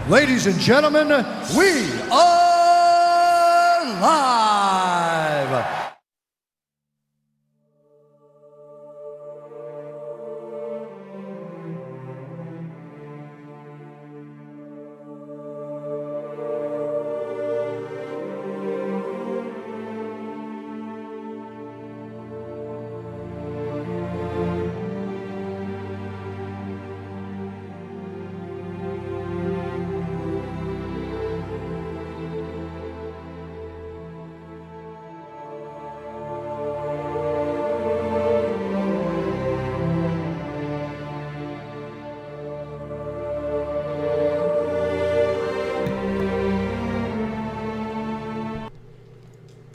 Ladies and gentlemen, we are live.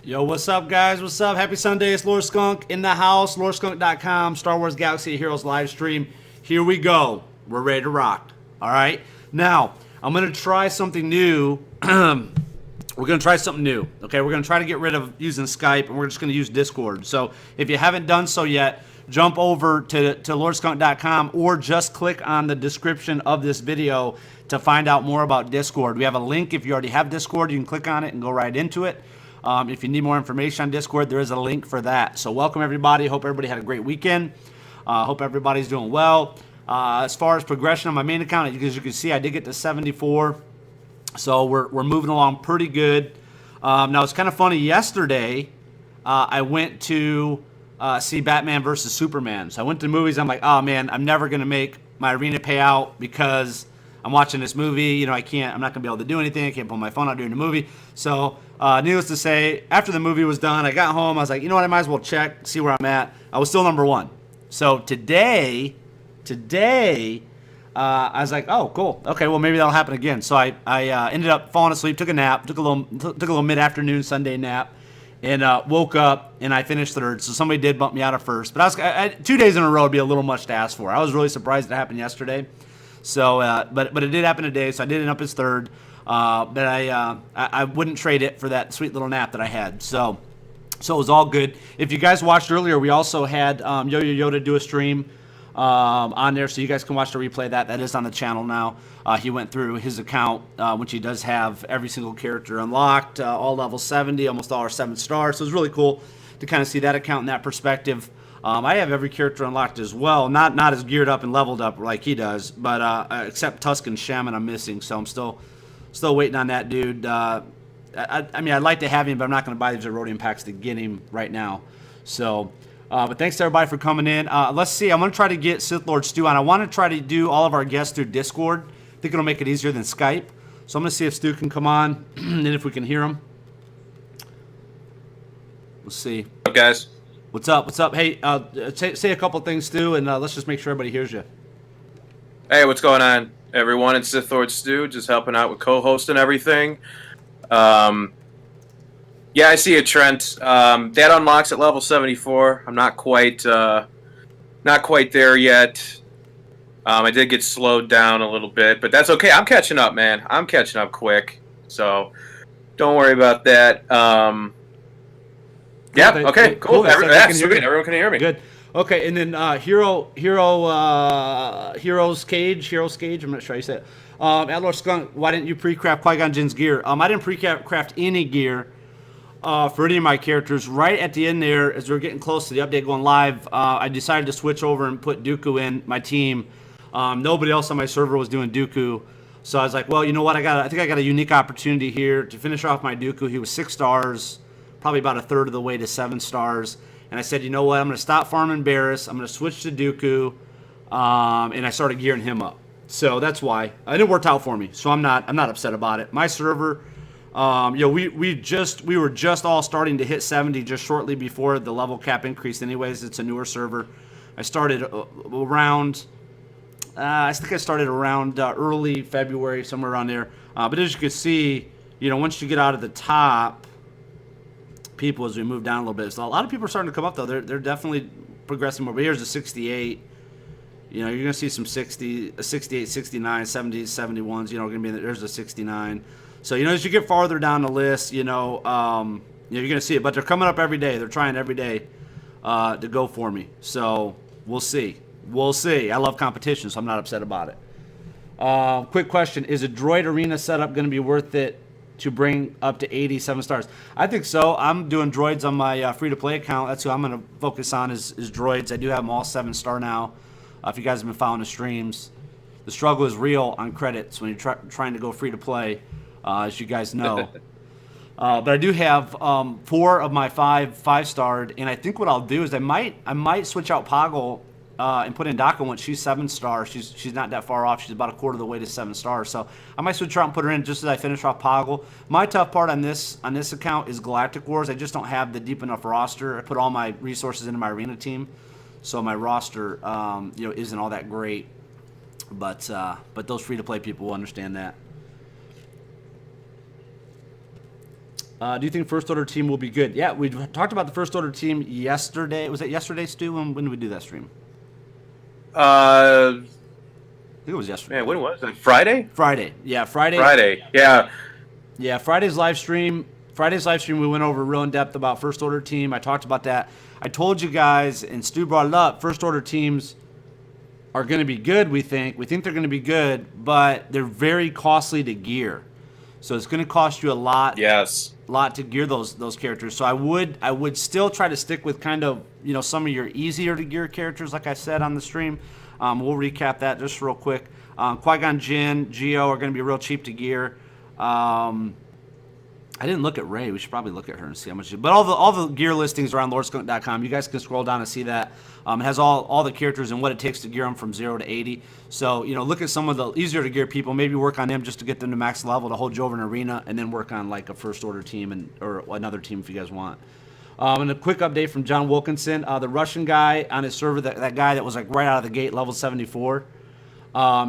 Yo, what's up, guys? What's up? Happy Sunday. It's Lord Skunk in the house. LordSkunk.com, Star Wars Galaxy of Heroes live stream. Here we go. We're ready to rock. All right? Now, I'm going to try something new. We're going to try something new. Okay? We're going to try to get rid of using Skype, and we're just going to use Discord. So if you haven't done so yet, jump over to LordSkunk.com or just click on the description of this video to find out more about Discord. We have a link. If you already have Discord, you can click on it and go right into it. If you need more information on Discord, there is a link for that. So welcome, everybody. Hope everybody had a great weekend. Hope everybody's doing well. As far as progression on my main account, as you can see, I did get to 74. So we're moving along pretty good. Now, it's kind of funny. Yesterday, I went to see Batman versus Superman. So I went to the movies. I'm like, oh, man, I'm never going to make my arena payout because I'm watching this movie. You know, I'm not going to be able to do anything. I can't pull my phone out during the movie. So needless to say, after the movie was done, I got home. I was like, you know what? I might as well check, see where I'm at. I was still number one. So today, I was like, oh, cool. Okay, well, maybe that'll happen again. So I ended up falling asleep, took a nap, took a little mid-afternoon Sunday nap, and woke up, and I finished third. So somebody did bump me out of first. But 2 days in a row would be a little much to ask for. I was really surprised it happened yesterday. So, but it did happen today, so I did end up as third. But I wouldn't trade it for that sweet little nap that I had. So it was all good. If you guys watched earlier, we also had Yo-Yo Yoda do a stream on there, so you guys can watch the replay of that. That is on the channel now. He went through his account, which he does have every single character unlocked, all level 70, almost all are 7 stars. So it was really cool to kind of see that account in that perspective. I have every character unlocked as well, not as geared up and leveled up like he does, but except Tusken Shaman I'm missing, so I'm still waiting on that dude. I mean, I'd like to have him, but I'm not going to buy these Erodium packs to get him right now. So, but thanks to everybody for coming in. Let's see. I'm going to try to get Sith Lord Stu on. I want to try to do all of our guests through Discord. I think it'll make it easier than Skype. So I'm going to see if Stu can come on and if we can hear him. Let's see. What's up, guys? What's up? What's up? Hey, say a couple things, Stu, and let's just make sure everybody hears you. Hey, what's going on, everyone? It's Sith Lord Stu, just helping out with co-host and everything. Yeah, I see a Trent. That unlocks at level 74. I'm not quite there yet. I did get slowed down a little bit, but that's okay. I'm catching up, man. I'm catching up quick, so don't worry about that. Yeah. Okay. Cool. Everyone can hear me. Good. Okay, and then Heroes Cage. I'm not sure how you say it. Adlor Skunk, why didn't you pre-craft Qui-Gon Jinn's gear? I didn't pre-craft any gear for any of my characters. Right at the end there, as we were getting close to the update going live, I decided to switch over and put Dooku in my team. Nobody else on my server was doing Dooku. So I was like, well, you know what? I think I got a unique opportunity here to finish off my Dooku. He was 6 stars. Probably about a third of the way to 7 stars. And I said, you know what? I'm going to stop farming Barriss. I'm going to switch to Dooku. And I started gearing him up. So that's why. And it worked out for me. So I'm not upset about it. My server, we were just all starting to hit 70 just shortly before the level cap increased anyways. It's a newer server. I started around, early February, somewhere around there. But as you can see, once you get out of the top, people as we move down a little bit. So a lot of people are starting to come up, though. They're definitely progressing more. But here's a 68. You're going to see some 60, a 68, 69, 70s, 71s. There's a 69. So, as you get farther down the list, you're going to see it. But they're coming up every day. They're trying every day to go for me. So we'll see. I love competition, so I'm not upset about it. Quick question: is a droid arena setup going to be worth it to bring up to 87 stars? I think so. I'm doing droids on my free-to-play account. That's who I'm going to focus on is droids. I do have them all 7-star now. If you guys have been following the streams, the struggle is real on credits when you're trying to go free-to-play, as you guys know. But I do have 4 of my 5-starred, and I think what I'll do is I might switch out Poggle and put in DACA once she's 7-star. She's not that far off. She's about a quarter of the way to 7 stars. So I might switch her out and put her in just as I finish off Poggle. My tough part on this account is Galactic Wars. I just don't have the deep enough roster. I put all my resources into my arena team, so my roster isn't all that great. But those free-to-play people will understand that. Do you think First Order team will be good? Yeah, we talked about the First Order team yesterday. Was it yesterday, Stu? When did we do that stream? I think it was yesterday. Man, when was it? Friday? Friday. Yeah, Friday. Friday. Yeah. Yeah, Friday's live stream, we went over real in depth about First Order team. I talked about that. I told you guys, and Stu brought it up, First Order teams are going to be good, we think. We think they're going to be good, but they're very costly to gear. So it's going to cost you a lot. Yes. Lot to gear those characters. So I would still try to stick with kind of, some of your easier to gear characters, like I said on the stream. We'll recap that just real quick. Qui-Gon Jinn, Geo are going to be real cheap to gear. I didn't look at Rey. We should probably look at her and see how much. But all the gear listings are on lordskunk.com. You guys can scroll down and see that. It has all the characters and what it takes to gear them from 0 to 80. So, look at some of the easier to gear people. Maybe work on them just to get them to max level to hold you over an arena, and then work on like a First Order team or another team if you guys want. And a quick update from John Wilkinson. The Russian guy on his server, that guy that was like right out of the gate, level 74.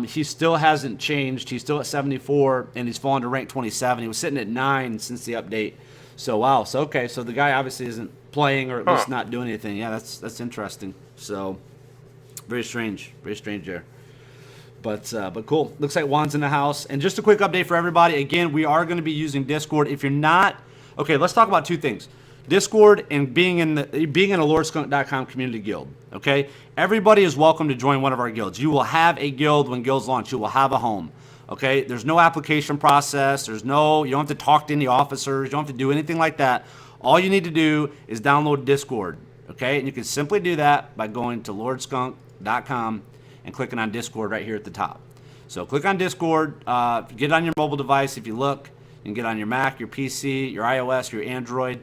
He still hasn't changed. He's still at 74, and he's fallen to rank 27. He was sitting at 9 since the update. So, wow. So, okay. So, the guy obviously isn't playing or at least not doing anything. Yeah, that's interesting. So, very strange. Very strange there. But cool. Looks like Juan's in the house. And just a quick update for everybody. Again, we are going to be using Discord. If you're not... Okay, let's talk about 2 things. Discord and being in a lordskunk.com community guild. Okay, everybody is welcome to join one of our guilds. You will have a guild when guilds launch. You will have a home. Okay, there's no application process. You don't have to talk to any officers. You don't have to do anything like that. All you need to do is download Discord. Okay, and you can simply do that by going to lordskunk.com and clicking on Discord right here at the top. So click on Discord. Get it on your mobile device. If you look, you can get on your Mac, your PC, your iOS, your Android.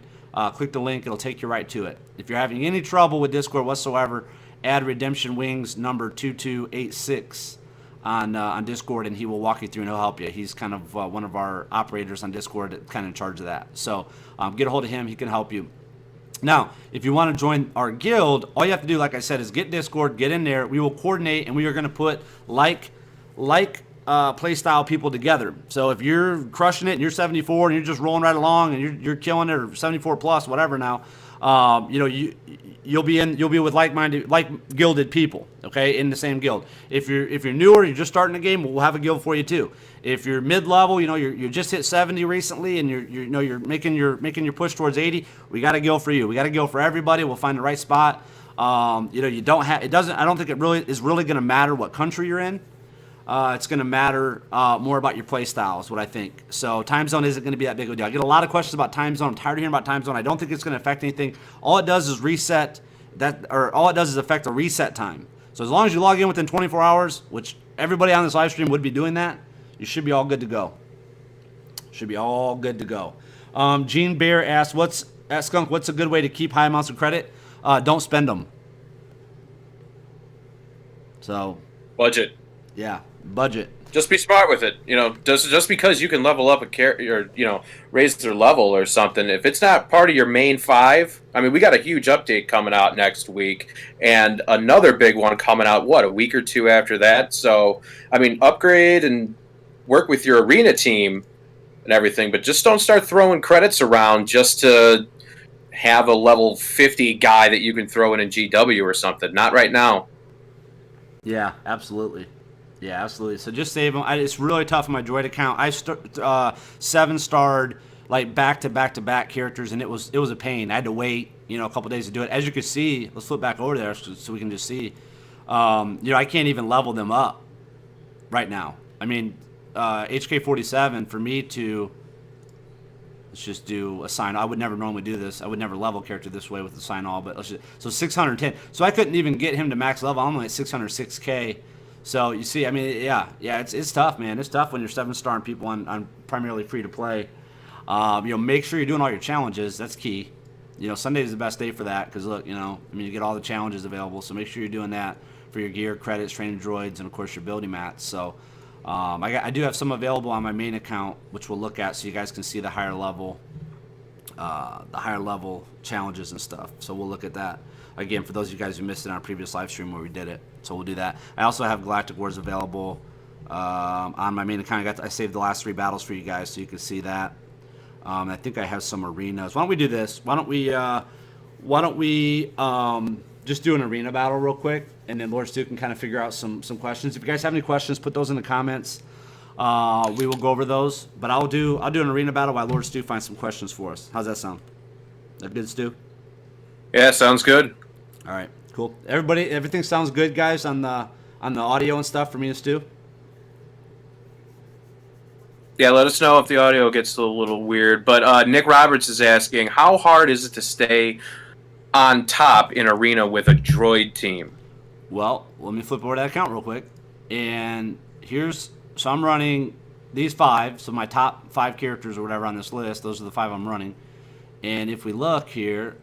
Click the link. It'll take you right to it. If you're having any trouble with Discord whatsoever, add Redemption Wings number 2286 on Discord, and he will walk you through and he'll help you. He's kind of one of our operators on Discord, kind of in charge of that. So get a hold of him. He can help you. Now, if you want to join our guild, all you have to do, like I said, is get Discord, get in there. We will coordinate, and we are going to put play style people together. So if you're crushing it and you're 74 and you're just rolling right along and you're killing it, or 74 plus, whatever now, you'll be with like-minded, like-guilded people, okay, in the same guild. If you're newer, you're just starting the game, we'll have a guild for you too. If you're mid-level, you just hit 70 recently and you're making your push towards 80, we got a guild for you. We got a guild for everybody. We'll find the right spot. I don't think it really is going to matter what country you're in. It's going to matter more about your play style is what I think. So time zone isn't going to be that big of a deal. I get a lot of questions about time zone. I'm tired of hearing about time zone. I don't think it's going to affect anything. All it does is affect the reset time. So as long as you log in within 24 hours, which everybody on this live stream would be doing that, you should be all good to go. Gene Bear asked, Skunk, what's a good way to keep high amounts of credit? Don't spend them. So Budget. Yeah, budget. Just be smart with it. Just because you can level up a character, or raise their level or something. If it's not part of your main 5, I mean, we got a huge update coming out next week, and another big one coming out. A week or 2 after that. So, I mean, upgrade and work with your arena team and everything, but just don't start throwing credits around just to have a level 50 guy that you can throw in GW or something. Not right now. Yeah, absolutely. So just save them. It's really tough on my Droid account. I 7-starred like back-to-back characters, and it was a pain. I had to wait, a couple days to do it. As you can see, let's flip back over there so we can just see. I can't even level them up right now. I mean, HK47 for me to, let's just do assign. I would never normally do this. I would never level character this way with assign all, but let's just, so 610. So I couldn't even get him to max level. I'm only at 606K. So you see, I mean, yeah, it's tough, man. It's tough when you're 7-star and people on primarily free to play. Make sure you're doing all your challenges. That's key. Sunday is the best day for that because look, you get all the challenges available. So make sure you're doing that for your gear, credits, training droids, and of course your ability mats. So I do have some available on my main account, which we'll look at so you guys can see the higher level challenges and stuff. So we'll look at that again for those of you guys who missed it on our previous live stream where we did it. So we'll do that. I also have Galactic Wars available on my main account. I saved the last 3 battles for you guys so you can see that. I think I have some arenas. Why don't we do this? Why don't we just do an arena battle real quick, and then Lord Stu can kind of figure out some questions. If you guys have any questions, put those in the comments. We will go over those. But I'll do an arena battle while Lord Stu finds some questions for us. How's that sound? That good, Stu? Yeah, sounds good. All right, cool. Everything sounds good, guys, on the audio and stuff for me and Stu. Yeah, let us know if the audio gets a little weird. But Nick Roberts is asking, how hard is it to stay on top in arena with a droid team? Well, let me flip over to that account real quick. And so I'm running these 5. So my top 5 characters or whatever on this list, those are the 5 I'm running. And if we look here,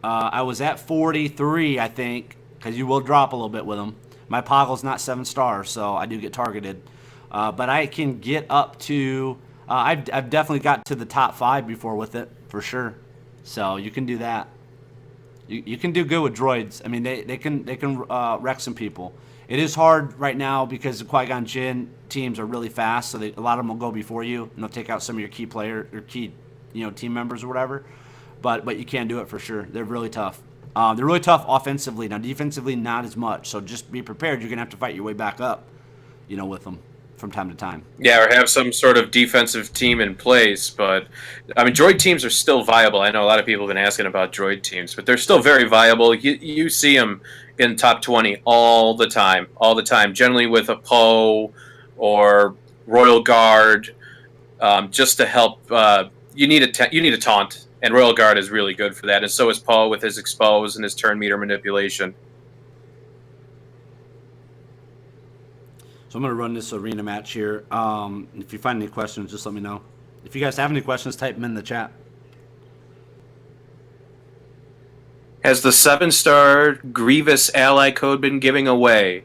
I was at 43, I think, because you will drop a little bit with them. My Poggle's not 7 stars, so I do get targeted. But I can get up to, I've definitely got to the top 5 before with it, for sure. So you can do that. You can do good with droids. I mean, they can wreck some people. It is hard right now because the Qui-Gon Jinn teams are really fast, so a lot of them will go before you, and they'll take out some of your key team members or whatever. But you can do it for sure. They're really tough. They're really tough offensively. Now, defensively, not as much. So just be prepared. You're going to have to fight your way back up, with them from time to time. Yeah, or have some sort of defensive team in place. But, I mean, droid teams are still viable. I know a lot of people have been asking about droid teams, but they're still very viable. You see them in top 20 all the time, generally with a Poe or Royal Guard, just to help. You need a taunt, and Royal Guard is really good for that, and so is Poe with his expose and his turn meter manipulation. So I'm going to run this arena match here. If you find any questions, just let me know. If you guys have any questions, type them in the chat. Has the 7-star Grievous ally code been giving away?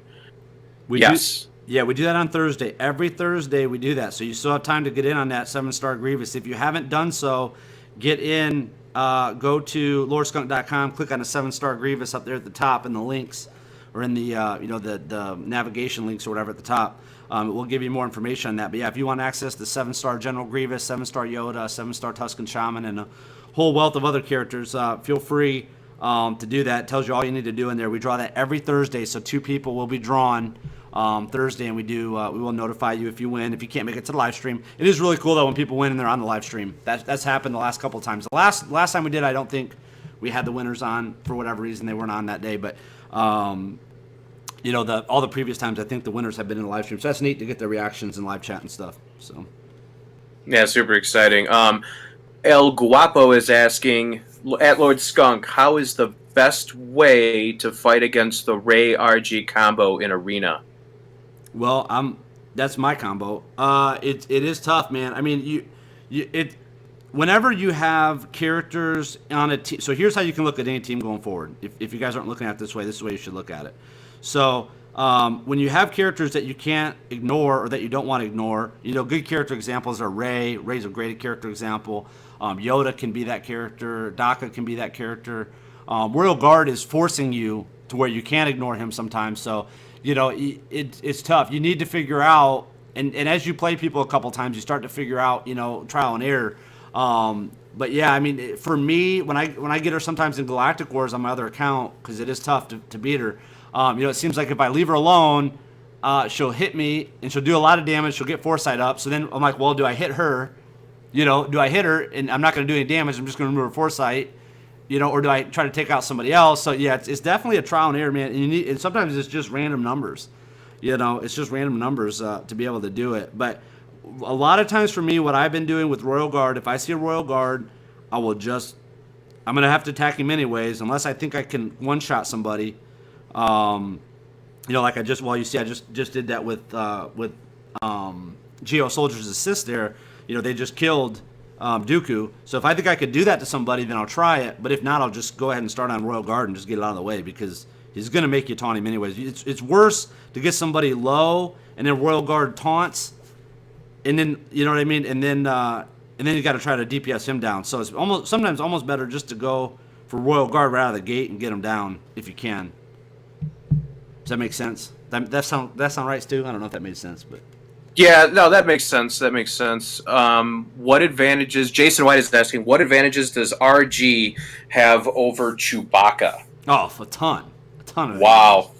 Yes. We do that on Thursday. Every Thursday we do that. So you still have time to get in on that 7-star Grievous. If you haven't done so, get in. Go to lordskunk.com, click on the 7-star Grievous up there at the top in the links, or in the the navigation links or whatever at the top. We'll give you more information on that. But yeah, if you want access to 7-star General Grievous, 7-star Yoda, 7-star Tusken Shaman, and a whole wealth of other characters, feel free to do that. It tells you all you need to do in there. We draw that every Thursday, so 2 people will be drawn Thursday, and we will notify you if you win. If you can't make it to the live stream, it is really cool though when people win and they're on the live stream. That's happened the last couple of times. The last time we did, I don't think we had the winners on for whatever reason. They weren't on that day, but all the previous times I think the winners have been in the live stream. So that's neat to get their reactions and live chat and stuff. So yeah, super exciting. El Guapo is asking, at Lord Skunk, how is the best way to fight against the Rey RG combo in arena? Well, that's my combo. It is tough, man. I mean, whenever you have characters on a team, so here's how you can look at any team going forward. If you guys aren't looking at it this way, this is the way you should look at it. So when you have characters that you can't ignore or that you don't want to ignore, good character examples are Rey. Rey's a great character example. Yoda can be that character. DACA can be that character. Royal Guard is forcing you to where you can't ignore him sometimes. So, it's tough. You need to figure out, and as you play people a couple times, you start to figure out, trial and error. But yeah, I mean, for me, when I get her sometimes in Galactic Wars on my other account, because it is tough to beat her, it seems like if I leave her alone, she'll hit me and she'll do a lot of damage. She'll get Foresight up. So then I'm like, well, do I hit her? Do I hit her and I'm not going to do any damage? I'm just going to remove her Foresight, or do I try to take out somebody else? So yeah, it's definitely a trial and error, man. And sometimes it's just random numbers. You know, it's just random numbers to be able to do it. But a lot of times for me, what I've been doing with Royal Guard, if I see a Royal Guard, I'm going to have to attack him anyways, unless I think I can one-shot somebody. You know, like I just did that with Geo Soldier's Assist there. You know, they just killed Dooku. So if I think I could do that to somebody, then I'll try it. But if not, I'll just go ahead and start on Royal Guard and just get it out of the way, because he's going to make you taunt him anyways. It's worse to get somebody low and then Royal Guard taunts, and then, you know what I mean? And then you got to try to DPS him down. So it's sometimes almost better just to go for Royal Guard right out of the gate and get him down if you can. Does that make sense? That sound right, Stu? I don't know if that made sense, but Yeah, no, that makes sense. That makes sense. What advantages? Jason White is asking, what advantages does RG have over Chewbacca? oh, a ton of Wow.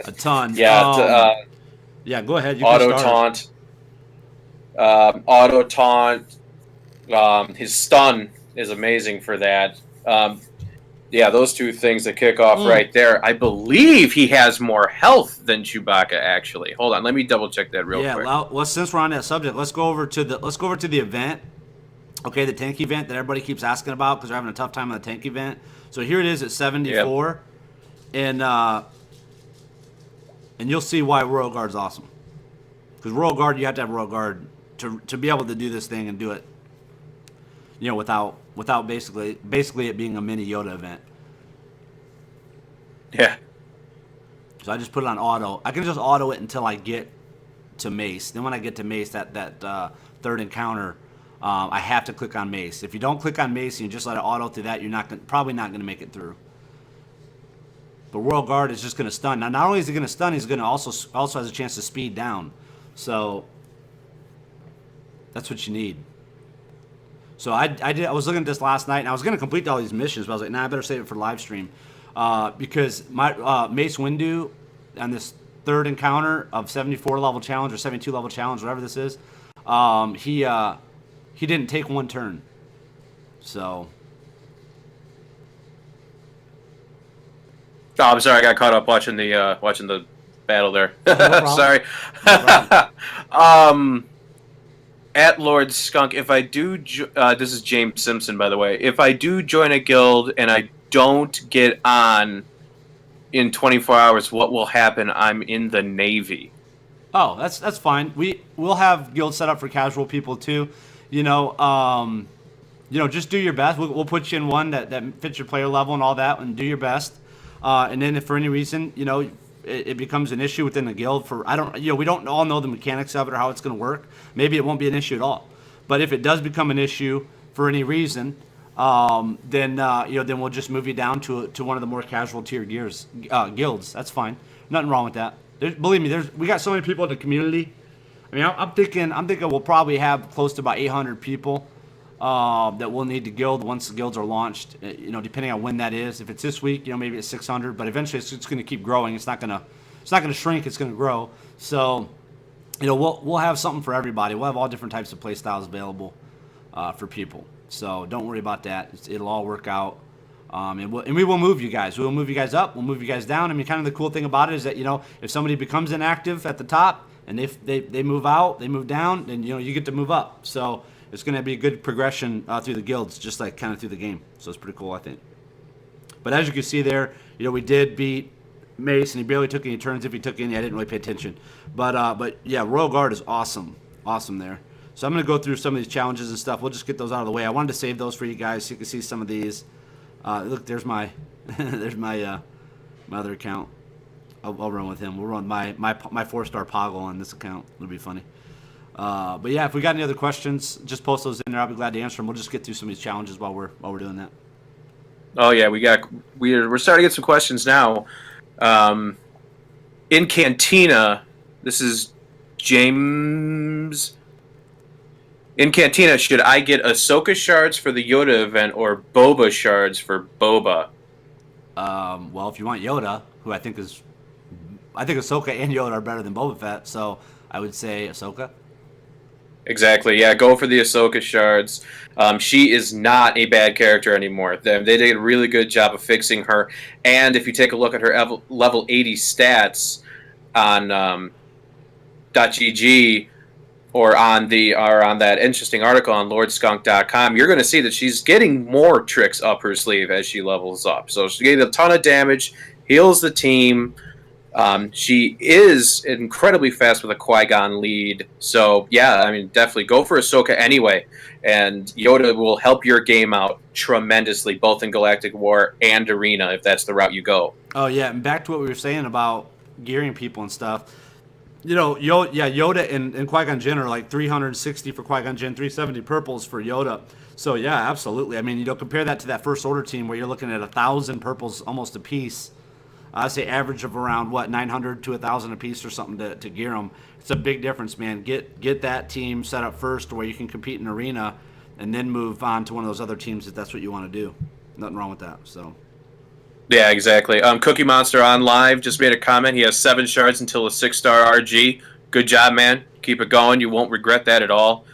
a ton. Yeah. Yeah, go ahead. You Auto can start. taunt. Auto taunt. His stun is amazing for that. Yeah, those two things that kick off right there. I believe he has more health than Chewbacca. Actually, hold on. Let me double check that real quick. Yeah. Well, since we're on that subject, let's go over to the event. Okay, the tank event that everybody keeps asking about because they're having a tough time on the tank event. So here it is at 74, and you'll see why Royal Guard's awesome. Because Royal Guard, you have to have Royal Guard to be able to do this thing and do it. You know, without basically it being a mini Yoda event. Yeah. So I just put it on auto. I can just auto it until I get to Mace. Then when I get to Mace, that third encounter, I have to click on Mace. If you don't click on Mace and you just let it auto through that, you're probably not going to make it through. But Royal Guard is just going to stun. Now, not only is he going to stun, he's going to also has a chance to speed down. So that's what you need. So I was looking at this last night, and I was going to complete all these missions, but I was like, nah, I better save it for live stream. Because my Mace Windu on this third encounter of 74 level challenge or 72 level challenge, whatever this is, he didn't take one turn. So. Oh, I'm sorry. I got caught up watching the battle there. No problem. Sorry. No problem. At Lord Skunk, if I do, this is James Simpson, by the way. If I do join a guild and I don't get on in 24 hours, what will happen? I'm in the Navy. Oh, that's fine. We'll have guilds set up for casual people too. Just do your best. We'll put you in one that fits your player level and all that, and do your best. And then if for any reason, it becomes an issue within the guild we don't all know the mechanics of it or how it's going to work. Maybe it won't be an issue at all. But if it does become an issue for any reason, then we'll just move you down to one of the more casual tier guilds. That's fine. Nothing wrong with that. Believe me, we got so many people in the community. I mean, I'm thinking we'll probably have close to about 800 people that we'll need to guild once the guilds are launched. Depending on when that is. If it's this week, maybe it's 600. But eventually, it's going to keep growing. It's not going to shrink. It's going to grow. So, we'll have something for everybody. We'll have all different types of play styles available for people. So don't worry about that. It'll all work out. And we will move you guys. We will move you guys up. We'll move you guys down. I mean, kind of the cool thing about it is that if somebody becomes inactive at the top and they move out, they move down, then you get to move up. So it's going to be a good progression through the guilds, just like kind of through the game. So it's pretty cool, I think. But as you can see there, we did beat Mace, and he barely took any turns. If he took any, I didn't really pay attention. But yeah, Royal Guard is awesome there. So I'm going to go through some of these challenges and stuff. We'll just get those out of the way. I wanted to save those for you guys so you can see some of these. Look, there's my my other account. I'll run with him. We'll run my 4-star Poggle on this account. It'll be funny. But yeah, if we got any other questions, just post those in there. I'll be glad to answer them. We'll just get through some of these challenges while we're doing that. Oh yeah, we're starting to get some questions now. In Cantina, this is James. In Cantina, should I get Ahsoka shards for the Yoda event or Boba shards for Boba? Well, if you want Yoda, who I think Ahsoka and Yoda are better than Boba Fett, so I would say Ahsoka. Exactly, yeah, go for the Ahsoka shards. She is not a bad character anymore. They did a really good job of fixing her, and if you take a look at her level 80 stats, on .gg or on that interesting article on lordskunk.com, you're going to see that she's getting more tricks up her sleeve as she levels up. So she gave a ton of damage, heals the team. She is incredibly fast with a Qui-Gon lead. So, yeah, I mean, definitely go for Ahsoka anyway. And Yoda will help your game out tremendously, both in Galactic War and Arena, if that's the route you go. Oh, yeah, and back to what we were saying about gearing people and stuff. You know, Yoda and Qui-Gon Jinn are like 360 for Qui-Gon Jinn, 370 purples for Yoda. So, yeah, absolutely. I mean, you know, compare that to that First Order team where you're looking at 1,000 purples almost a piece. I'd say average of around, 900 to 1,000 a piece or something to gear them. It's a big difference, man. Get that team set up first where you can compete in Arena and then move on to one of those other teams if that's what you want to do. Nothing wrong with that, so... Yeah, exactly. Cookie Monster on live just made a comment. He has 7 shards until a 6-star RG. Good job, man. Keep it going. You won't regret that at all.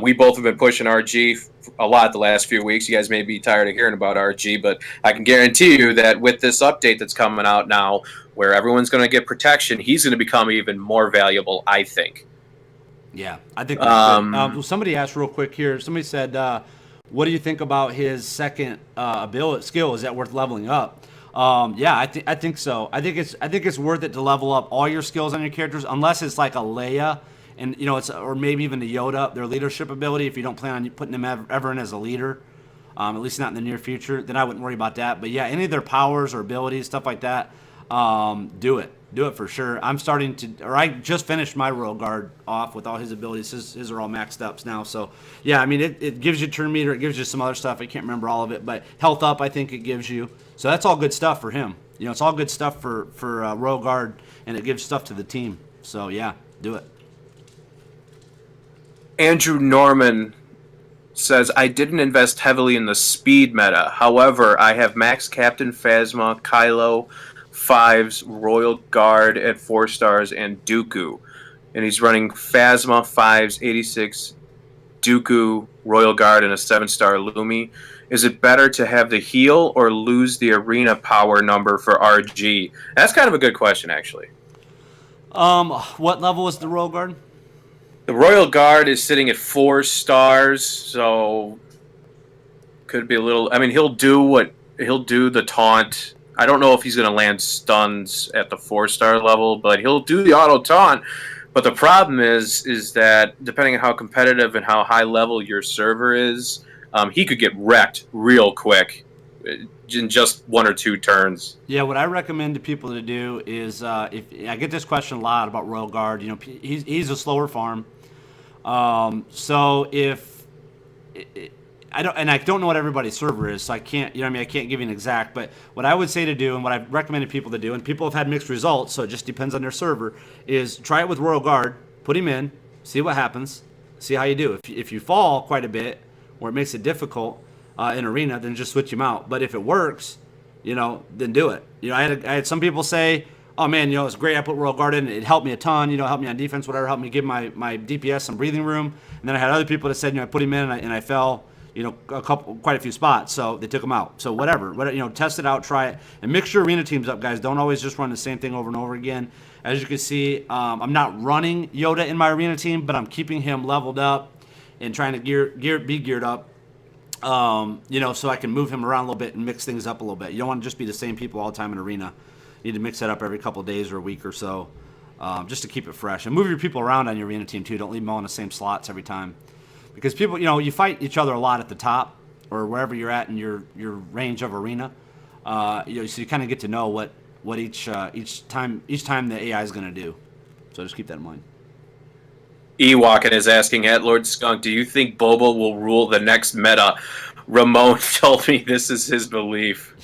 We both have been pushing RG a lot the last few weeks. You guys may be tired of hearing about RG, but I can guarantee you that with this update that's coming out now, where everyone's going to get protection, he's going to become even more valuable, I think. Yeah, I think that's good. Somebody asked real quick here. Somebody said, what do you think about his second ability skill? Is that worth leveling up? Yeah, I think so. I think it's worth it to level up all your skills on your characters, unless it's like a Leia, and you know or maybe even the Yoda, their leadership ability. If you don't plan on putting them ever in as a leader, at least not in the near future, then I wouldn't worry about that. But yeah, any of their powers or abilities, stuff like that, do it. Do it for sure. I just finished my Royal Guard off with all his abilities. His are all maxed up now. So, yeah, I mean, it gives you turn meter. It gives you some other stuff. I can't remember all of it. But health up, I think it gives you. So that's all good stuff for him. You know, it's all good stuff for Royal Guard, and it gives stuff to the team. So, yeah, do it. Andrew Norman says, I didn't invest heavily in the speed meta. However, I have Max Captain Phasma, Kylo, 5s, Royal Guard at 4 stars, and Dooku. And he's running Phasma, 5s, 86, Dooku, Royal Guard, and a 7-star Lumi. Is it better to have the heal or lose the arena power number for RG? That's kind of a good question, actually. What level is the Royal Guard? The Royal Guard is sitting at 4 stars, so could be a little... I mean, he'll do the taunt. I don't know if he's going to land stuns at the 4-star level, but he'll do the auto taunt. But the problem is that depending on how competitive and how high level your server is, he could get wrecked real quick in just 1 or 2 turns. Yeah, what I recommend to people to do is, if I get this question a lot about Royal Guard, you know, he's a slower farm. So if I don't know what everybody's server is, so I can't, I can't give you an exact, but what I would say to do and what I've recommended people to do, and people have had mixed results, so it just depends on their server, is try it with Royal Guard, put him in, see what happens, see how you do. If you fall quite a bit, or it makes it difficult in Arena, then just switch him out. But if it works, then do it. I had some people say, oh man, it's great, I put Royal Guard in, it helped me a ton, helped me on defense, whatever, helped me give my DPS some breathing room. And then I had other people that said, I put him in and I fell, quite a few spots, so they took him out. So whatever, test it out, try it, and mix your Arena teams up, guys. Don't always just run the same thing over and over again. As you can see, I'm not running Yoda in my Arena team, but I'm keeping him leveled up and trying to be geared up, so I can move him around a little bit and mix things up a little bit. You don't want to just be the same people all the time in Arena. You need to mix that up every couple of days or a week or so, just to keep it fresh. And move your people around on your Arena team too. Don't leave them all in the same slots every time. Because people, you fight each other a lot at the top or wherever you're at in your range of Arena. So you kind of get to know what each time the AI is going to do. So just keep that in mind. Ewokin is asking at Lord Skunk, do you think Boba will rule the next meta? Ramon told me this is his belief.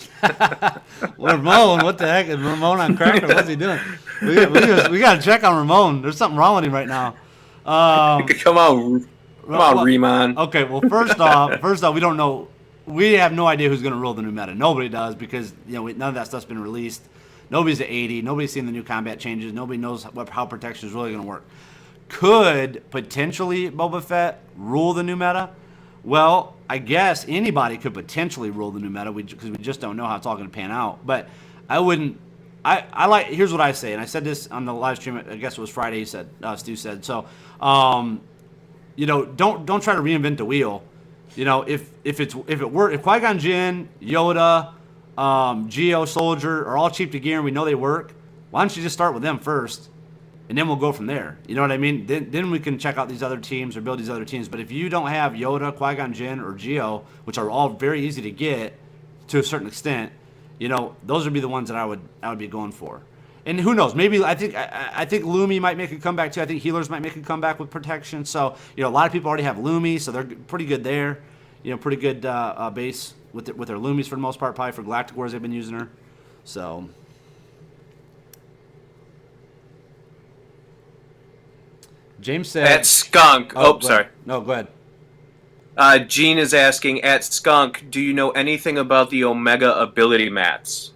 Ramon, what the heck is Ramon on crack, or what's he doing? We got to check on Ramon. There's something wrong with him right now. Come on, Remon. Okay, well, first off, we don't know. We have no idea who's going to rule the new meta. Nobody does, because none of that stuff's been released. Nobody's at 80. Nobody's seen the new combat changes. Nobody knows how protection is really going to work. Could potentially Boba Fett rule the new meta? Well, I guess anybody could potentially rule the new meta because we just don't know how it's all going to pan out. But I I like. Here's what I say, and I said this on the live stream. I guess it was Friday. Stu said so. Don't try to reinvent the wheel. If Qui-Gon Jinn, Yoda, Geo Soldier are all cheap to gear and we know they work, why don't you just start with them first, and then we'll go from there. You know what I mean? Then we can check out these other teams or build these other teams. But if you don't have Yoda, Qui-Gon Jinn, or Geo, which are all very easy to get to a certain extent, those would be the ones that I would be going for. And who knows? Maybe I think Lumi might make a comeback too. I think healers might make a comeback with protection. So a lot of people already have Lumi, so they're pretty good there. Pretty good base with their Lumis for the most part. Probably for Galactic Wars they've been using her. So James said at Skunk. Sorry. No, go ahead. Gene is asking at Skunk, do you know anything about the Omega ability mats?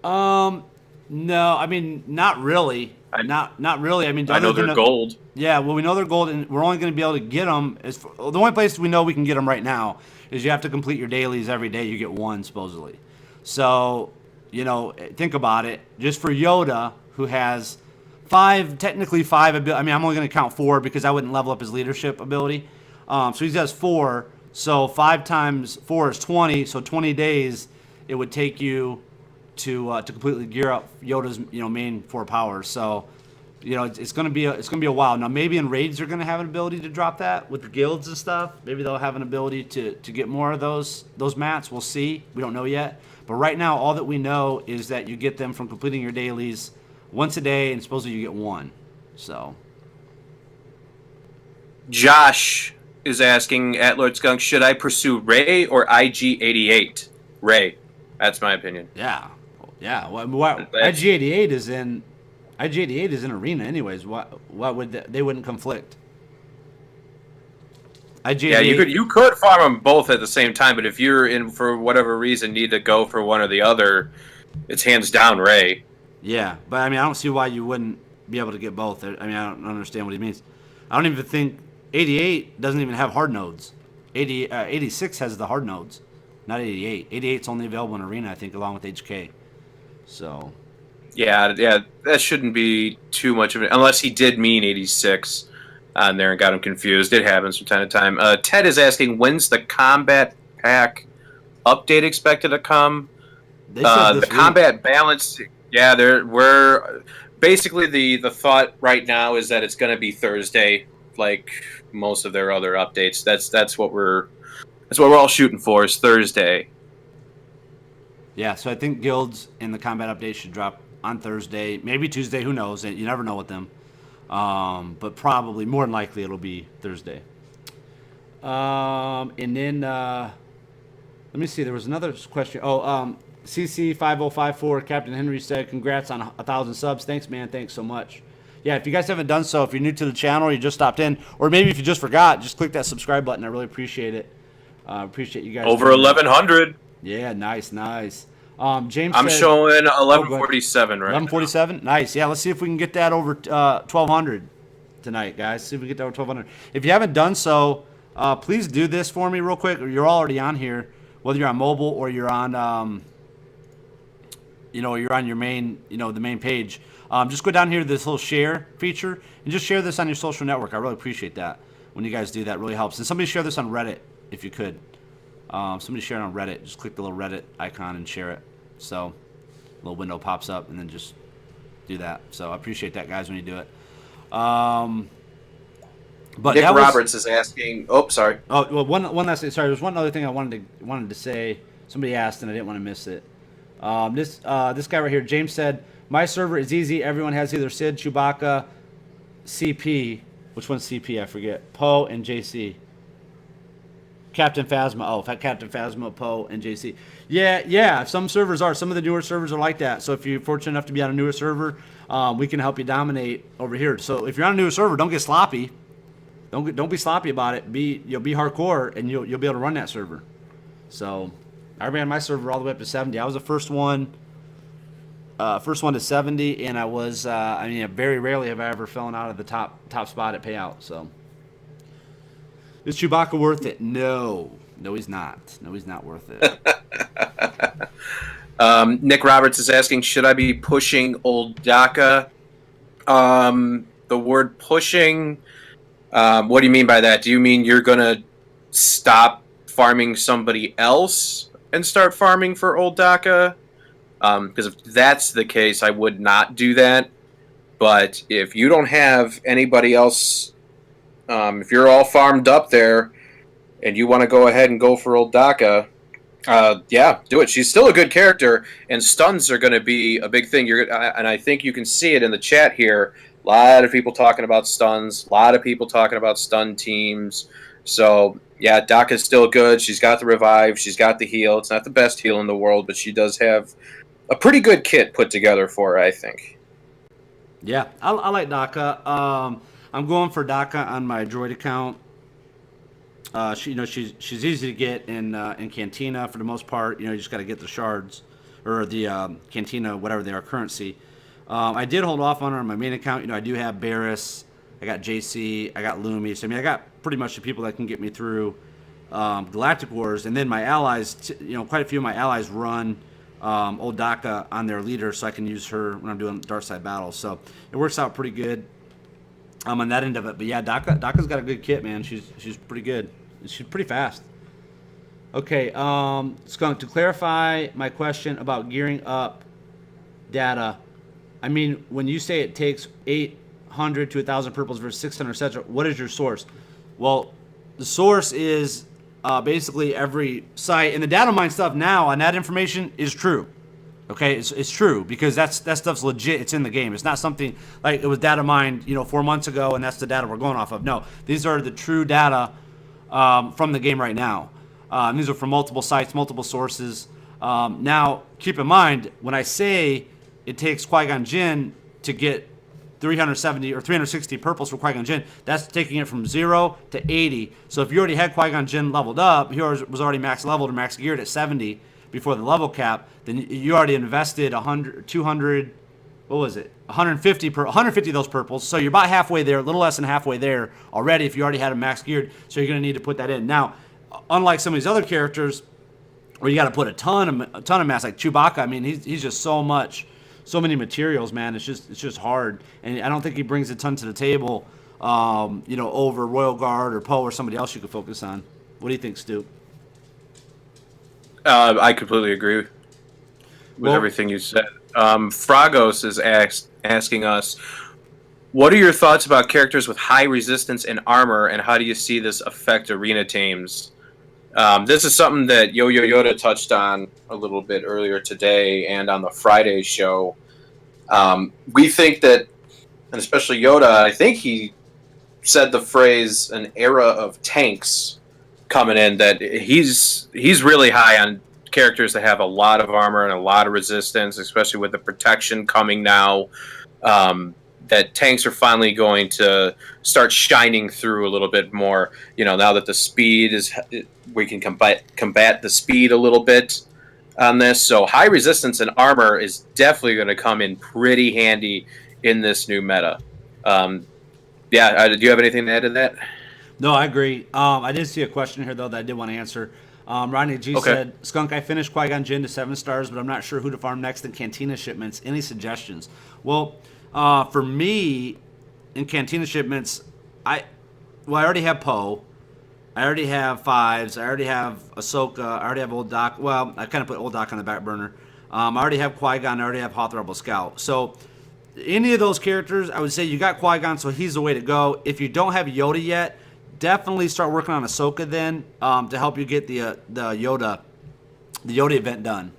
No, I mean not really. Not really. I mean, I know they're gold. Yeah, well, we know they're gold, and we're only going to be able to get them. The only place we know we can get them right now is you have to complete your dailies every day. You get one supposedly. So, think about it. Just for Yoda, who has technically five ability. I mean, I'm only going to count 4 because I wouldn't level up his leadership ability. So he has 4. So 5 times 4 is 20. So 20 days it would take you to completely gear up Yoda's main 4 powers. So it's gonna be a while. Now maybe in raids they're gonna have an ability to drop that with the guilds and stuff. Maybe they'll have an ability to get more of those mats. We'll see. We don't know yet. But right now all that we know is that you get them from completing your dailies once a day, and supposedly you get 1. So Josh is asking at Lord Skunk, should I pursue Ray or IG-88? Ray. That's my opinion. Yeah. Well, IG-88 is in Arena anyways. What would they wouldn't conflict? Yeah, you could farm them both at the same time, but if you're in for whatever reason need to go for one or the other, it's hands down Ray. Yeah, but I mean I don't see why you wouldn't be able to get both. I mean I don't understand what he means. I don't even think 88 doesn't even have hard nodes. 86 has the hard nodes, not 88. 88's only available in Arena, I think, along with HK. So, yeah, that shouldn't be too much of it, unless he did mean 86 on there and got him confused. It happens from time to time. Ted is asking, when's the combat pack update expected to come? The combat balance, yeah, we're basically the thought right now is that it's going to be Thursday, like most of their other updates. That's what we're all shooting for, is Thursday. Yeah, so I think guilds and the combat update should drop on Thursday, maybe Tuesday, who knows? You never know with them. But probably, more than likely, it'll be Thursday. And then, let me see, there was another question. CC5054, Captain Henry said, congrats on 1,000 subs. Thanks, man. Thanks so much. Yeah, if you guys haven't done so, if you're new to the channel or you just stopped in, or maybe if you just forgot, just click that subscribe button. I really appreciate it. Appreciate you guys. Over 1,100. Yeah, nice. James, I'm said, showing 1147 right 1147? Nice. Yeah, let's see if we can get that over 1,200 tonight, guys. See if we can get that over 1,200. If you haven't done so, please do this for me real quick. You're already on here, whether you're on mobile or you're on, you're on your main, the main page. Just go down here to this little share feature and just share this on your social network. I really appreciate that. When you guys do that, it really helps. And somebody share this on Reddit if you could. Somebody share it on Reddit. Just click the little Reddit icon and share it. So a little window pops up, and then just do that. So I appreciate that, guys, when you do it. But Nick Roberts is asking. Oh, sorry. Oh, well, one last thing. Sorry, there's one other thing I wanted to say. Somebody asked, and I didn't want to miss it. This guy right here, James said, my server is easy. Everyone has either Sid, Chewbacca, CP. Which one's CP? I forget. Poe and JC. Captain Phasma. Oh, Captain Phasma, Poe, and JC. Yeah. Some servers are. Some of the newer servers are like that. So if you're fortunate enough to be on a newer server, we can help you dominate over here. So if you're on a newer server, don't get sloppy. Don't be sloppy about it. Be hardcore, and you'll be able to run that server. So I ran my server all the way up to 70. I was the first one to 70, and I was. Very rarely have I ever fallen out of the top spot at payout. So. Is Chewbacca worth it? No, he's not. No, he's not worth it. Nick Roberts is asking, should I be pushing old DACA? The word pushing, what do you mean by that? Do you mean you're going to stop farming somebody else and start farming for old DACA? Because if that's the case, I would not do that. But if you don't have anybody else, if you're all farmed up there and you want to go ahead and go for old DACA, yeah, do it. She's still a good character, and stuns are going to be a big thing. And I think you can see it in the chat here. A lot of people talking about stuns, a lot of people talking about stun teams. So, yeah, DACA's still good. She's got the revive. She's got the heal. It's not the best heal in the world, but she does have a pretty good kit put together for her, I think. Yeah, I like DACA. I'm going for DACA on my droid account. She's easy to get in Cantina for the most part. You just got to get the shards or the Cantina, whatever they are, currency. I did hold off on her on my main account. I do have Barris, I got JC, I got Loomis. I mean, I got pretty much the people that can get me through Galactic Wars, and then my allies. Quite a few of my allies run old DACA on their leader, so I can use her when I'm doing dark side battles. So it works out pretty good on that end of it. But yeah, DACA's got a good kit, man. She's pretty good. She's pretty fast. Okay, Skunk, to clarify my question about gearing up data, I mean, when you say it takes 800 to 1,000 purples versus 600, etc., what is your source? Well, the source is basically every site, and the data mine stuff now on that information is true. Okay, it's true because that stuff's legit. It's in the game. It's not something like it was data mined 4 months ago, and that's the data we're going off of. No, these are the true data from the game right now. These are from multiple sites, multiple sources. Now, keep in mind, when I say it takes Qui-Gon Jinn to get 370 or 360 purples for Qui-Gon Jinn, that's taking it from 0 to 80. So if you already had Qui-Gon Jinn leveled up, he was already max leveled or max geared at 70 before the level cap, then you already invested 100, 200, what was it? 150 of those purples. So you're about halfway there, a little less than halfway there already if you already had him max geared. So you're going to need to put that in. Now, unlike some of these other characters where you got to put a ton of mass, like Chewbacca, I mean, he's just so many materials, man. It's just hard, and I don't think he brings a ton to the table, over Royal Guard or Poe or somebody else you could focus on. What do you think, Stu? I completely agree with everything you said. Fragos is asking us, what are your thoughts about characters with high resistance and armor, and how do you see this affect arena teams? This is something that Yo-Yo Yoda touched on a little bit earlier today and on the Friday show. We think that, and especially Yoda, I think he said the phrase an era of tanks coming in, that he's really high on characters that have a lot of armor and a lot of resistance, especially with the protection coming now. That tanks are finally going to start shining through a little bit more. Now that the speed we can combat the speed a little bit on this. So high resistance and armor is definitely going to come in pretty handy in this new meta. Do you have anything to add to that? No, I agree. I did see a question here, though, that I did want to answer. Ronnie G said, Skunk, I finished Qui-Gon Jinn to 7 stars, but I'm not sure who to farm next in Cantina shipments. Any suggestions? Well, for me, in Cantina shipments, I already have Poe. I already have Fives. I already have Ahsoka. I already have Old Doc. Well, I kind of put Old Doc on the back burner. I already have Qui-Gon. I already have Hoth Rebel Scout. So any of those characters, I would say you got Qui-Gon, so he's the way to go. If you don't have Yoda yet, definitely start working on Ahsoka then to help you get the Yoda event done.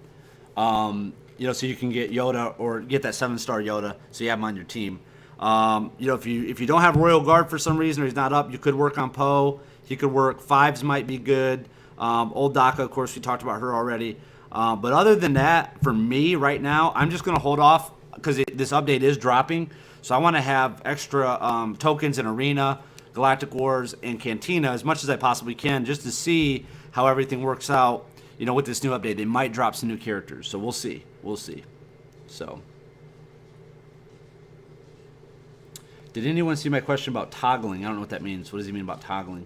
So you can get Yoda or get that 7-star Yoda, so you have him on your team. If you don't have Royal Guard for some reason or he's not up, you could work on Poe. He could work. Fives might be good. Old DACA, of course, we talked about her already. But other than that, for me right now, I'm just going to hold off because this update is dropping. So I want to have extra tokens in Arena, Galactic Wars, and Cantina as much as I possibly can just to see how everything works out. With this new update, they might drop some new characters. So we'll see. So, did anyone see my question about toggling? I don't know what that means. What does he mean about toggling?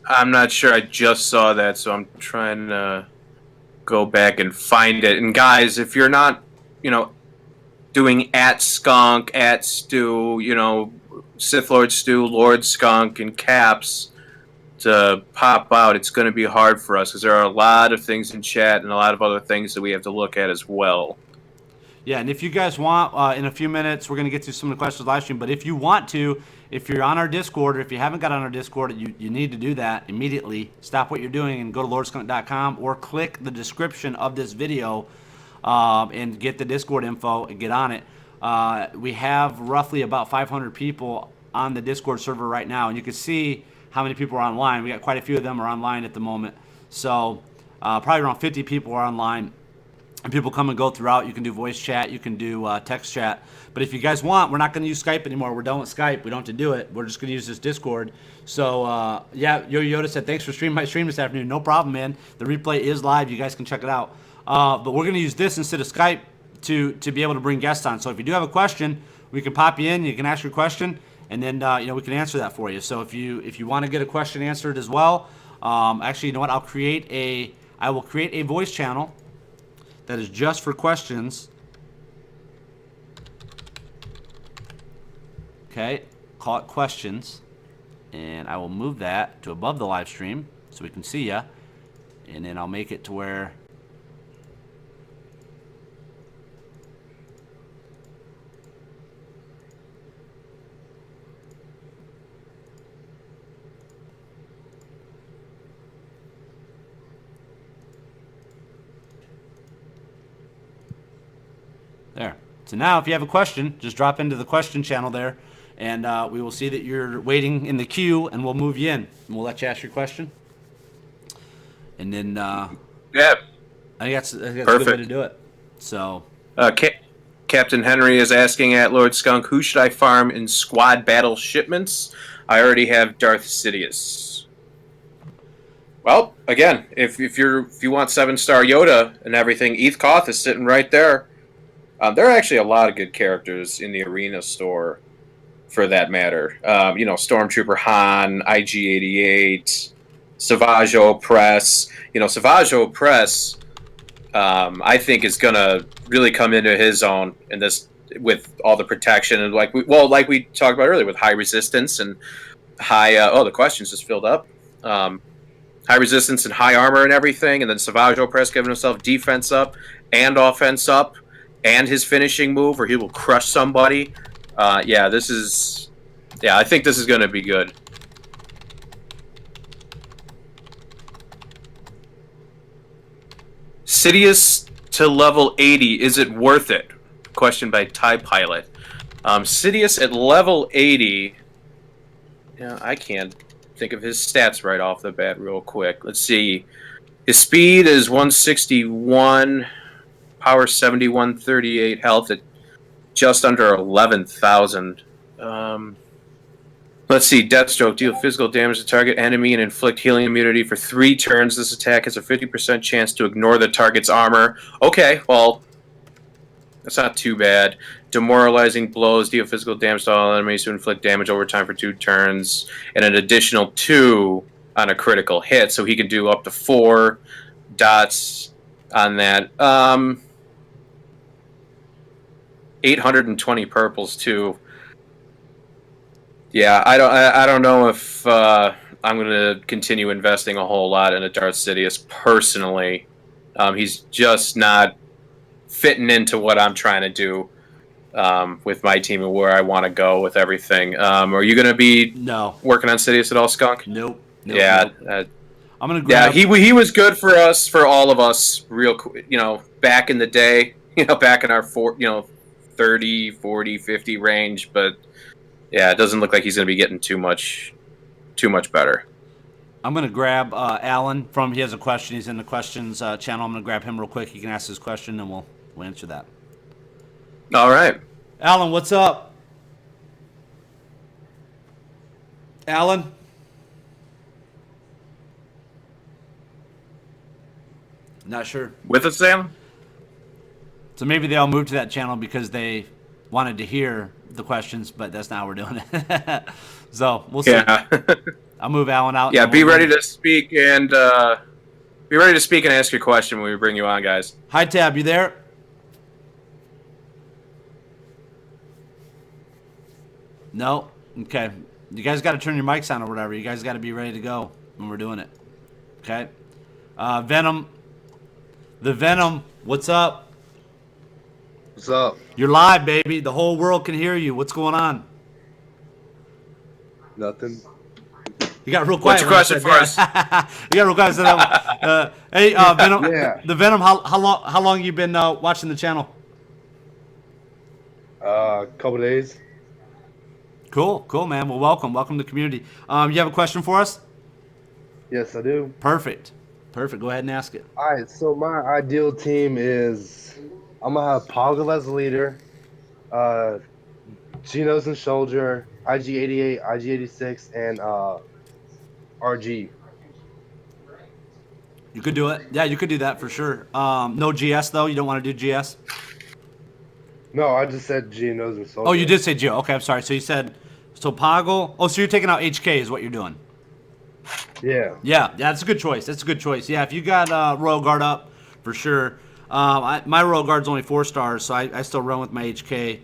I'm not sure. I just saw that, so I'm trying to go back and find it. And guys, if you're not, doing @skunk, @Stu, Sith Lord Stu, Lord Skunk, and caps to pop out, it's going to be hard for us because there are a lot of things in chat and a lot of other things that we have to look at as well. Yeah, and if you guys want, in a few minutes, we're going to get to some of the questions live stream. But if you want to, if you're on our Discord, or if you haven't got on our Discord, you need to do that immediately. Stop what you're doing and go to lordskunk.com or click the description of this video and get the Discord info and get on it. We have roughly about 500 people on the Discord server right now, and you can see how many people are online. We got quite a few of them are online at the moment. So probably around 50 people are online. And people come and go throughout. You can do voice chat. You can do text chat. But if you guys want, we're not going to use Skype anymore. We're done with Skype. We don't have to do it. We're just going to use this Discord. So, yeah, Yo Yoda said, thanks for streaming my stream this afternoon. No problem, man. The replay is live. You guys can check it out. But we're going to use this instead of Skype to be able to bring guests on. So if you do have a question, we can pop you in. You can ask your question, and then we can answer that for you. So if you want to get a question answered as well, actually, you know what? I will create a voice channel that is just for questions. Okay, call it questions, and I will move that to above the live stream so we can see ya, and then I'll make it to where there. So now if you have a question, just drop into the question channel there, and we will see that you're waiting in the queue, and we'll move you in, and we'll let you ask your question. And then yeah, I think that's a good perfect way to do it. So Captain Henry is asking at Lord Skunk, who should I farm in squad battle shipments? I already have Darth Sidious. Well, again, if you want 7-star Yoda and everything, Eth Koth is sitting right there. There are actually a lot of good characters in the arena store, for that matter. Stormtrooper Han, IG-88, Savage Opress. Savage Opress, I think, is gonna really come into his own in this with all the protection and like we talked about earlier with high resistance and high. The questions just filled up. High resistance and high armor and everything, and then Savage Opress giving himself defense up and offense up. And his finishing move, where he will crush somebody. I think this is going to be good. Sidious to level 80, is it worth it? Question by TIE Pilot. Sidious at level 80, I can't think of his stats right off the bat real quick. Let's see. His speed is 161. Power 7138, health at just under 11,000. Let's see, Deathstroke, deal physical damage to target enemy and inflict healing immunity for 3 turns. This attack has a 50% chance to ignore the target's armor. Okay, well, that's not too bad. Demoralizing blows, deal physical damage to all enemies to inflict damage over time for 2 turns, and an additional 2 on a critical hit, so he can do up to 4 dots on that. 820 purples too. Yeah, I don't know if I'm going to continue investing a whole lot in a Darth Sidious personally. He's just not fitting into what I'm trying to do with my team and where I want to go with everything. Are you going to be working on Sidious at all, Skunk? Nope. Yeah. I'm going to grab... Yeah, he was good for us, for all of us, back in the day, back in our 30, 40, 50 range, but yeah, it doesn't look like he's going to be getting too much better. I'm going to grab Alan he has a question. He's in the questions channel. I'm going to grab him real quick. He can ask his question, and we'll answer that. All right. Alan, what's up? Alan? Not sure. With us, Sam? So maybe they all moved to that channel because they wanted to hear the questions, but that's not how we're doing it. So we'll see. Yeah. I'll move Alan out. Yeah, be ready to speak and Be ready to speak and ask your question when we bring you on, guys. Hi, Tab. You there? No? Okay. You guys got to turn your mics on or whatever. You guys got to be ready to go when we're doing it. Okay? Venom. The Venom. What's up? What's up? You're live, baby. The whole world can hear you. What's going on? Nothing. You got real quiet. What's your question for us? You got real quiet. So hey, Venom. Yeah. The Venom. How long you been watching the channel? Couple days. Cool, man. Well, welcome to the community. You have a question for us? Yes, I do. Perfect. Go ahead and ask it. All right. So my ideal team is I'm gonna have Poggle as the leader, Genos and Soldier, IG-88, IG-86, and RG. You could do it. Yeah, you could do that for sure. No GS though. You don't want to do GS. No, I just said Genos and Soldier. Oh, you did say Geo. Okay, I'm sorry. So you said Poggle. Oh, so you're taking out HK is what you're doing. Yeah. Yeah, that's a good choice. Yeah, if you got Royal Guard up, for sure. My Royal Guard's only 4 stars, so I still run with my HK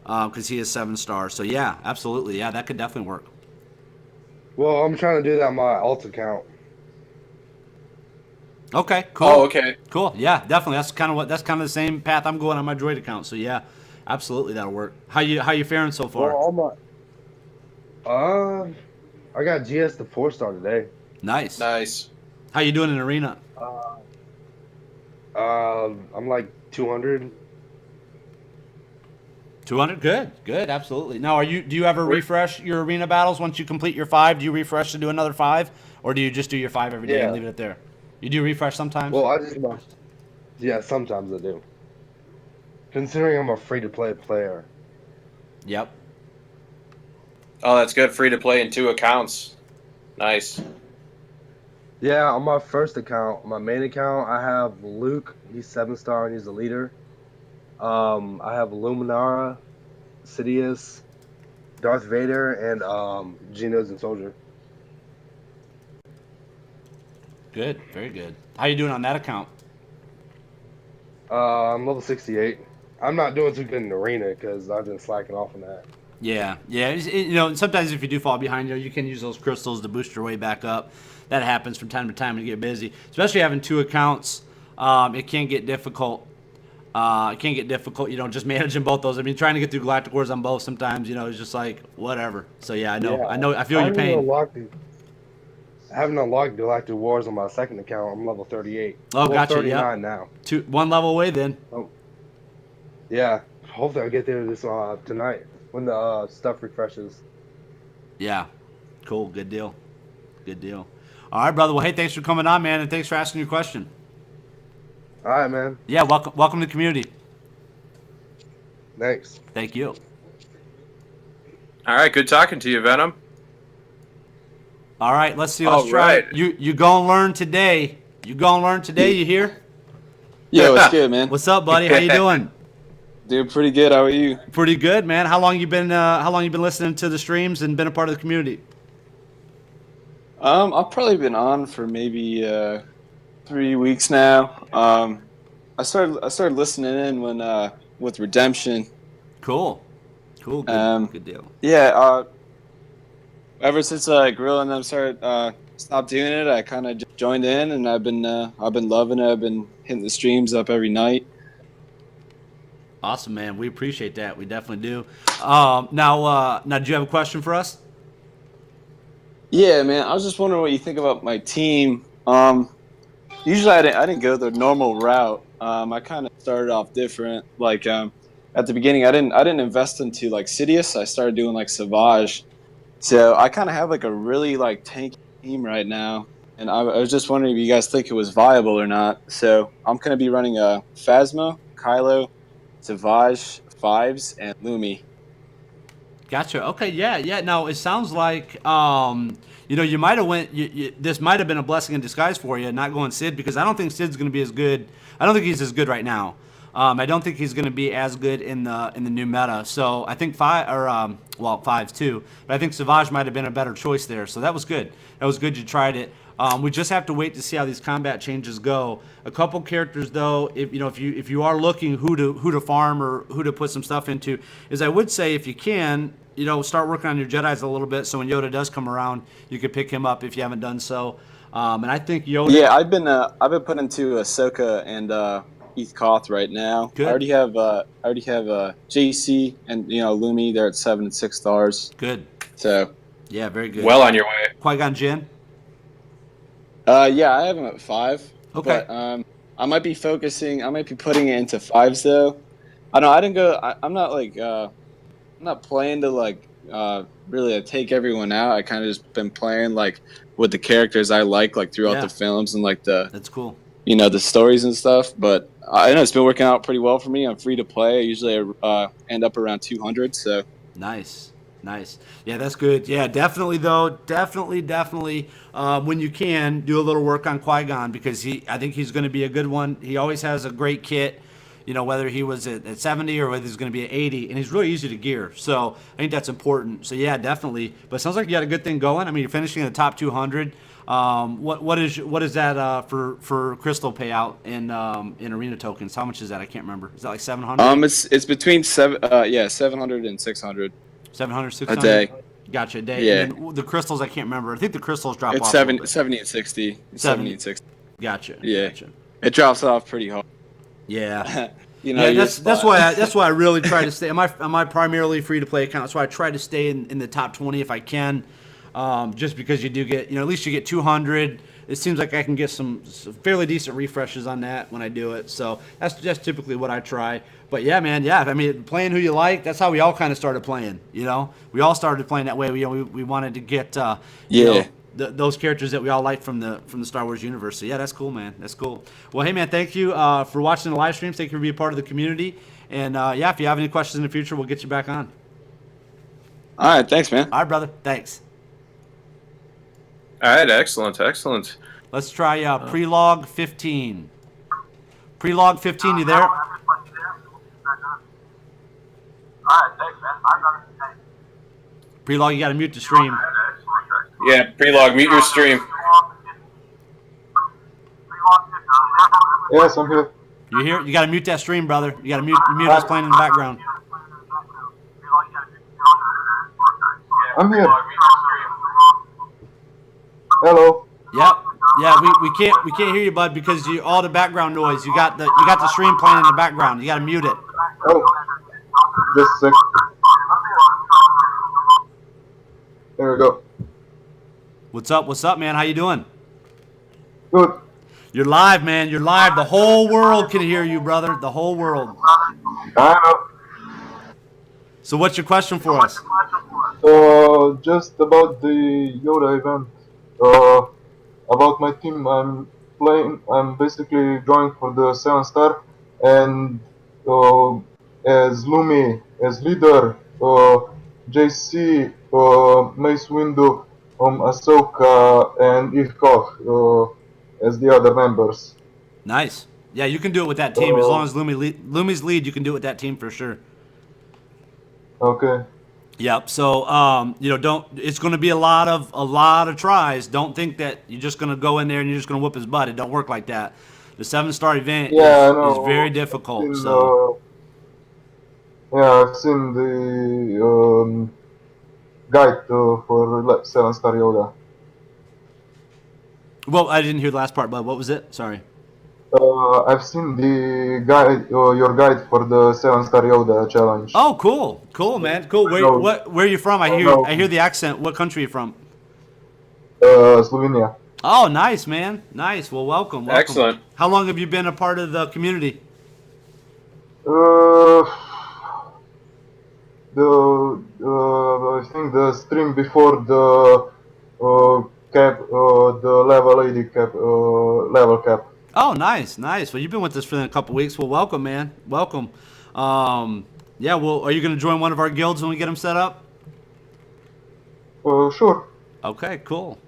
because he is 7 stars. So yeah, absolutely. Yeah, that could definitely work. Well, I'm trying to do that on my alt account. Okay, cool. Oh, okay. Cool. Yeah, definitely. That's kind of the same path I'm going on my Droid account. So yeah, absolutely that'll work. How you faring so far? Well, I got GS to 4-star today. Nice. Nice. How you doing in arena? I'm like 200. 200. Good. Absolutely. Now, do you ever refresh your arena battles once you complete your 5? Do you refresh to do another 5, or do you just do your 5 every day and leave it there? You do refresh sometimes. Well, yeah, sometimes I do. Considering I'm a free-to-play player. Yep. Oh, that's good. Free to play in 2 accounts. Nice. Yeah, on my first account, my main account, I have Luke. He's 7-star and he's the leader. I have Luminara, Sidious, Darth Vader, and Genos and Soldier. Good. Very good. How you doing on that account? I'm level 68. I'm not doing too good in arena because I've been slacking off on that. Yeah. Sometimes if you do fall behind, you can use those crystals to boost your way back up. That happens from time to time when you get busy, especially having 2 accounts. It can get difficult. Just managing both those. I mean, trying to get through Galactic Wars on both sometimes, it's just like whatever. So yeah, I know. I feel your pain. I haven't unlocked Galactic Wars on my second account. I'm level 38. Oh, gotcha. 39 now. 1 level away then. Oh. Yeah. Hopefully I'll get there tonight when the stuff refreshes. Yeah. Cool. Good deal. All right, brother. Well, hey, thanks for coming on, man, and thanks for asking your question. All right, man. Yeah, welcome to the community. Thanks. Thank you. All right, good talking to you, Venom. All right, let's see. Let's try. Right. You gonna learn today. You hear? Yeah, what's good, man? What's up, buddy? How you doing? Doing pretty good. How are you? Pretty good, man. How long you been listening to the streams and been a part of the community? I've probably been on for maybe 3 weeks now. I started listening in when with Redemption. Cool. Good deal. Yeah. Ever since Gorilla and them stopped doing it, I kind of just joined in, and I've been loving it. I've been hitting the streams up every night. Awesome, man. We appreciate that. We definitely do. Now, do you have a question for us? Yeah, man. I was just wondering what you think about my team. Usually I didn't go the normal route. I kind of started off different. Like at the beginning, I didn't invest into like Sidious. I started doing like Savage. So I kind of have like a really like tanky team right now, and I was just wondering if you guys think it was viable or not. So I'm gonna be running a Phasma, Kylo, Savage, Fives, and Lumi. Gotcha. Okay. Yeah. Now it sounds like you might have went. This might have been a blessing in disguise for you, not going Sid, because I don't think Sid's going to be as good. I don't think he's as good right now. I don't think he's going to be as good in the new meta. So I think Fives too. But I think Savage might have been a better choice there. So that was good. You tried it. We just have to wait to see how these combat changes go. A couple characters, though, if you are looking who to farm or who to put some stuff into, is I would say if you can, start working on your Jedis a little bit. So when Yoda does come around, you could pick him up if you haven't done so. And I think Yoda. Yeah, I've been put into Ahsoka and Heath Koth right now. Good. I already have JC and Lumi. They're at 7 and 6 stars. Good. So Yeah, very good. Well on your way. Qui-Gon Jinn. yeah, I have them at 5. Okay. But I might be putting it into 5s though. I know I didn't go. I'm not like I'm not playing to really take everyone out. I kind of just been playing with the characters I like throughout the films and That's cool. The stories and stuff. But I know it's been working out pretty well for me. I'm free to play. I usually end up around 200. So Nice. Yeah, that's good. Yeah, definitely though. Definitely. When you can, do a little work on Qui-Gon because I think he's going to be a good one. He always has a great kit. Whether he was at 70 or whether he's going to be at 80, and he's really easy to gear. So I think that's important. So yeah, definitely. But it sounds like you got a good thing going. I mean, you're finishing in the top 200. What is that for crystal payout in arena tokens? How much is that? I can't remember. Is that like 700? It's between 700 and 600. 700, 600? A day. Gotcha, a day. Yeah. And then the crystals, I can't remember. I think the crystals drop It's off. 70 and 60. 70 and 60. Gotcha. Yeah. Gotcha. It drops off pretty hard. Yeah. Yeah, that's why I really try to stay. On my primarily free to play account, that's why I try to stay in the top 20 if I can. Just because you do get, at least you get 200. It seems like I can get some fairly decent refreshes on that when I do it. So that's typically what I try. But yeah, man, I mean, playing who you like. That's how we all kind of started playing. We all started playing that way. We wanted to get those characters that we all like from the Star Wars universe. So yeah, that's cool, man. That's cool. Well, hey, man, thank you for watching the live streams. Thank you for being part of the community. And if you have any questions in the future, we'll get you back on. All right, thanks, man. All right, brother. Thanks. All right, excellent. Let's try Prelog 15. Prelog 15, you there? Alright, thanks, man. Prelog, you got to mute the stream. Yeah, Prelog, mute your stream. Yes, I'm here. You hear? You got to mute that stream, brother. You got to mute us playing in the background. I'm here. Hello. Yep. Yeah, we can't hear you, bud, because all the background noise. You got the stream playing in the background. You got to mute it. Oh, just a sec. There we go. What's up, man? How you doing? Good. You're live, man. You're live. The whole world can hear you, brother. The whole world. I know. So what's your question for us? Just about the Yoda event. About my team, I'm basically drawing for the 7-star, and as Lumi, as leader, JC, Mace Windu, Ahsoka, and Ivkoch as the other members. Nice. Yeah, you can do it with that team as long as Lumi's lead. You can do it with that team for sure. Okay. Yep. So, don't. It's going to be a lot of tries. Don't think that you're just going to go in there and you're just going to whoop his butt. It don't work like that. The 7-star event is very difficult. I've seen the guide for 7-star Yoda. Well, I didn't hear the last part, bud. What was it? Sorry. I've seen the guide, your guide for the 7-star Yoda challenge. Oh, cool, man, cool. Where are you from? I hear the accent. What country are you from? Slovenia. Oh, nice, man. Nice. Well, welcome. Excellent. How long have you been a part of the community? I think the stream before the the level 80 level cap. Oh, nice. Well, you've been with us for a couple weeks. Well, welcome, man. Welcome. Well, are you going to join one of our guilds when we get them set up? Sure. Okay, cool.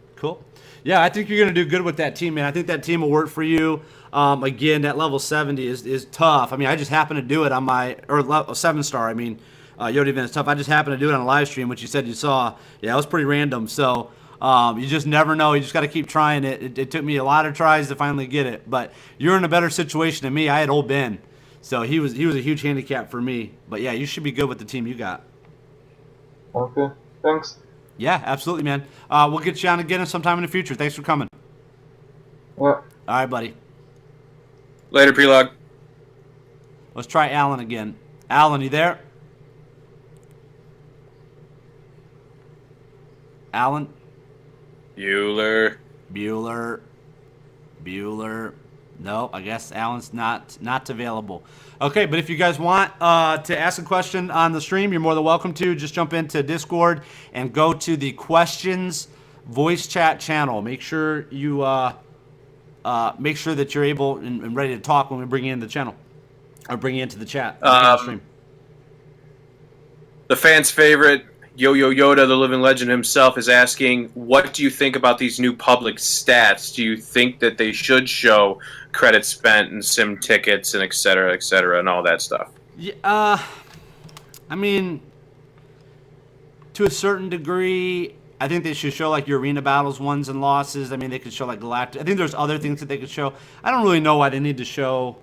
Yeah, I think you're going to do good with that team, man. I think that team will work for you. Again, that level 70 is tough. I mean, I just happened to do it on my 7-star. I mean, Yoda event is tough. I just happened to do it on a live stream, which you said you saw. Yeah, it was pretty random. So, You just never know. You just got to keep trying it. It took me a lot of tries to finally get it, but you're in a better situation than me. I had old Ben, so he was a huge handicap for me. But yeah, you should be good with the team you got. Okay, thanks. Yeah, absolutely, man. We'll get you on again sometime in the future. Thanks for coming. Yeah. All right, buddy. Later, Prelog. Let's try Alan again. Alan, you there? Alan? Bueller. Bueller. No, I guess Alan's not available. Okay, but if you guys want to ask a question on the stream, you're more than welcome to. Just jump into Discord and go to the questions voice chat channel. Make sure you make sure that you're able and ready to talk when we bring you in the channel or bring you into the chat. The stream. The fans' favorite, Yo-Yo Yoda, the living legend himself, is asking, what do you think about these new public stats? Do you think that they should show credit spent and sim tickets and et cetera, and all that stuff? Yeah, I mean, to a certain degree, I think they should show like your arena battles, wins and losses. I mean, they could show like Galactic. I think there's other things that they could show. I don't really know why they need to show.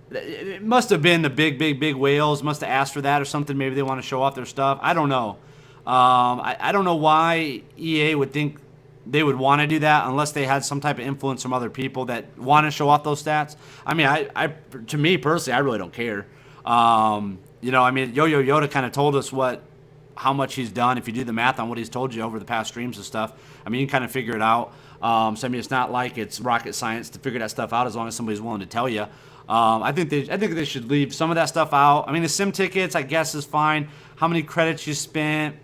It must have been the big whales must have asked for that or something. Maybe they want to show off their stuff. I don't know. I don't know why EA would think they would want to do that unless they had some type of influence from other people that want to show off those stats. I mean, to me personally, I really don't care. You know, I mean, Yo-Yo Yoda kind of told us how much he's done. If you do the math on what he's told you over the past streams and stuff, I mean, you can kind of figure it out. So I mean, it's not like it's rocket science to figure that stuff out as long as somebody's willing to tell you. I think they should leave some of that stuff out. I mean, the sim tickets, I guess, is fine. How many credits you spent?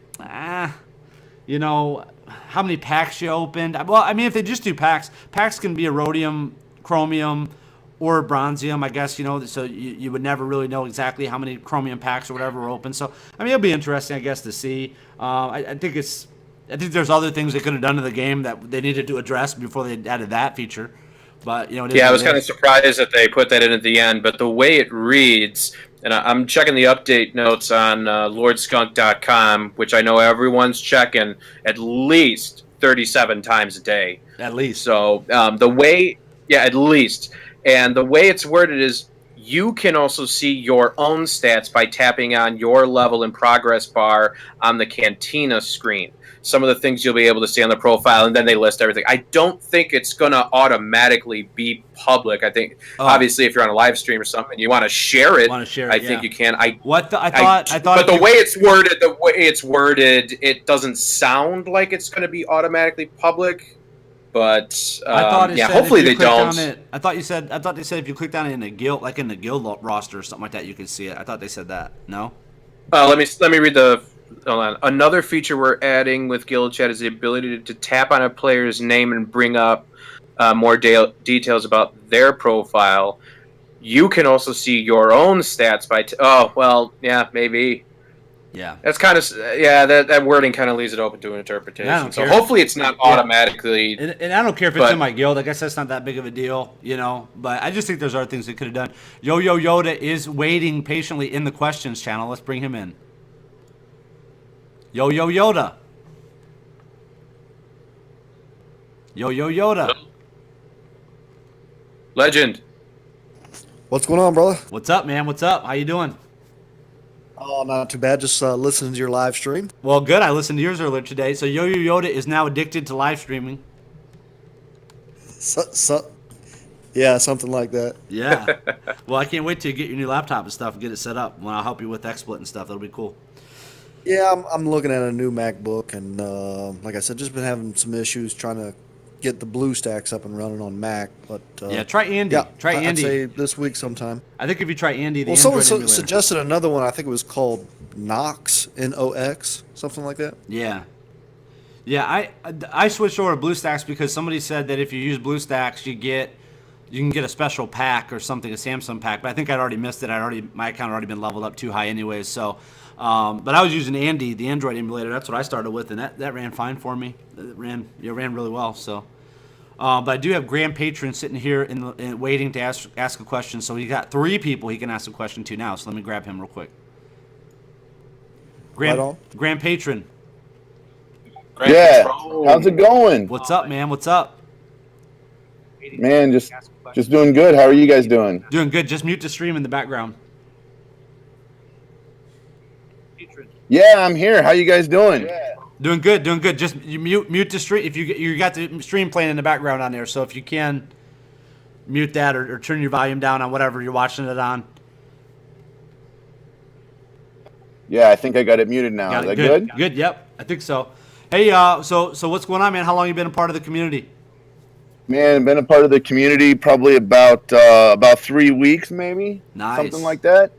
You know, how many packs you opened? Well, I mean, if they just do packs can be a rhodium, chromium, or a bronzium, I guess, you know, so you would never really know exactly how many chromium packs or whatever were open. So, I mean, it'll be interesting, I guess, to see. I think there's other things they could have done to the game that they needed to address before they added that feature. But, you know, I was kind of surprised that they put that in at the end, but the way it reads, and I'm checking the update notes on lordskunk.com, which I know everyone's checking at least 37 times a day. At least. So at least. And the way it's worded is you can also see your own stats by tapping on your level and progress bar on the Cantina screen. Some of the things you'll be able to see on the profile, and then they list everything. I don't think it's going to automatically be public. I think, obviously, if you're on a live stream or something, you want to share it. I think you can. I thought. But the way it's worded, it doesn't sound like it's going to be automatically public. But hopefully they don't. I thought they said if you clicked on it in the guild, like in the guild roster or something like that, you could see it. I thought they said that. No. Let me read the. Hold on. Another feature we're adding with Guild Chat is the ability to tap on a player's name and bring up more details about their profile. You can also see your own stats by. Maybe. Yeah. That's kind of that wording kind of leaves it open to an interpretation. So hopefully it's not automatically. And I don't care if it's in my guild. I guess that's not that big of a deal, you know. But I just think there's other things they could have done. Yo-Yo Yoda is waiting patiently in the questions channel. Let's bring him in. Yo-Yo Yoda. Yo-Yo Yoda. Legend. What's going on, brother? What's up, man? What's up? How you doing? Oh, not too bad. Just listening to your live stream. Well, good. I listened to yours earlier today. So Yo-Yo Yoda is now addicted to live streaming. Yeah, something like that. Yeah. Well, I can't wait to get your new laptop and stuff and get it set up. When I'll help you with XSplit and stuff. That'll be cool. Yeah, I'm looking at a new MacBook, and like I said, just been having some issues trying to get the BlueStacks up and running on Mac. But try Andy. Yeah, try Andy. I'd say this week sometime. I think if you try Andy, someone suggested another one. I think it was called Nox, N-O-X, something like that. Yeah. Yeah, I switched over to BlueStacks because somebody said that if you use BlueStacks, you can get a special pack or something, a Samsung pack. But I think I'd already missed it. My account had already been leveled up too high anyways. So, but I was using Andy, the Android emulator. That's what I started with, and that ran fine for me. It ran really well. So, but I do have Grand Patron sitting here waiting to ask a question. So he got 3 people he can ask a question to now. So let me grab him real quick. Grand Patron. Grand Yeah. Control. How's it going? What's up, man? What's up? Man, just doing good. How are you guys doing? Doing good. Just mute the stream in the background. Yeah, I'm here. How you guys doing? Doing good. Doing good. Just you mute the stream if you got the stream playing in the background on there. So if you can mute that or turn your volume down on whatever you're watching it on. Yeah, I think I got it muted now. Got Is it. that good? Good. Yep. I think so. Hey, so what's going on, man? How long you been a part of the community? Man, been a part of the community probably about 3 weeks, maybe. Nice. Something like that.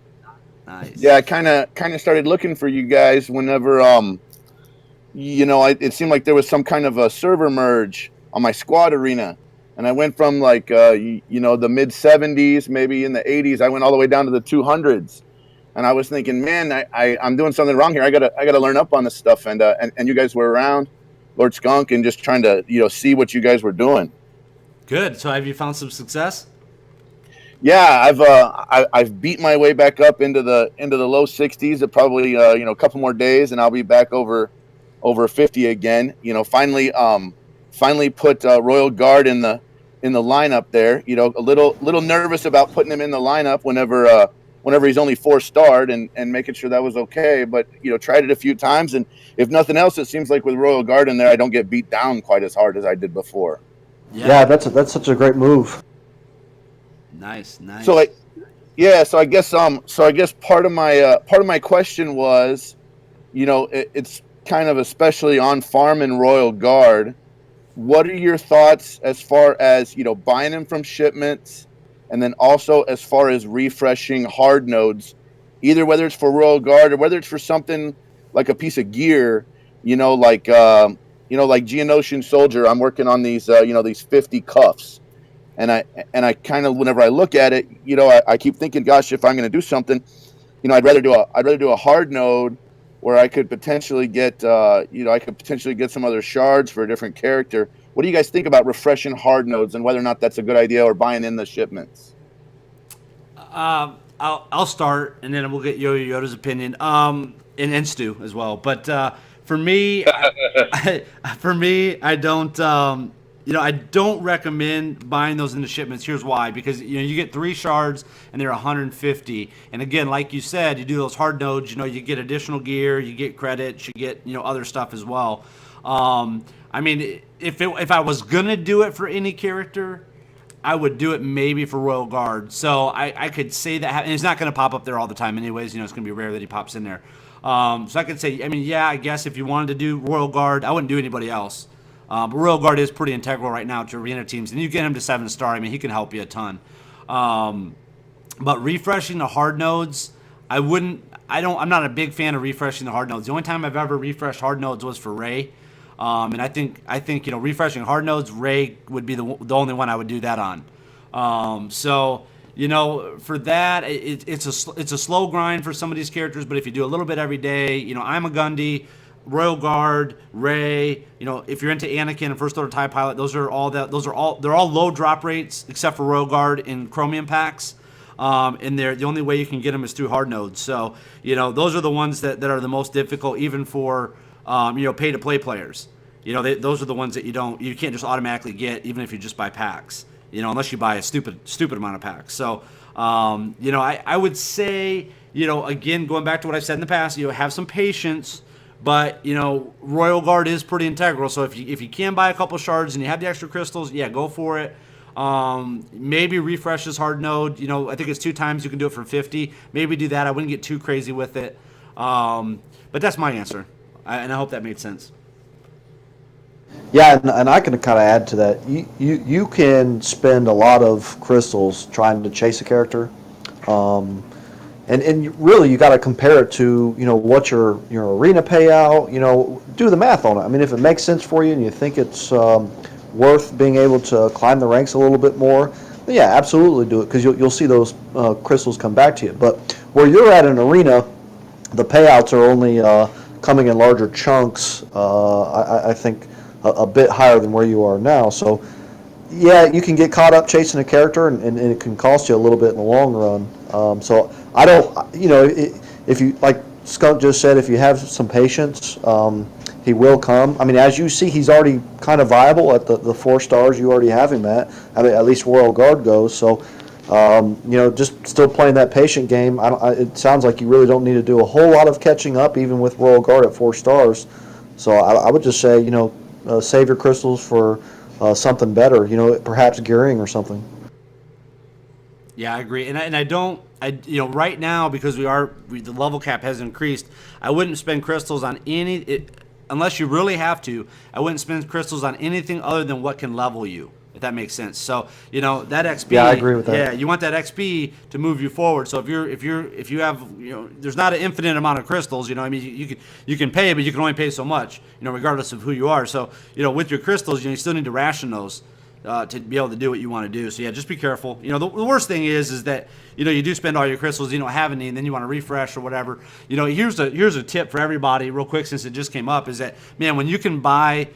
Nice. Yeah, I kind of started looking for you guys whenever it seemed like there was some kind of a server merge on my squad arena, and I went from like the mid 70s, maybe in the 80s. I went all the way down to the 200s, and I was thinking, man, I'm doing something wrong here. I gotta learn up on this stuff, and you guys were around, Lord Skunk, and just trying to see what you guys were doing. Good. So have you found some success? Yeah, I've beat my way back up into the low 60s. Probably a couple more days, and I'll be back over 50 again. Finally put Royal Guard in the lineup there. A little nervous about putting him in the lineup whenever he's only 4-starred and making sure that was okay. But tried it a few times, and if nothing else, it seems like with Royal Guard in there, I don't get beat down quite as hard as I did before. Yeah, that's such a great move. Nice. So I guess part of my question was, it's kind of especially on farm and Royal Guard. What are your thoughts as far as buying them from shipments, and then also as far as refreshing hard nodes, either whether it's for Royal Guard or whether it's for something like a piece of gear, like Geonosian Soldier. I'm working on these these 50 cuffs. And I kind of, whenever I look at it, I keep thinking, gosh, if I'm going to do something, I'd rather do a hard node where I could potentially get some other shards for a different character. What do you guys think about refreshing hard nodes and whether or not that's a good idea, or buying in the shipments? I'll start, and then we'll get Yoda's opinion, and Stu as well. But for me, I don't. I don't recommend buying those in the shipments. Here's why: because you get 3 shards and they're 150. And again, like you said, you do those hard nodes. You get additional gear, you get credits, you get other stuff as well. If I was gonna do it for any character, I would do it maybe for Royal Guard. So I could say that, and it's not gonna pop up there all the time, anyways. It's gonna be rare that he pops in there. So I could say, I guess if you wanted to do Royal Guard, I wouldn't do anybody else. But Royal Guard is pretty integral right now to arena teams, and you get him to 7-star. He can help you a ton. But refreshing the hard nodes, I'm not a big fan of refreshing the hard nodes. The only time I've ever refreshed hard nodes was for Rey, and I think refreshing hard nodes, Rey would be the only one I would do that on. For that, it's a slow grind for some of these characters. But if you do a little bit every day, I'm a Gundy. Royal Guard, Rey, if you're into Anakin and First Order TIE Pilot, they're all low drop rates except for Royal Guard in Chromium packs. And the only way you can get them is through hard nodes. So, those are the ones that are the most difficult, even for pay to play players. Those are the ones that you can't just automatically get, even if you just buy packs. Unless you buy a stupid amount of packs. So, I would say, again, going back to what I've said in the past, have some patience. But Royal Guard is pretty integral. So if you can buy a couple shards and you have the extra crystals, yeah, go for it. Maybe refresh this hard node. I think it's 2 times you can do it for 50. Maybe do that. I wouldn't get too crazy with it. But that's my answer, and I hope that made sense. Yeah, and I can kind of add to that. You can spend a lot of crystals trying to chase a character. And really, you got to compare it to what your arena payout. Do the math on it. If it makes sense for you and you think it's worth being able to climb the ranks a little bit more, then yeah, absolutely do it, because you'll see those crystals come back to you. But where you're at an arena, the payouts are only coming in larger chunks. I think a bit higher than where you are now. So yeah, you can get caught up chasing a character, and it can cost you a little bit in the long run. So I don't, if you, like Skunk just said if you have some patience, he will come. I mean, as you see, he's already kind of viable at the 4 stars you already have him at. I mean, at least Royal Guard goes. So, just still playing that patient game. It sounds like you really don't need to do a whole lot of catching up, even with Royal Guard at 4 stars. So I would just say, save your crystals for something better. Perhaps gearing or something. Yeah, I agree, and right now, because the level cap has increased, I wouldn't spend crystals on unless you really have to. I wouldn't spend crystals on anything other than what can level you, if that makes sense. So that XP. Yeah, I agree with that. Yeah, you want that XP to move you forward. So if you have there's not an infinite amount of crystals. You can pay, but you can only pay so much. Regardless of who you are. So with your crystals, you still need to ration those. To be able to do what you want to do. So yeah, just be careful. The worst thing is that you do spend all your crystals, you don't have any, and then you want to refresh or whatever. Here's a tip for everybody real quick, since it just came up, is that, man, when you can buy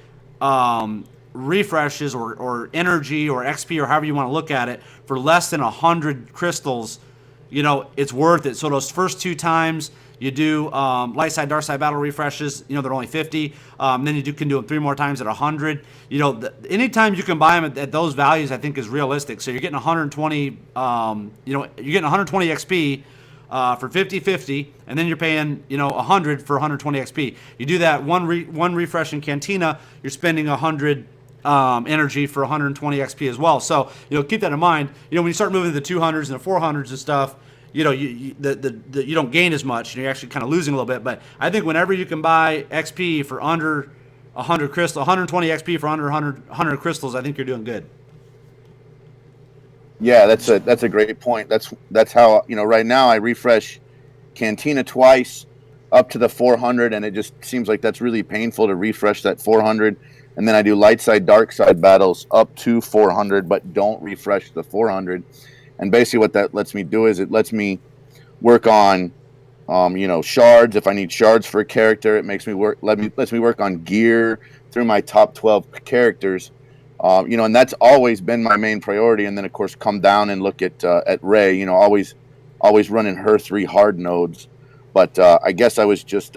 refreshes or energy or XP or however you want to look at it for less than 100 crystals, it's worth it. So those first 2 times you do light side, dark side battle refreshes, they're only 50. Then you can do them 3 more times at 100. Anytime you can buy them at those values, I think is realistic. So you're getting 120, you're getting 120 XP for 50-50, and then you're paying 100 for 120 XP. You do that one refresh in Cantina, you're spending 100 energy for 120 XP as well. So keep that in mind. When you start moving to the 200s and the 400s and stuff, you don't gain as much. You're actually kind of losing a little bit. But I think whenever you can buy XP for under 100 crystal, 120 XP for under 100 crystals, I think you're doing good. Yeah, that's a great point. That's how right now I refresh Cantina twice up to the 400, and it just seems like that's really painful to refresh that 400. And then I do light side, dark side battles up to 400, but don't refresh the 400. And basically what that lets me do is it lets me work on, shards. If I need shards for a character, it lets me work on gear through my top 12 characters. And that's always been my main priority. And then of course come down and look at Rey, always running her 3 hard nodes. But I guess I was just,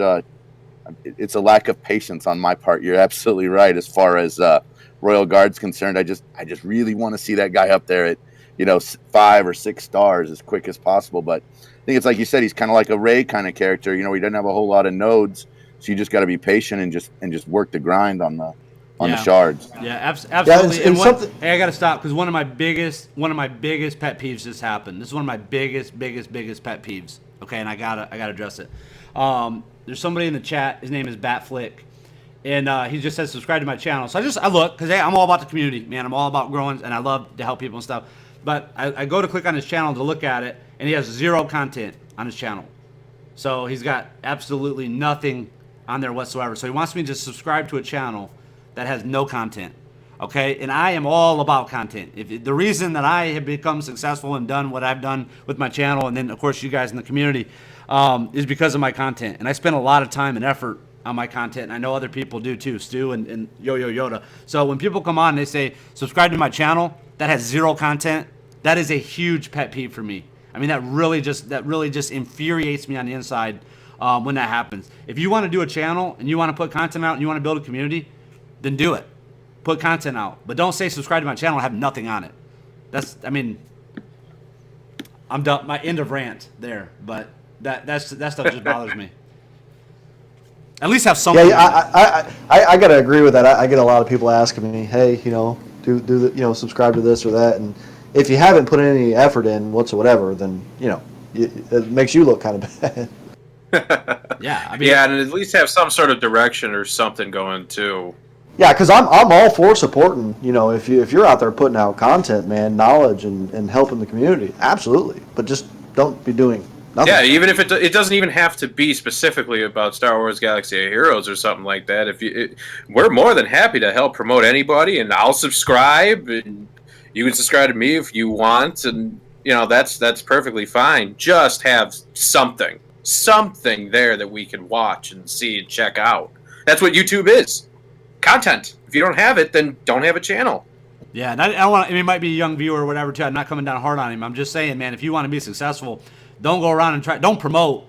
it's a lack of patience on my part. You're absolutely right. As far as Royal Guard's concerned, I just really want to see that guy up there at, 5 or 6 stars as quick as possible. But I think it's like you said, he's kind of like a Rey kind of character. He doesn't have a whole lot of nodes, so you just got to be patient and just work the grind on the shards. Yeah, absolutely. Yeah, hey, I got to stop because one of my biggest pet peeves just happened. This is one of my biggest pet peeves. Okay, and I gotta address it. There's somebody in the chat. His name is Batflick. And he just says subscribe to my channel. So I look because I'm all about the community, man. I'm all about growing, and I love to help people and stuff. But I go to click on his channel to look at it, and he has 0 content on his channel. So he's got absolutely nothing on there whatsoever. So he wants me to subscribe to a channel that has no content. Okay, and I am all about content. The reason that I have become successful and done what I've done with my channel, and then of course you guys in the community, is because of my content. And I spend a lot of time and effort on my content, and I know other people do too, Stu and Yo-Yo Yoda. So when people come on and they say, subscribe to my channel, that has 0 content, that is a huge pet peeve for me. I mean, that really just infuriates me on the inside when that happens. If you want to do a channel and you want to put content out and you want to build a community, then do it. Put content out. But don't say subscribe to my channel and have nothing on it. I'm done. My end of rant there. But that stuff just bothers me. At least have something. Yeah, I gotta agree with that. I get a lot of people asking me, hey, do the, subscribe to this or that, and if you haven't put any effort in whatsoever, then it makes you look kind of bad. Yeah, and at least have some sort of direction or something going too. Yeah, because I'm all for supporting. If you're out there putting out content, man, knowledge and helping the community, absolutely. But just don't be doing nothing. Yeah, even if it doesn't even have to be specifically about Star Wars Galaxy of Heroes or something like that. We're more than happy to help promote anybody, and I'll subscribe, and you can subscribe to me if you want, and that's perfectly fine. Just have something there that we can watch and see and check out. That's what YouTube is. Content. If you don't have it, then don't have a channel. Yeah, and I don't want. It might be a young viewer or whatever too. I'm not coming down hard on him. I'm just saying, man, if you want to be successful, don't go around and don't promote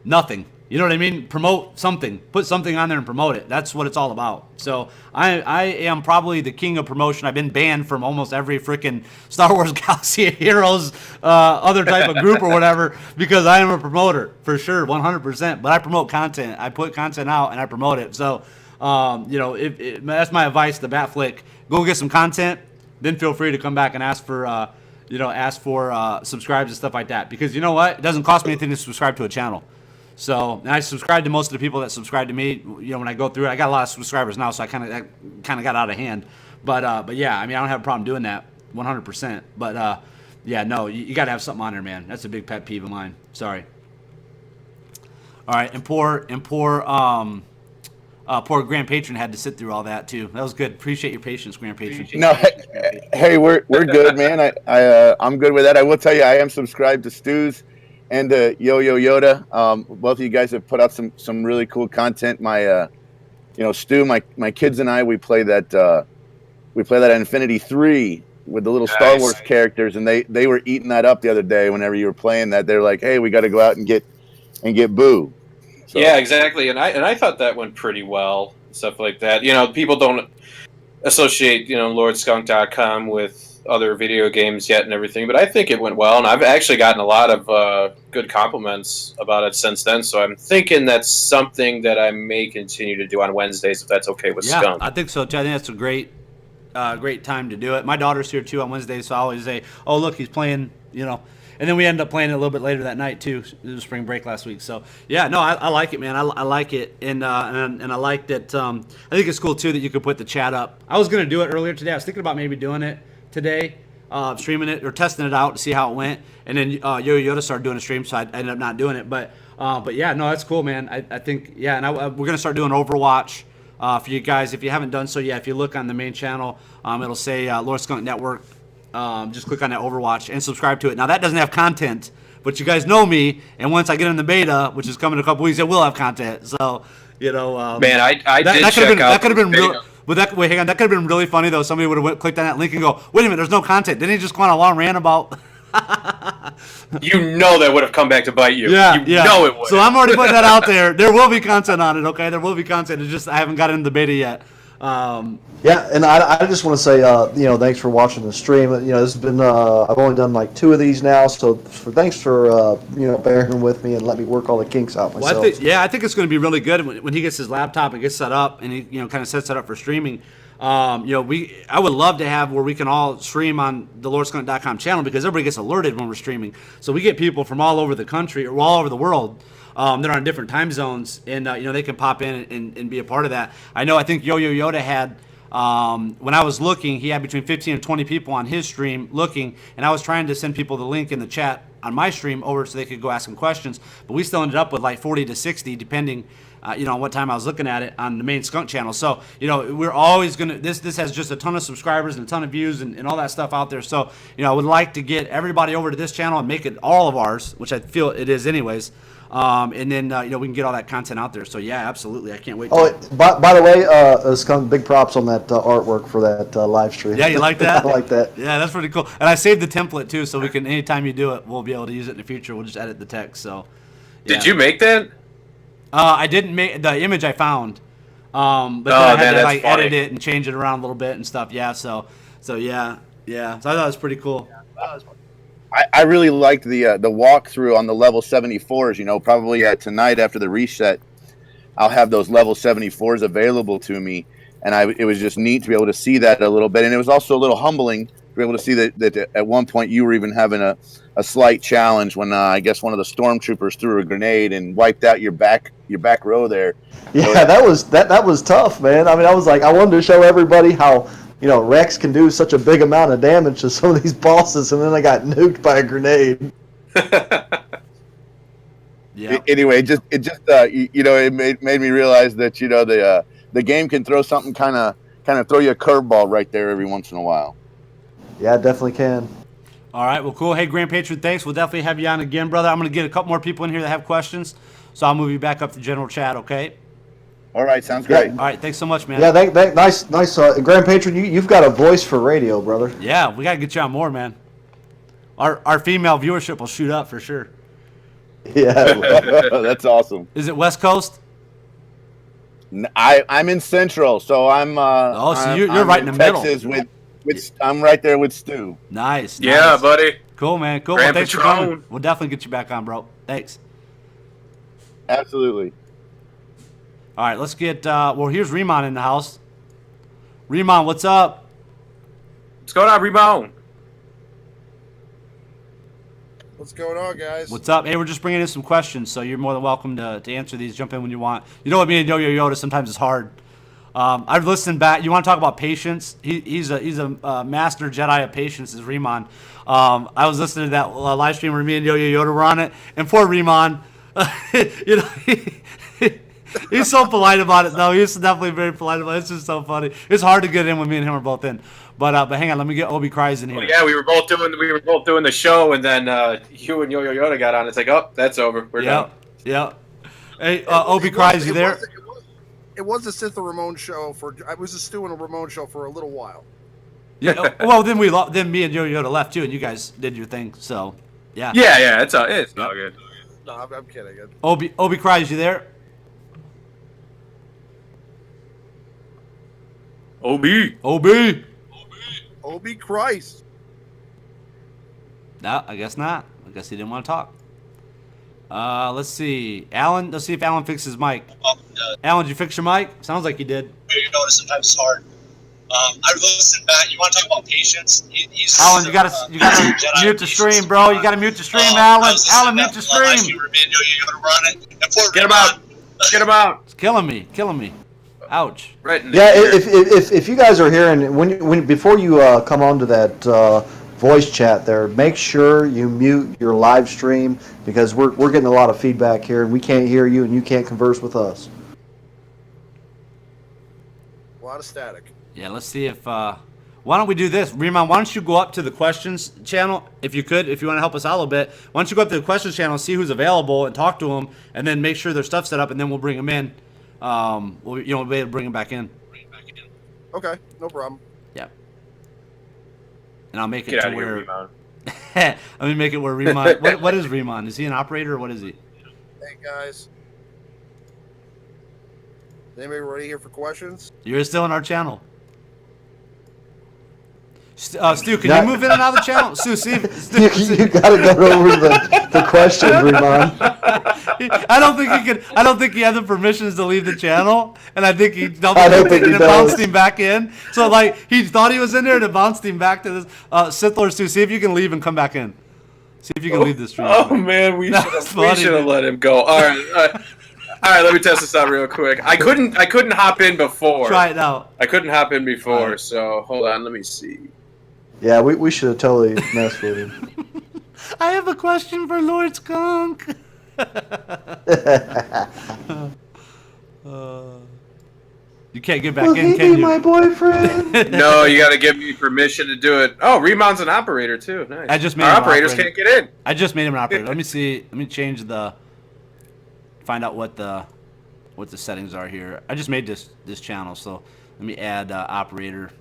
nothing. You know what I mean? Promote something. Put something on there and promote it. That's what it's all about. So I am probably the king of promotion. I've been banned from almost every freaking Star Wars Galaxy of Heroes other type of group or whatever because I am a promoter for sure, 100%. But I promote content. I put content out and I promote it. So, that's my advice to Batflick. Go get some content. Then feel free to come back and ask for subscribes and stuff like that. Because you know what? It doesn't cost me anything to subscribe to a channel. So, and I subscribe to most of the people that subscribe to me. When I go through it, I got a lot of subscribers now, so I kind of got out of hand. But yeah, I mean, I don't have a problem doing that, 100%. But yeah, no, you got to have something on there, man. That's a big pet peeve of mine. Sorry. All right, and poor Grand Patron had to sit through all that too. That was good. Appreciate your patience, Grand Patron. No, hey, we're good, man. I'm good with that. I will tell you, I am subscribed to Stu's and Yo-Yo Yoda. Both of you guys have put out some really cool content. My, Stu, my kids and I, we play that Infinity 3 with the little Star Wars characters, and they were eating that up the other day. Whenever you were playing that, they're like, "Hey, we got to go out and get Boo." So. Yeah, exactly. And I thought that went pretty well, stuff like that. People don't associate LordSkunk.com with other video games yet and everything, but I think it went well, and I've actually gotten a lot of good compliments about it since then, so I'm thinking that's something that I may continue to do on Wednesdays, if that's okay with Skunk. I think so too. I think that's a great time to do it. My daughter's here too on Wednesdays, so I always say, oh look, he's playing, and then we end up playing it a little bit later that night too. It was spring break last week, so yeah, no, I like it, man. I like it, and I like that. I think it's cool too that you could put the chat up. I was gonna do it earlier today. I was thinking about maybe doing it today, streaming it or testing it out to see how it went, and then Yo-Yo Yoda started doing a stream, so I ended up not doing it. But yeah, no, that's cool, man. I think and we're gonna start doing Overwatch for you guys if you haven't done so yet. If you look on the main channel, it'll say Lord Skunk Network. Just click on that Overwatch and subscribe to it. Now that doesn't have content, but you guys know me, and once I get in the beta, which is coming in a couple weeks, it will have content. So man, I did check out. That could have been real. But that could have been really funny though. Somebody would have clicked on that link and go, "Wait a minute, there's no content." Didn't he just go on a long rant about? That would have come back to bite you. Yeah, it would. So I'm already putting that out there. There will be content on it. Okay, there will be content. It's just I haven't got into the beta yet. Yeah, and I just want to say, thanks for watching the stream. This has been I've only done like 2 of these now, so thanks for bearing with me and let me work all the kinks out myself. Well, I think it's going to be really good when he gets his laptop and gets set up, and he kind of sets it up for streaming. I would love to have where we can all stream on the LordSkunk.com channel because everybody gets alerted when we're streaming. So we get people from all over the country or all over the world. They're on different time zones, and they can pop in and be a part of that. I think Yo-Yo Yoda had, when I was looking, he had between 15 and 20 people on his stream looking, and I was trying to send people the link in the chat on my stream over so they could go ask him questions, but we still ended up with like 40 to 60 depending on what time I was looking at it on the main Skunk channel. So, we're always going to, this has just a ton of subscribers and a ton of views and all that stuff out there. So, I would like to get everybody over to this channel and make it all of ours, which I feel it is anyways. And then, we can get all that content out there. So, yeah, absolutely. I can't wait. By the way, Skunk, big props on that artwork for that live stream. Yeah, you like that? I like that. Yeah, that's pretty cool. And I saved the template, too, so we can, anytime you do it, we'll be able to use it in the future. We'll just edit the text. So, yeah. Did you make that? I didn't make the image I found. But then I had to edit it and change it around a little bit and stuff. Yeah, so yeah. So I thought it was pretty cool. I really liked the walkthrough on the level 74s. Probably tonight after the reset, I'll have those level 74s available to me, and it was just neat to be able to see that a little bit, and it was also a little humbling to be able to see that at one point you were even having a slight challenge when I guess one of the stormtroopers threw a grenade and wiped out your back row there. Yeah, so, that was tough, man. I mean, I was like, I wanted to show everybody how Rex can do such a big amount of damage to some of these bosses, and then I got nuked by a grenade. Yeah. Anyway, it made me realize that the game can throw something kind of throw you a curveball right there every once in a while. Yeah, it definitely can. All right, well, cool. Hey, Grand Patron, thanks. We'll definitely have you on again, brother. I'm going to get a couple more people in here that have questions, so I'll move you back up to general chat, okay? All right, sounds great. All right, thanks so much, man. Yeah, nice. Grand Patron, you've got a voice for radio, brother. Yeah, we got to get you on more, man. Our female viewership will shoot up for sure. Yeah. That's awesome. Is it West Coast? I'm in Central, so I'm. Oh, so you're I'm right in the middle. Texas with I'm right there with Stu. Nice. Yeah, nice. buddy. Cool, man. Cool. Well, Grand thanks for Patron. coming. We'll definitely get you back on, bro. Thanks. Absolutely. All right, let's get. Well, here's Remon in the house. Remon, what's up? What's going on, Rebound? What's going on, guys? What's up? Hey, we're just bringing in some questions, so you're more than welcome to answer these. Jump in when you want. You know what, me and Yo-Yo Yoda sometimes it's hard. I've listened back. You want to talk about patience? He's a master Jedi of patience, is Remon. I was listening to that live stream where me and Yo-Yo Yoda were on it, and poor Remon, you know, he's so polite about it. No, he's definitely very polite about it. It's just so funny. It's hard to get in when me and him are both in. But hang on, let me get Obi Cries in here. Well, yeah, we were both doing the show, and then you and Yo-Yo Yoda got on. It's like, oh, that's over. We're done. Yeah. Hey, Obi Cries, you there? It was a Sith and Ramon show I was a Stu and a Ramon show for a little while. Yeah. Well, then then me and Yo-Yo Yoda left too, and you guys did your thing. So, yeah. Yeah. It's all good. No, I'm kidding. Obi Cries, you there? Obi. Obi Christ. No, I guess not. I guess he didn't want to talk. Let's see. Alan, let's see if Alan fixes his mic. Alan, did you fix your mic? Sounds like you did. You notice sometimes it's hard. I've listened back. You want to talk about patience? Alan, you gotta mute the stream, bro. You gotta mute the stream, Alan. Alan, mute the stream. Get him out. Get him out. It's killing me. Ouch. Right in the Yeah, ear. if you guys are here and before you come onto that voice chat there, make sure you mute your live stream because we're getting a lot of feedback here and we can't hear you and you can't converse with us. A lot of static. Yeah, let's see if. Why don't we do this, Remon? Why don't you go up to the questions channel if you could, if you want to help us out a little bit? Why don't you go up to the questions channel and see who's available and talk to them, and then make sure their stuff's set up, and then we'll bring them in. We'll be able to bring them back in. Okay, no problem. Yeah. And I'll make it Get to out of where. here, Rebound. Let me make it where Remon. What is Remon? Is he an operator or what is he? Hey, guys. Is anybody ready here for questions? You're still on our channel. Stu, can you move in and out of the channel? Stu, see if, You gotta go over the questions, Remon. I don't think he had the permissions to leave the channel, and I think he double I don't think he and it does. bounced him back in. So like he thought he was in there, and it bounced him back to this. Sith Lord Stu, see if you can leave and come back in. See if you can leave the stream. Oh man, we That's should funny, have man. let him go. All right. All right, let me test this out real quick. I couldn't hop in before. Try it out. I couldn't hop in before, All right. so hold on, let me see. Yeah, we should have totally messed with him. I have a question for Lord Skunk. You can't get back Will in, he can be you? my boyfriend? No, you got to give me permission to do it. Oh, Remon's an operator too. Nice. I just made Our him an operators operator. can't get in. I just made him an operator. Let me see. Let me change the. Find out what the settings are here. I just made this channel, so let me add operator.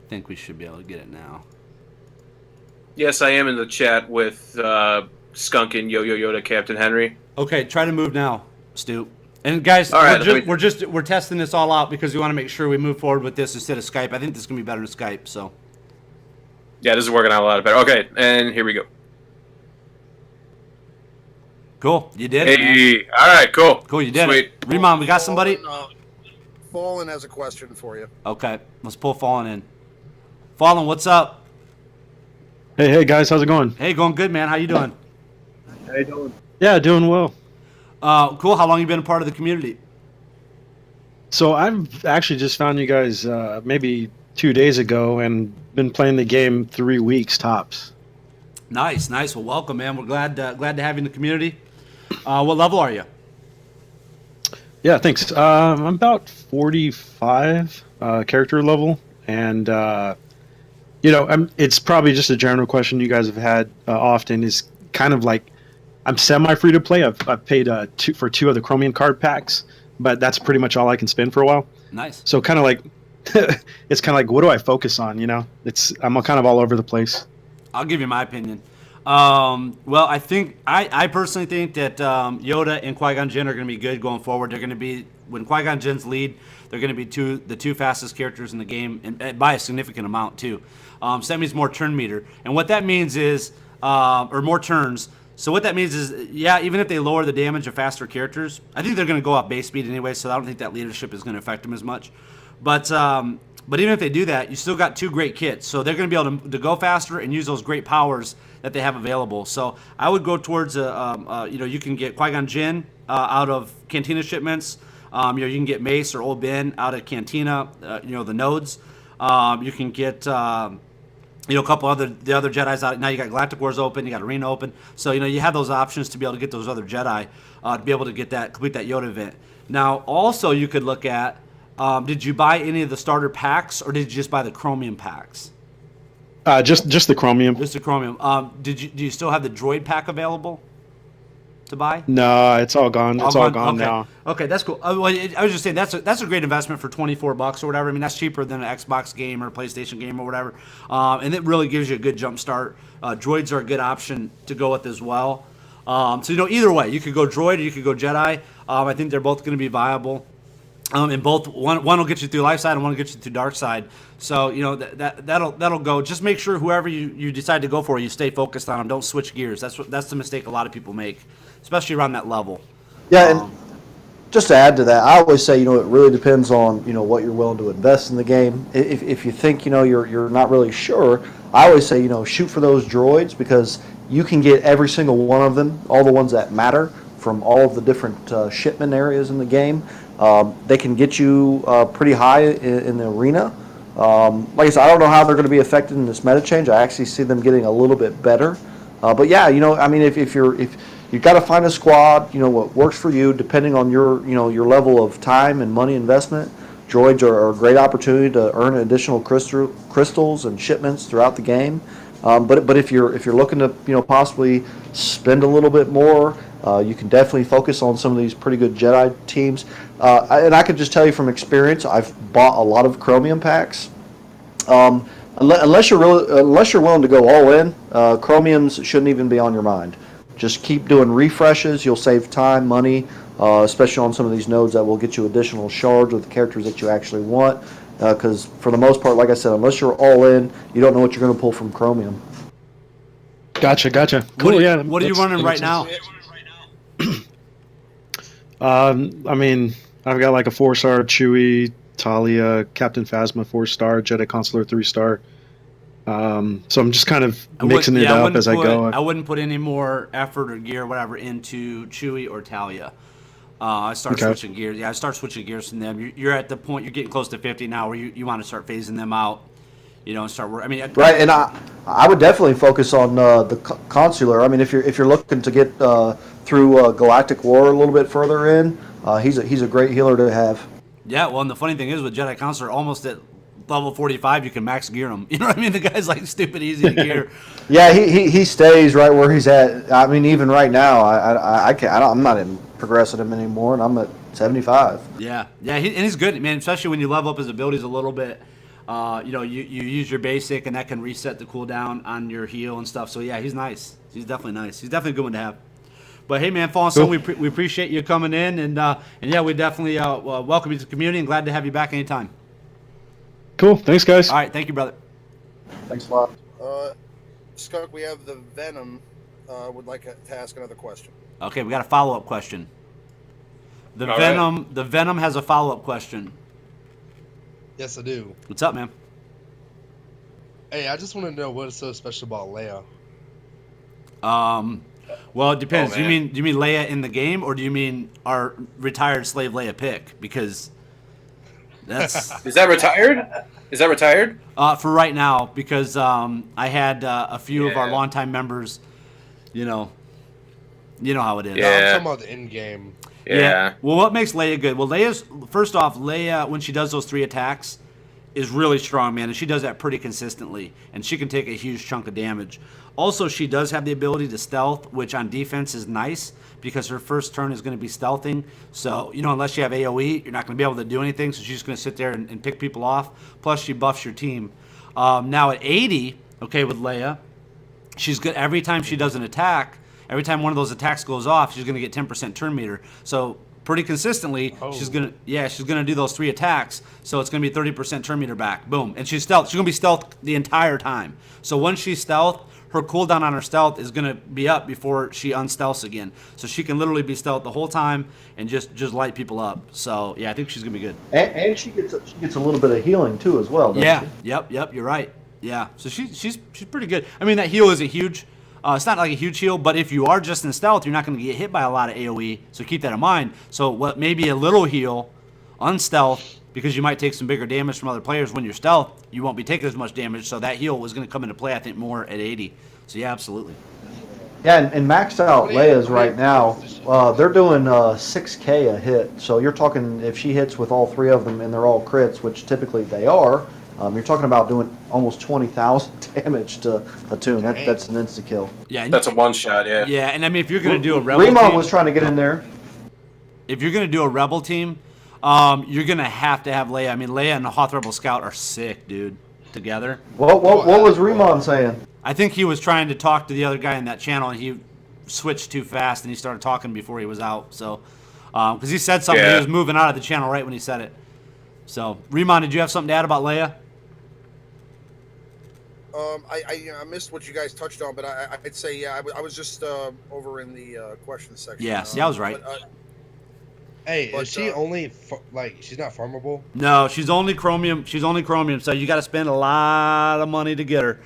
I think we should be able to get it now. Yes, I am in the chat with Skunk and Yo-Yo Yoda, Captain Henry. Okay, try to move now, Stu. And guys, All right, we're testing this all out because we want to make sure we move forward with this instead of Skype. I think this is gonna be better than Skype. So Yeah, this is working out a lot better. Okay, and here we go. cool, you did it. man. Hey, all right, cool. Cool, you did Sweet. it. Remon, we got somebody. Fallen has a question for you. Okay, let's pull Fallen in. Fallen, what's up? Hey guys, how's it going? Hey, going good, man. How you doing? How you doing? Yeah, doing well. Cool. How long you been a part of the community? So I've actually just found you guys maybe 2 days ago and been playing the game 3 weeks tops. Nice. Well, welcome, man. We're glad to have you in the community. What level are you? Yeah, thanks. I'm about 45 character level, and it's probably just a general question you guys have had often. Is kind of like I'm semi free to play. I've paid for 2 of the Chromium card packs, but that's pretty much all I can spend for a while. Nice. So kind of like, it's kind of like, what do I focus on? You know, I'm kind of all over the place. I'll give you my opinion. Well, I personally think that Yoda and Qui-Gon Jinn are going to be good going forward. They're going to be, when Qui-Gon Jinn's lead, they're going to be the two fastest characters in the game, and by a significant amount too. So that means more turn meter, and what that means is, or more turns. So what that means is, yeah, even if they lower the damage of faster characters, I think they're going to go off base speed anyway. So I don't think that leadership is going to affect them as much. But even if they do that, you still got two great kits. So they're going to be able to go faster and use those great powers that they have available. So I would go towards, you can get Qui-Gon Jinn out of Cantina shipments. You can get Mace or Old Ben out of Cantina, the nodes. You can get, a couple the other Jedis out. Now you got Galactic Wars open, you got Arena open. So, you have those options to be able to get those other Jedi to be able to complete that Yoda event. Now, also you could look at, did you buy any of the starter packs, or did you just buy the Chromium packs? Just the Chromium. Just the Chromium. Do you still have the Droid pack available to buy? No, it's all gone. It's all gone okay. now. Okay, that's cool. I was just saying that's a great investment for $24 or whatever. I mean, that's cheaper than an Xbox game or a PlayStation game or whatever. And it really gives you a good jump start. Droids are a good option to go with as well. So either way, you could go Droid or you could go Jedi. I think they're both going to be viable. And both one will get you through light side and one will get you through dark side. So that'll go. Just make sure whoever you decide to go for, you stay focused on them. Don't switch gears. That's the mistake a lot of people make, especially around that level. Yeah, and just to add to that, I always say, it really depends on, what you're willing to invest in the game. If you think, you're not really sure, I always say, shoot for those droids, because you can get every single one of them, all the ones that matter from all of the different shipment areas in the game. They can get you pretty high in the arena. Like I said, I don't know how they're going to be affected in this meta change. I actually see them getting a little bit better. But yeah, if you've got to find a squad, what works for you, depending on your level of time and money investment. Droids are a great opportunity to earn additional crystals and shipments throughout the game. But if you're looking to possibly spend a little bit more, you can definitely focus on some of these pretty good Jedi teams. And I can just tell you from experience, I've bought a lot of Chromium packs. Unless you're willing to go all in, Chromiums shouldn't even be on your mind. Just keep doing refreshes. You'll save time, money, especially on some of these nodes that will get you additional shards with the characters that you actually want. Because for the most part, like I said, unless you're all in, you don't know what you're going to pull from Chromium. Gotcha. Cool. What are you running right now? I've got like a 4-star Chewie, Talia, Captain Phasma 4-star, Jedi Consular 3-star. So I'm just kind of mixing it up as I go. I wouldn't put any more effort or gear or whatever into Chewie or Talia. I start switching gears. Yeah, I start switching gears from them. You're at the point, you're getting close to 50 now, where you want to start phasing them out. And start working. Right, and I would definitely focus on the consular. If you're looking to get through Galactic War a little bit further in, he's a great healer to have. Yeah, well, and the funny thing is with Jedi Consular, almost at level 45, you can max gear him. You know what I mean? The guy's like stupid easy to gear. Yeah, he stays right where he's at. Even right now, I'm not even progressing him anymore, and I'm at 75. Yeah, and he's good, man. Especially when you level up his abilities a little bit. You use your basic, and that can reset the cooldown on your heal and stuff. So yeah, he's nice. He's definitely nice. He's definitely a good one to have. But hey, man, Fallen Sun, we appreciate you coming in, and yeah, we definitely welcome you to the community, and glad to have you back anytime. Cool. Thanks, guys. All right, thank you, brother. Thanks a lot. Skunk, we have the Venom. Would like to ask another question. Okay, we got a follow-up question. The All Venom has a follow-up question. Yes, I do. What's up, man? Hey, I just want to know what is so special about Leia. Well, it depends. Oh, Do you mean Leia in the game, or do you mean our retired slave Leia pick? Because that's Is that retired? Is that retired? For right now, because I had a few of our longtime members. You know how it is. No, I'm talking about the end game. Yeah. Well, what makes Leia good? Well, Leia's first off, Leia when she does those 3 attacks, is really strong, man, and she does that pretty consistently, and she can take a huge chunk of damage. Also, she does have the ability to stealth, which on defense is nice because her first turn is going to be stealthing. So, unless you have AoE, you're not going to be able to do anything, so she's just going to sit there and pick people off. Plus, she buffs your team. Now at 80, okay, with Leia, she's good every time she does an attack. Every time one of those attacks goes off, she's going to get 10% turn meter. So pretty consistently, she's gonna do those 3 attacks. So it's gonna be 30% turn meter back. Boom, and she's stealth. She's gonna be stealth the entire time. So once she's stealth, her cooldown on her stealth is gonna be up before she unstealths again. So she can literally be stealth the whole time and just light people up. So yeah, I think she's gonna be good. And she gets a little bit of healing too as well. Doesn't she? Yep. You're right. Yeah. So she's pretty good. I mean, that heal isn't huge. It's not like a huge heal, but if you are just in stealth, you're not going to get hit by a lot of AoE, so keep that in mind. So what maybe a little heal, unstealth, because you might take some bigger damage from other players when you're stealth, you won't be taking as much damage, so that heal was going to come into play, I think, more at 80. So yeah, absolutely. Yeah, and maxed out Leia's right now, they're doing 6K a hit, so you're talking if she hits with all 3 of them and they're all crits, which typically they are, you're talking about doing almost 20,000 damage to a tune. That's an insta kill. Yeah, that's a one shot. Yeah. Yeah, and I mean, if you're going to do a rebel Remon team, was trying to get in there. If you're going to do a rebel team, you're going to have Leia. I mean, Leia and the Hoth Rebel Scout are sick, dude, together. What was Remon saying? I think he was trying to talk to the other guy in that channel, and he switched too fast, and he started talking before he was out. So, because he said something, he was moving out of the channel right when he said it. So, Remon, did you have something to add about Leia? I missed what you guys touched on, but I'd say yeah. I was just over in the question section. Yes, I was right. Is she only she's not farmable? No, she's only chromium. She's only chromium, so you got to spend a lot of money to get her.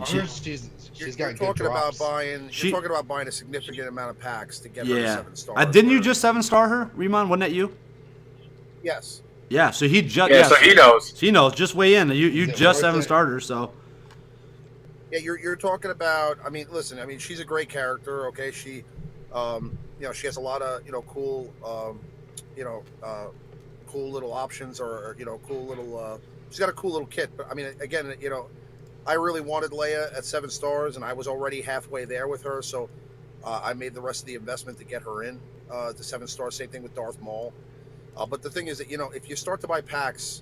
She's got you're good talking about drops. buying. You're talking about buying a significant amount of packs to get her to 7 stars. Didn't you just 7-star her, Remon? Wasn't that you? Yes. Yeah, so he just so he knows. He knows. Just weigh in. You just 7-starred her, so. Yeah, you're talking about. I mean, listen. I mean, she's a great character. Okay, she, she has a lot of cool, cool little options or cool little. She's got a cool little kit. But I mean, again, I really wanted Leia at 7 stars, and I was already halfway there with her. So I made the rest of the investment to get her in to 7 stars. Same thing with Darth Maul. But the thing is that, if you start to buy packs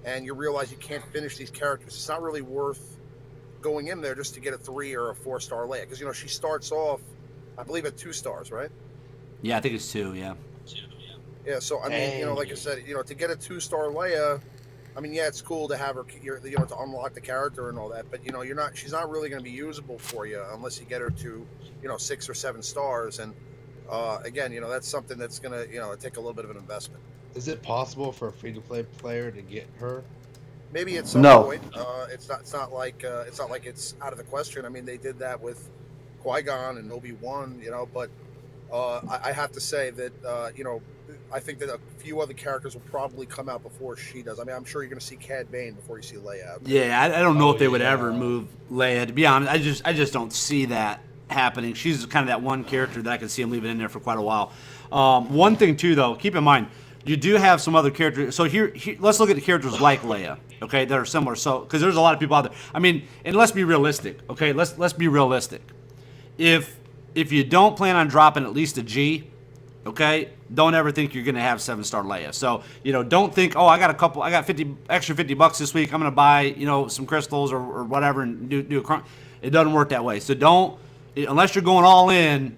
and you realize you can't finish these characters, it's not really worth going in there just to get a 3 or a 4-star Leia. Because, she starts off, I believe, at 2 stars, right? Yeah, I think it's 2, yeah. Yeah, so, I mean, like I said, to get a 2-star Leia, I mean, yeah, it's cool to have her, to unlock the character and all that. But, she's not really going to be usable for you unless you get her to, 6 or 7 stars. And, again, that's something that's going to, take a little bit of an investment. Is it possible for a free-to-play player to get her? Maybe at some point. It's not like it's out of the question. I mean, they did that with Qui-Gon and Obi-Wan, but I have to say that I think that a few other characters will probably come out before she does. I mean, I'm sure you're going to see Cad Bane before you see Leia. Yeah, I don't know if they would ever move Leia. To be honest, I just don't see that happening. She's kind of that one character that I can see him leaving in there for quite a while. One thing too, though, keep in mind. You do have some other characters. So here, let's look at the characters like Leia, okay, that are similar. So, because there's a lot of people out there. I mean, and let's be realistic, okay? Let's be realistic. If you don't plan on dropping at least a G, okay, don't ever think you're gonna have 7-star Leia. So, don't think, oh, I got extra $50 this week. I'm gonna buy, some crystals or whatever and do a crunch. It doesn't work that way. So unless you're going all in.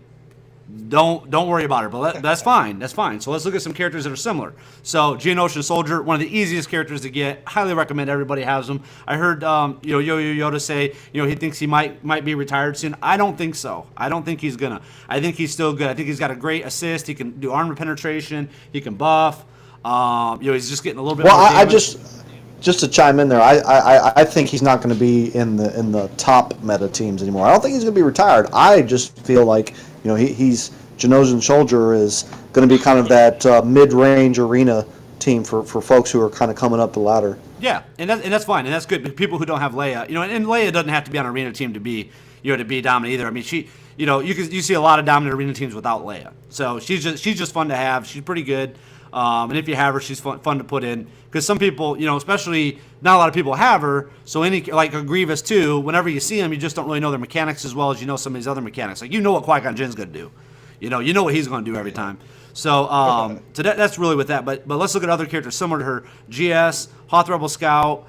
Don't worry about her, but that's fine. That's fine. So let's look at some characters that are similar. So Geonosian Soldier, one of the easiest characters to get. Highly recommend everybody has them. I heard Yo-Yo Yoda say he thinks he might be retired soon. I don't think so. I don't think he's gonna. I think he's still good. I think he's got a great assist. He can do armor penetration. He can buff. He's just getting a little bit. Well, more damage. Just to chime in there, I think he's not going to be in the top meta teams anymore. I don't think he's going to be retired. I just feel like he's Geonosian Soldier is going to be kind of that mid-range arena team for folks who are kind of coming up the ladder. Yeah, and that's fine, and that's good. But people who don't have Leia, and Leia doesn't have to be on an arena team to be dominant either. I mean, you see a lot of dominant arena teams without Leia, so she's just fun to have. She's pretty good. And if you have her, she's fun to put in because some people, especially not a lot of people have her. So like a Grievous too, whenever you see them, you just don't really know their mechanics as well as you know some of these other mechanics. Like what Qui-Gon Jinn's gonna do, you know what he's gonna do every time. So that's really with that. But let's look at other characters similar to her: GS, Hoth Rebel Scout,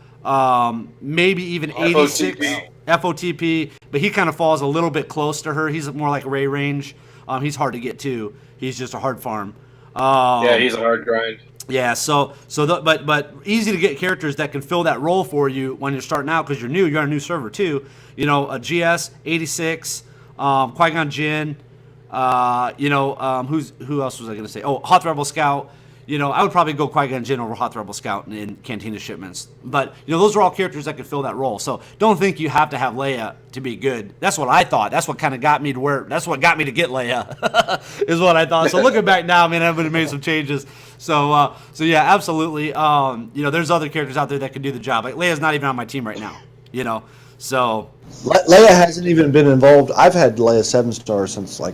maybe even 86 FOTP. But he kind of falls a little bit close to her. He's more like Ray range. He's hard to get too. He's just a hard farm. He's a hard grind. Yeah, but easy to get characters that can fill that role for you when you're starting out because you're new. You're on a new server too. A GS 86, Qui-Gon Jinn. Who else was I going to say? Oh, Hoth Rebel Scout. I would probably go Qui-Gon Jinn over Hoth Rebel Scout in Cantina shipments. But, those are all characters that could fill that role. So don't think you have to have Leia to be good. That's what I thought. That's what kind of got me to that's what got me to get Leia, is what I thought. So looking back now, man, I would have made some changes. So yeah, absolutely. There's other characters out there that can do the job. Like Leia's not even on my team right now, So Leia hasn't even been involved. I've had Leia 7-star since a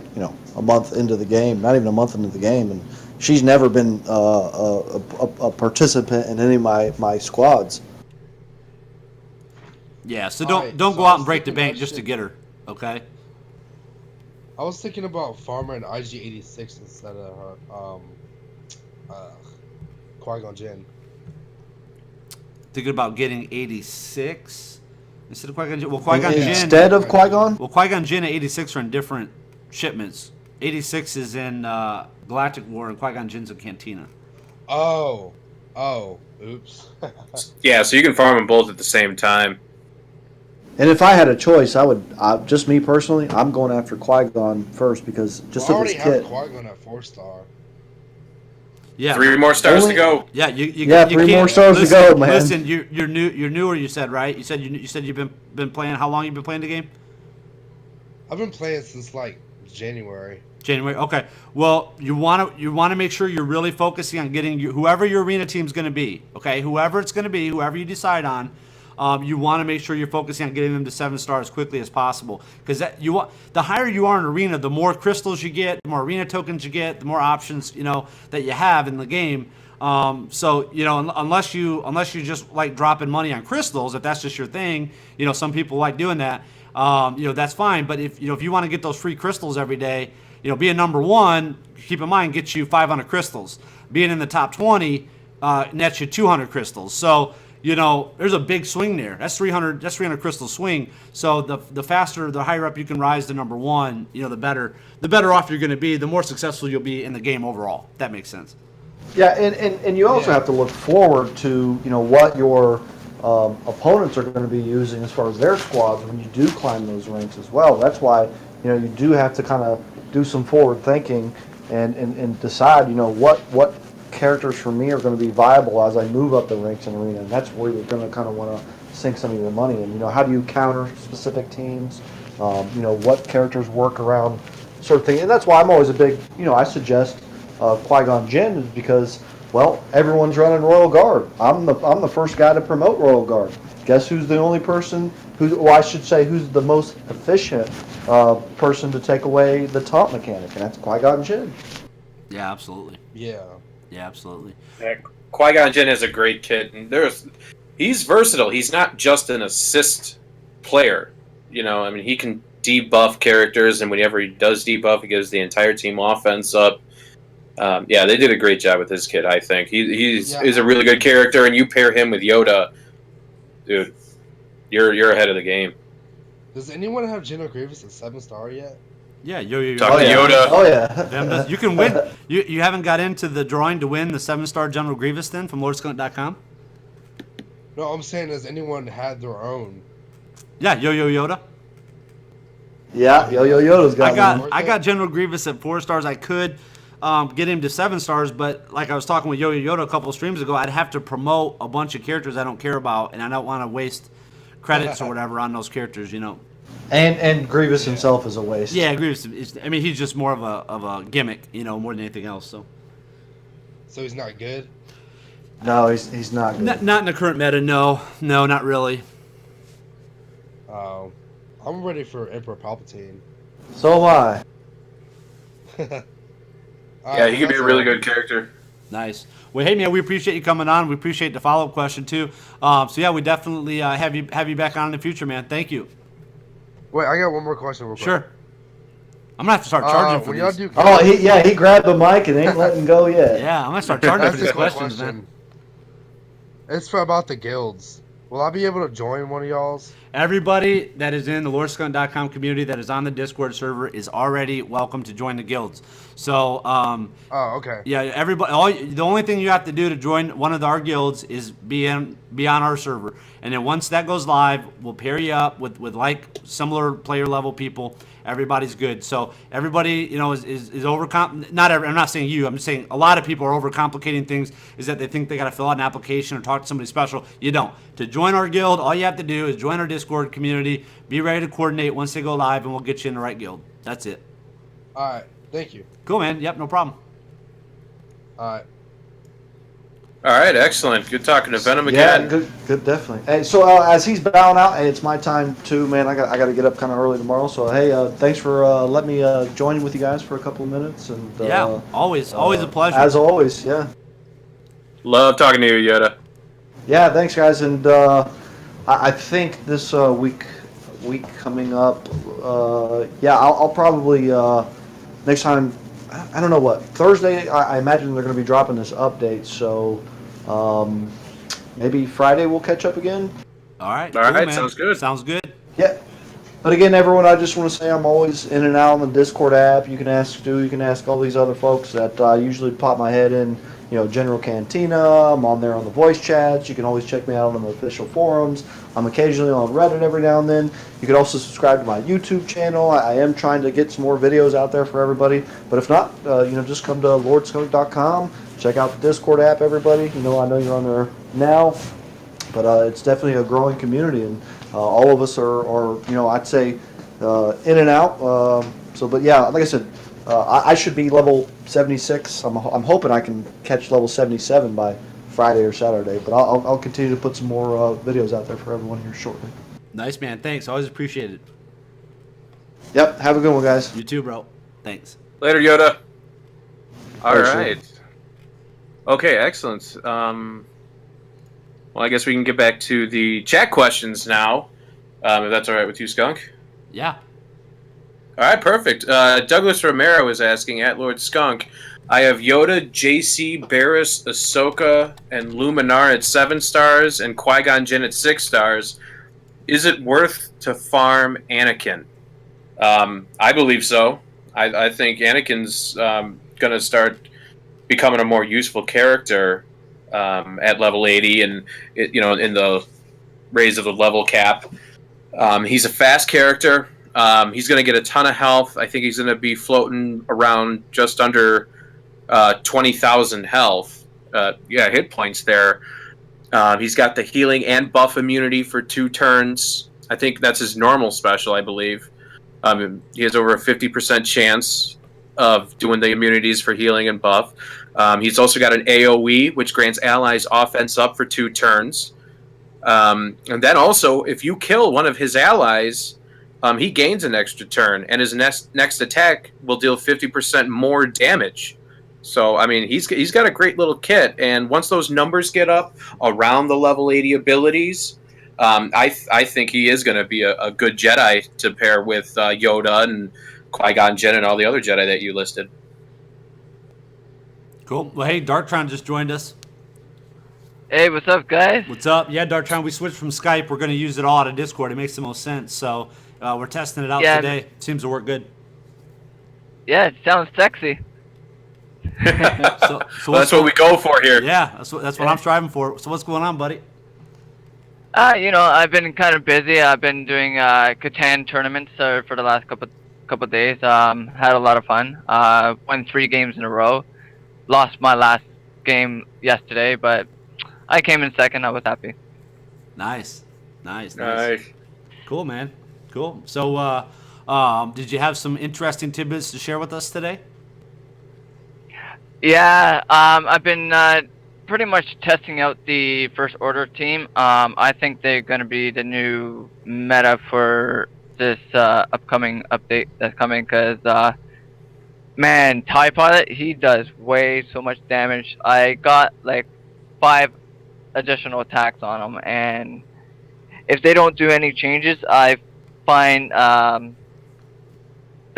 month into the game, not even a month into the game, and she's never been a participant in any of my squads. Yeah, so don't go out and break the bank just to get her, okay? I was thinking about farming IG-86 instead of her, Qui-Gon Jinn. Thinking about getting 86 instead of Qui-Gon Jinn. Well, Qui-Gon Jinn instead of Qui-Gon. Well, Qui-Gon Jinn and 86 are in different shipments. 86 is in Galactic War, and Qui-Gon Jinn's in Cantina. Oh, oops. Yeah, so you can farm them both at the same time. And if I had a choice, I would, just me personally, I'm going after Qui-Gon first because just of his kit. I already have Qui-Gon at 4-star. Yeah, 3 more stars to go. Yeah, you 3 more stars to go, man. Listen, you're new. You're newer. You said, right? You said you've been playing. How long you been playing the game? I've been playing since January. Okay. Well, you want to make sure you're really focusing on getting whoever your arena team's going to be. Okay, whoever it's going to be, whoever you decide on. You want to make sure you're focusing on getting them to 7 stars as quickly as possible. Because the higher you are in arena, the more crystals you get, the more arena tokens you get, the more options that you have in the game. So unless you just like dropping money on crystals, if that's just your thing, some people like doing that. That's fine. But if you want to get those free crystals every day, being number 1, keep in mind, gets you 500 crystals. Being in the top 20 nets you 200 crystals. So there's a big swing there. That's 300 crystal swing. So the faster, the higher up you can rise to number 1, the better off you're going to be, the more successful you'll be in the game overall. If that makes sense. Yeah, and you also have to look forward to what your opponents are going to be using as far as their squads when you do climb those ranks as well. That's why you do have to kind of do some forward thinking and decide what characters for me are going to be viable as I move up the ranks in arena, and that's where you're going to kind of want to sink some of your money in. How do you counter specific teams? What characters work around certain things, and that's why I'm always a big. I suggest Qui-Gon Jinn is because everyone's running Royal Guard. I'm the first guy to promote Royal Guard. Guess who's the only person who's the most efficient person to take away the taunt mechanic, and that's Qui-Gon Jinn. Yeah, absolutely. Yeah, absolutely. Qui-Gon Jinn is a great kid, and he's versatile. He's not just an assist player. He can debuff characters, and whenever he does debuff, he gives the entire team offense up. They did a great job with this kid, I think. He's a really good character, and you pair him with Yoda, dude, you're ahead of the game. Does anyone have General Grievous at 7-star yet? Yeah, Yoda. Oh yeah. You can win. You haven't got into the drawing to win the 7-star General Grievous then from LordSkunk.com? No, I'm saying, has anyone had their own? Yeah, Yoda. Yeah, Yoda's got I got General Grievous at 4 stars. I could get him to 7 stars, but like I was talking with Yoda a couple of streams ago, I'd have to promote a bunch of characters I don't care about, and I don't want to waste credits or whatever on those characters, And Grievous himself is a waste. Yeah, Grievous he's just more of a gimmick, more than anything else. So he's not good? No, he's not good. Not in the current meta, no, not really. I'm ready for Emperor Palpatine. So am I. He could be a really good character. Nice. Well, hey man, we appreciate you coming on. We appreciate the follow-up question too. So yeah, we definitely have you back on in the future, man. Thank you. Wait, I got one more question real quick. Sure. I'm gonna have to start charging for When y'all these. do Oh, he grabbed the mic and ain't letting go yet. Yeah, I'm gonna start charging for That's these a quick questions, man. It's for about the guilds. Will I be able to join one of y'all's? Everybody that is in the LordSkunk.com community that is on the Discord server is already welcome to join the guilds. So, Oh, okay. yeah, everybody. The only thing you have to do to join one of our guilds is be on our server, and then once that goes live, we'll pair you up with like similar player level people. Everybody's good. So everybody, is not every, I'm not saying you. I'm just saying a lot of people are overcomplicating things. Is that they think they got to fill out an application or talk to somebody special. You don't. To join our guild, all you have to do is join our Discord community. Be ready to coordinate once they go live, and we'll get you in the right guild. That's it. All right. Thank you. Cool, man. Yep, no problem. All right. All right, excellent. Good talking to Venom Yeah, again. good, definitely. Hey, so as he's bowing out, hey, it's my time too, man. I got to get up kind of early tomorrow. So hey, thanks for letting me join with you guys for a couple of minutes. And yeah, always a pleasure. As always, yeah. Love talking to you, Yoda. Yeah, thanks, guys. And I think this week coming up, I'll probably next time. I don't know what Thursday. I imagine they're going to be dropping this update. So maybe Friday we'll catch up again. All right. All right. Sounds good. Sounds good. Yeah. But again, everyone, I just want to say I'm always in and out on the Discord app. You can ask Stu. You can ask all these other folks that usually pop my head in. General Cantina. I'm on there on the voice chats. You can always check me out on the official forums. I'm occasionally on Reddit every now and then. You can also subscribe to my YouTube channel. I am trying to get some more videos out there for everybody. But if not, just come to lordskunk.com. Check out the Discord app, everybody. I know you're on there now. But it's definitely a growing community. And all of us are I'd say in and out. But yeah, like I said, I should be level 76. I'm hoping I can catch level 77 by Friday or Saturday. But I'll continue to put some more videos out there for everyone here shortly. Nice, man. Thanks. Always appreciate it. Yep. Have a good one, guys. You too, bro. Thanks. Later, Yoda. All Later, right. Okay, excellent. Well, I guess we can get back to the chat questions now, if that's all right with you, Skunk. Yeah. All right, perfect. Douglas Romero is asking, at Lord Skunk, I have Yoda, JC, Barriss, Ahsoka, and Luminar at 7 stars and Qui-Gon Jinn at 6 stars. Is it worth to farm Anakin? I believe so. I think Anakin's going to start becoming a more useful character at level 80 and in the raise of the level cap. He's a fast character. He's going to get a ton of health. I think he's going to be floating around just under 20,000 health. Hit points there. He's got the healing and buff immunity for 2 turns. I think that's his normal special, I believe. He has over a 50% chance of doing the immunities for healing and buff. He's also got an AoE, which grants allies offense up for 2 turns. And then also, if you kill one of his allies, he gains an extra turn, and his next attack will deal 50% more damage. So, I mean, he's got a great little kit, and once those numbers get up around the level 80 abilities, I think he is going to be a good Jedi to pair with Yoda and Qui-Gon Jinn and all the other Jedi that you listed. Cool. Well, hey, Darktron just joined us. Hey, what's up, guys? What's up? Yeah, Darktron, we switched from Skype. We're going to use it all out of Discord. It makes the most sense. So we're testing it out today. Seems to work good. Yeah, it sounds sexy. So that's what we go for here. Yeah, that's what I'm striving for. So what's going on, buddy? I've been kind of busy. I've been doing Catan tournaments for the last couple days. Had a lot of fun. Won 3 games in a row. Lost my last game yesterday, but I came in second. I was happy. Nice. Cool, man. Cool. So, did you have some interesting tidbits to share with us today? Yeah, I've been pretty much testing out the First Order team. I think they're going to be the new meta for this upcoming update that's coming, because Man, TIE Pilot, he does way so much damage. I got like 5 additional attacks on him, and if they don't do any changes, I find the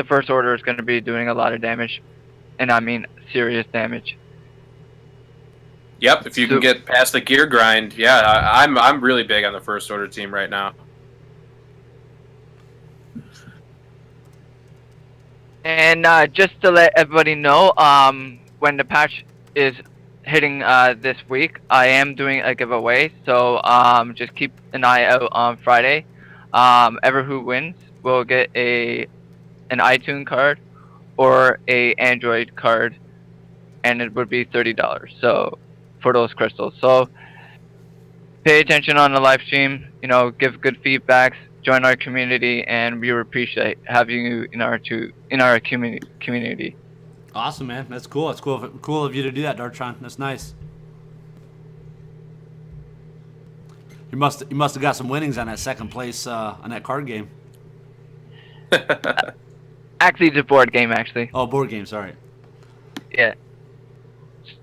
First Order is going to be doing a lot of damage, and I mean serious damage. Yep, if you can get past the gear grind, yeah, I'm really big on the First Order team right now. And just to let everybody know, when the patch is hitting this week, I am doing a giveaway. So just keep an eye out on Friday. Ever who wins will get an iTunes card or a Android card, and it would be $30. So for those crystals, so pay attention on the live stream. You know, give good feedbacks. Join our community, and we appreciate having you in our community. Awesome, man. That's cool. That's cool of you to do that, Dartron. That's nice. You must have got some winnings on that second place on that card game. Actually, it's a board game. Actually. Oh, board game. Sorry. Yeah.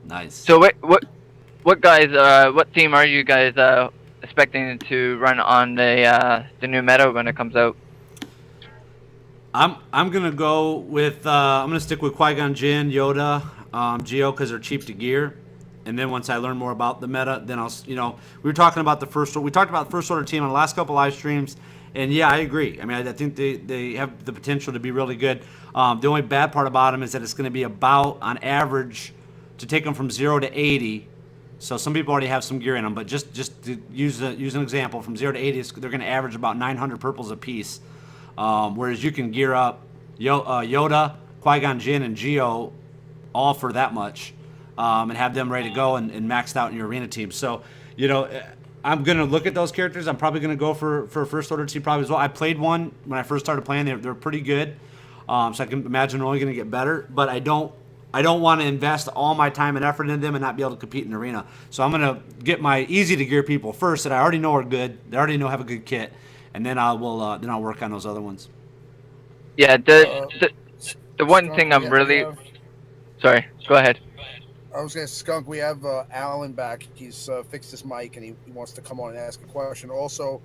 Nice. So what guys? What team are you guys expecting to run on the new meta when it comes out? I'm gonna go with I'm gonna stick with Qui-Gon Jinn, Yoda, Geo, because they're cheap to gear. And then once I learn more about the meta, then I'll, we were talking about we talked about the First Order team on the last couple live streams, and yeah, I agree. I mean, I think they have the potential to be really good. The only bad part about them is that it's going to be about, on average, to take them from 0 to 80. So some people already have some gear in them, but just to use an example, from 0 to 80, they're going to average about 900 purples a piece. Whereas you can gear up Yoda, Qui-Gon Jinn, and Geo all for that much. And have them ready to go and maxed out in your arena team. So, I'm going to look at those characters. I'm probably going to go for First Order team probably as well. I played one when I first started playing. They're pretty good. So I can imagine they're only going to get better. But I don't want to invest all my time and effort in them and not be able to compete in the arena. So I'm going to get my easy to gear people first that I already know are good. They already know have a good kit. And then I'll work on those other ones. Yeah, the one thing I'm really... Sorry, go ahead. I was going to Skunk. We have Alan back. He's fixed his mic and he wants to come on and ask a question. Also,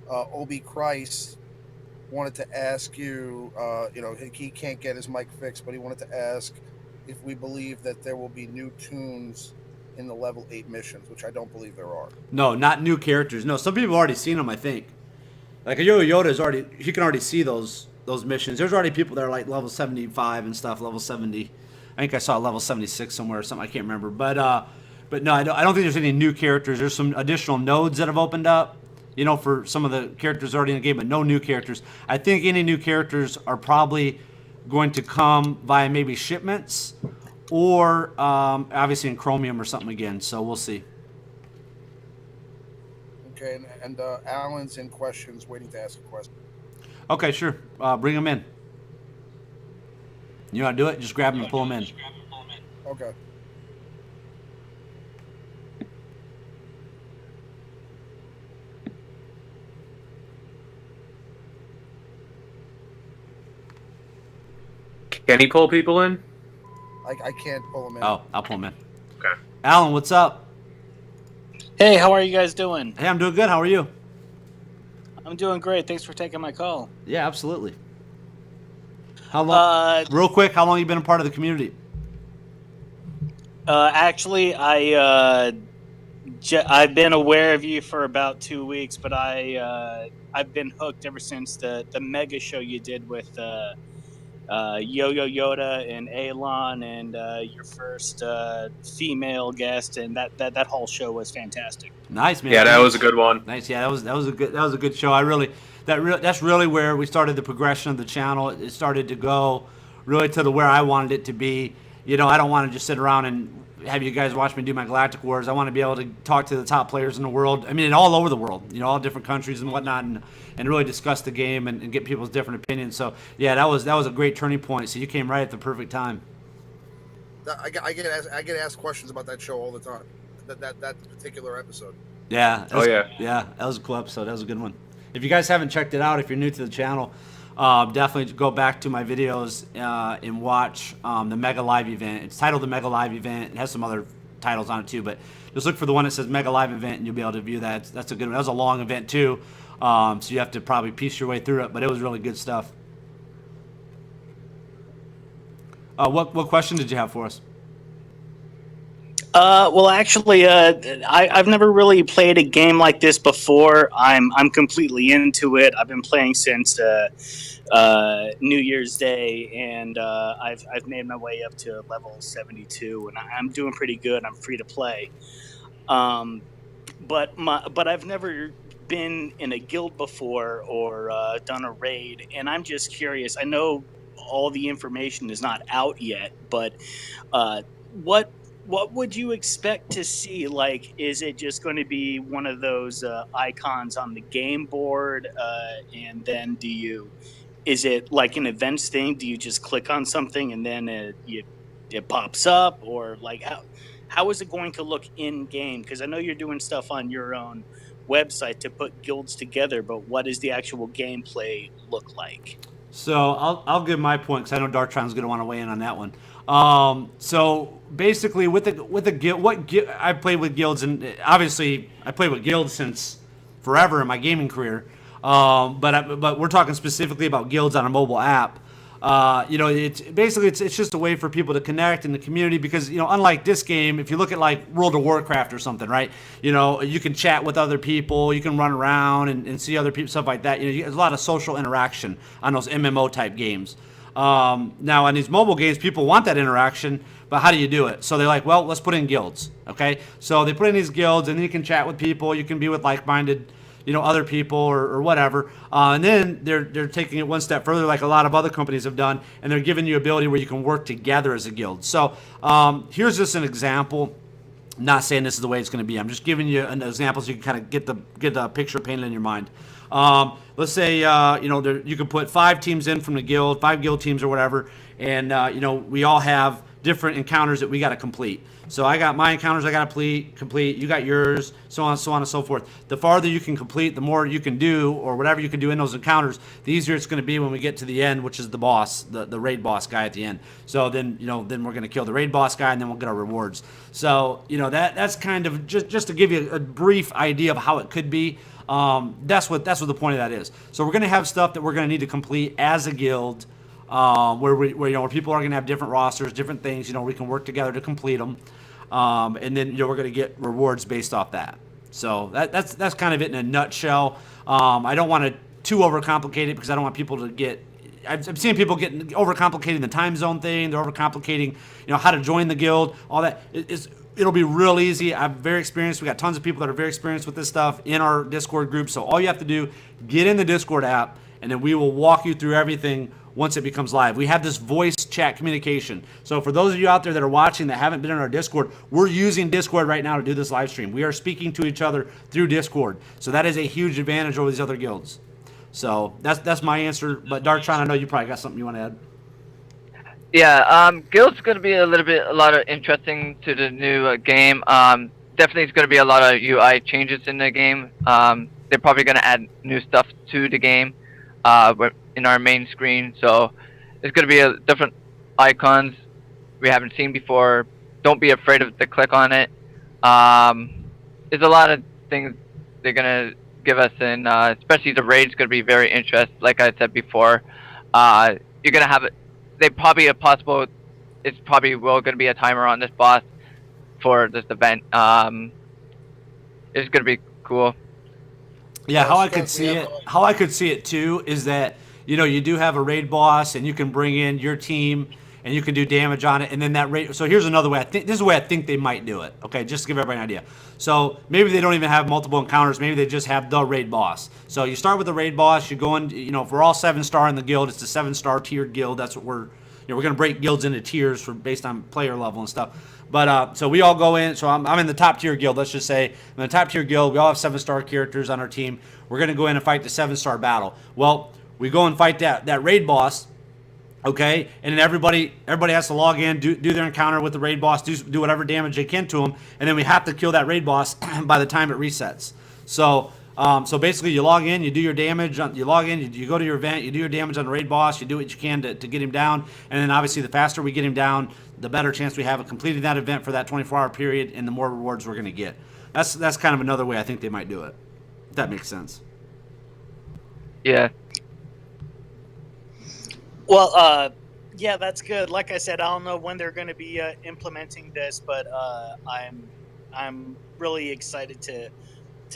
Obi Christ wanted to ask you. He can't get his mic fixed, but he wanted to ask if we believe that there will be new tunes in the level 8 missions, which I don't believe there are. No, not new characters. No, some people have already seen them. I think, like Yoda is already. You can already see those missions. There's already people that are like level 75 and stuff, level 70. I think I saw level 76 somewhere or something. I can't remember. But no, I don't think there's any new characters. There's some additional nodes that have opened up, for some of the characters already in the game, but no new characters. I think any new characters are probably going to come via maybe shipments or obviously in Chromium or something again. So we'll see. Okay, and Alan's in questions, waiting to ask a question. Okay, sure. Bring him in. You want to do it? Just grab him and pull him in. Okay. Can he pull people in? I can't pull him in. Oh, I'll pull him in. Okay. Alan, what's up? Hey, how are you guys doing? Hey, I'm doing good. How are you? I'm doing great. Thanks for taking my call. Yeah, absolutely. How long? Real quick, how long you been a part of the community? Actually, I've been aware of you for about 2 weeks, but I've been hooked ever since the mega show you did with Yo-Yo Yoda and Alon and your first female guest, and that whole show was fantastic. Nice, man. Yeah, that was a good one. Nice. Yeah, that was a good show. That's really where we started the progression of the channel. It started to go really to where I wanted it to be. I don't want to just sit around and have you guys watch me do my Galactic Wars. I want to be able to talk to the top players in the world. I mean, all over the world, all different countries and whatnot, and really discuss the game and get people's different opinions. So yeah, that was a great turning point. So you came right at the perfect time. I get asked questions about that show all the time. That particular episode. Yeah. Yeah. Yeah, that was a cool episode. That was a good one. If you guys haven't checked it out, if you're new to the channel, definitely go back to my videos and watch the Mega Live event. It's titled the Mega Live event. It has some other titles on it too, but just look for the one that says Mega Live event, and you'll be able to view that. That's a good one. That was a long event too, so you have to probably piece your way through it, but it was really good stuff. What question did you have for us? Well, actually, I've never really played a game like this before. I'm completely into it. I've been playing since New Year's Day, and I've made my way up to level 72, and I'm doing pretty good. I'm free to play. But I've never been in a guild before or done a raid, and I'm just curious. I know all the information is not out yet, but what would you expect to see? Like, is it just going to be one of those icons on the game board, and then is it like an events thing? Do you just click on something and then it pops up, or like how is it going to look in game? Because I know you're doing stuff on your own website to put guilds together, but what does the actual gameplay look like? So I'll give my point because I know Darktron's going to want to weigh in on that one. So basically, with the guild, I played with guilds, and obviously I played with guilds since forever in my gaming career. But we're talking specifically about guilds on a mobile app. It's basically it's just a way for people to connect in the community because, unlike this game, if you look at like World of Warcraft or something, right? You can chat with other people, you can run around and see other people, stuff like that. There's a lot of social interaction on those MMO type games. Now on these mobile games, people want that interaction, but how do you do it? So they're like, well, let's put in guilds. Okay. So they put in these guilds and then you can chat with people, you can be with like-minded other people or whatever. And then they're taking it one step further like a lot of other companies have done, and they're giving you ability where you can work together as a guild. So here's just an example. I'm not saying this is the way it's going to be. I'm just giving you an example so you can kind of get the picture painted in your mind. Let's say, you can put 5 teams in from the guild, 5 guild teams or whatever, and, we all have different encounters that we got to complete. So I got my encounters I got to complete. You got yours, so on and so forth. The farther you can complete, the more you can do, or whatever you can do in those encounters, the easier it's going to be when we get to the end, which is the boss, the raid boss guy at the end. So then we're going to kill the raid boss guy, and then we'll get our rewards. So that's kind of just to give you a brief idea of how it could be. That's what the point of that is. So we're going to have stuff that we're going to need to complete as a guild. Where people are going to have different rosters, different things. We can work together to complete them, and then we're going to get rewards based off that. So that's kind of it in a nutshell. I don't want to too overcomplicate it because I don't want people to get. I'm seeing people getting overcomplicating the time zone thing. They're overcomplicating, how to join the guild, all that. It'll be real easy. I'm very experienced. We got tons of people that are very experienced with this stuff in our Discord group. So all you have to do, get in the Discord app, and then we will walk you through everything once it becomes live. We have this voice chat communication. So for those of you out there that are watching that haven't been in our Discord, we're using Discord right now to do this live stream. We are speaking to each other through Discord. So that is a huge advantage over these other guilds. So that's my answer. But Darktron, I know you probably got something you want to add. Yeah, guild's going to be a lot of interesting to the new game. Definitely it's going to be a lot of UI changes in the game. They're probably going to add new stuff to the game. In our main screen, so it's going to be different icons we haven't seen before. Don't be afraid to click on it. There's a lot of things they're going to give us, and especially the raid's going to be very interesting. Like I said before, you're going to have it. It's probably going to be a timer on this boss for this event. It's going to be cool. Yeah, how I could see it too is that you do have a raid boss, and you can bring in your team, and you can do damage on it, and then that raid. So here's another way. This is the way I think they might do it. Okay, just to give everybody an idea. So maybe they don't even have multiple encounters. Maybe they just have the raid boss. So you start with the raid boss. You go in. If we're all 7-star in the guild, it's the 7-star tiered guild. That's what we're going to break guilds into tiers based on player level and stuff. But so we all go in. So I'm in the top tier guild. Let's just say I'm in the top tier guild. We all have 7-star characters on our team. We're going to go in and fight the 7-star battle. Well, we go and fight that raid boss, okay? And then everybody has to log in, do their encounter with the raid boss, do whatever damage they can to him, and then we have to kill that raid boss by the time it resets. So So basically, you log in, you do your damage. You log in, you go to your event, you do your damage on the raid boss, you do what you can to get him down, and then obviously the faster we get him down, the better chance we have of completing that event for that 24-hour period, and the more rewards we're going to get. That's kind of another way I think they might do it. If that makes sense. Yeah. Well, yeah, that's good. Like I said, I don't know when they're going to be implementing this, but I'm really excited to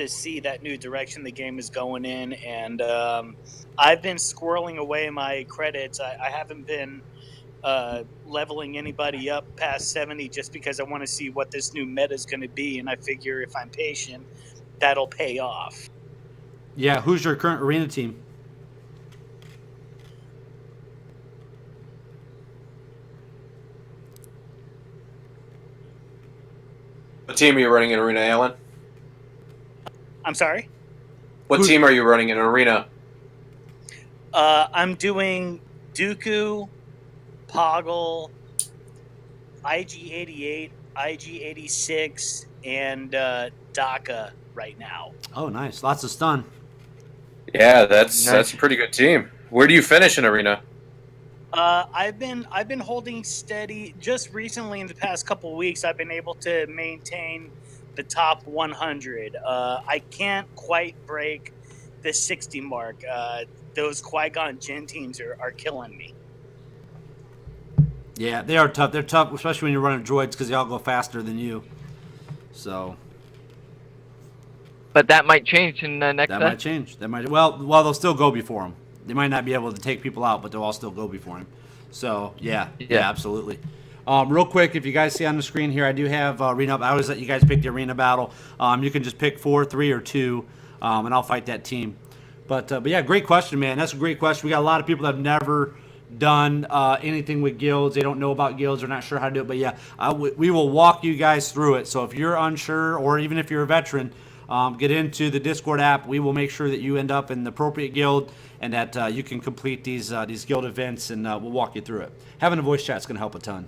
see that new direction the game is going in. And I've been squirreling away my credits. I haven't been leveling anybody up past 70 just because I want to see what this new meta is going to be. And I figure if I'm patient, that'll pay off. Yeah, who's your current arena team? What team are you running in Arena, Alan? I'm sorry? What team are you running in Arena? I'm doing Dooku, Poggle, IG-88, IG-86, and DACA right now. Oh, nice. Lots of stun. Yeah, that's a pretty good team. Where do you finish in Arena? I've been holding steady. Just recently, in the past couple of weeks, I've been able to maintain the top 100. I can't quite break the 60 mark. Those Qui-Gon Jinn teams are killing me. Yeah, they are tough. They're tough, especially when you're running droids because they all go faster than you. So. But that might change in the next. That might change. That might. Well, they'll still go before him. They might not be able to take people out, but they'll all still go before him. So yeah, absolutely. Real quick, if you guys see on the screen here, I do have arena. I always let you guys pick the arena battle. You can just pick 4, 3, or 2, and I'll fight that team. But yeah, great question, man. That's a great question. We got a lot of people that have never done anything with guilds. They don't know about guilds. They're not sure how to do it. But yeah, we will walk you guys through it. So if you're unsure, or even if you're a veteran, get into the Discord app. We will make sure that you end up in the appropriate guild and that you can complete these guild events, and we'll walk you through it. Having a voice chat is going to help a ton.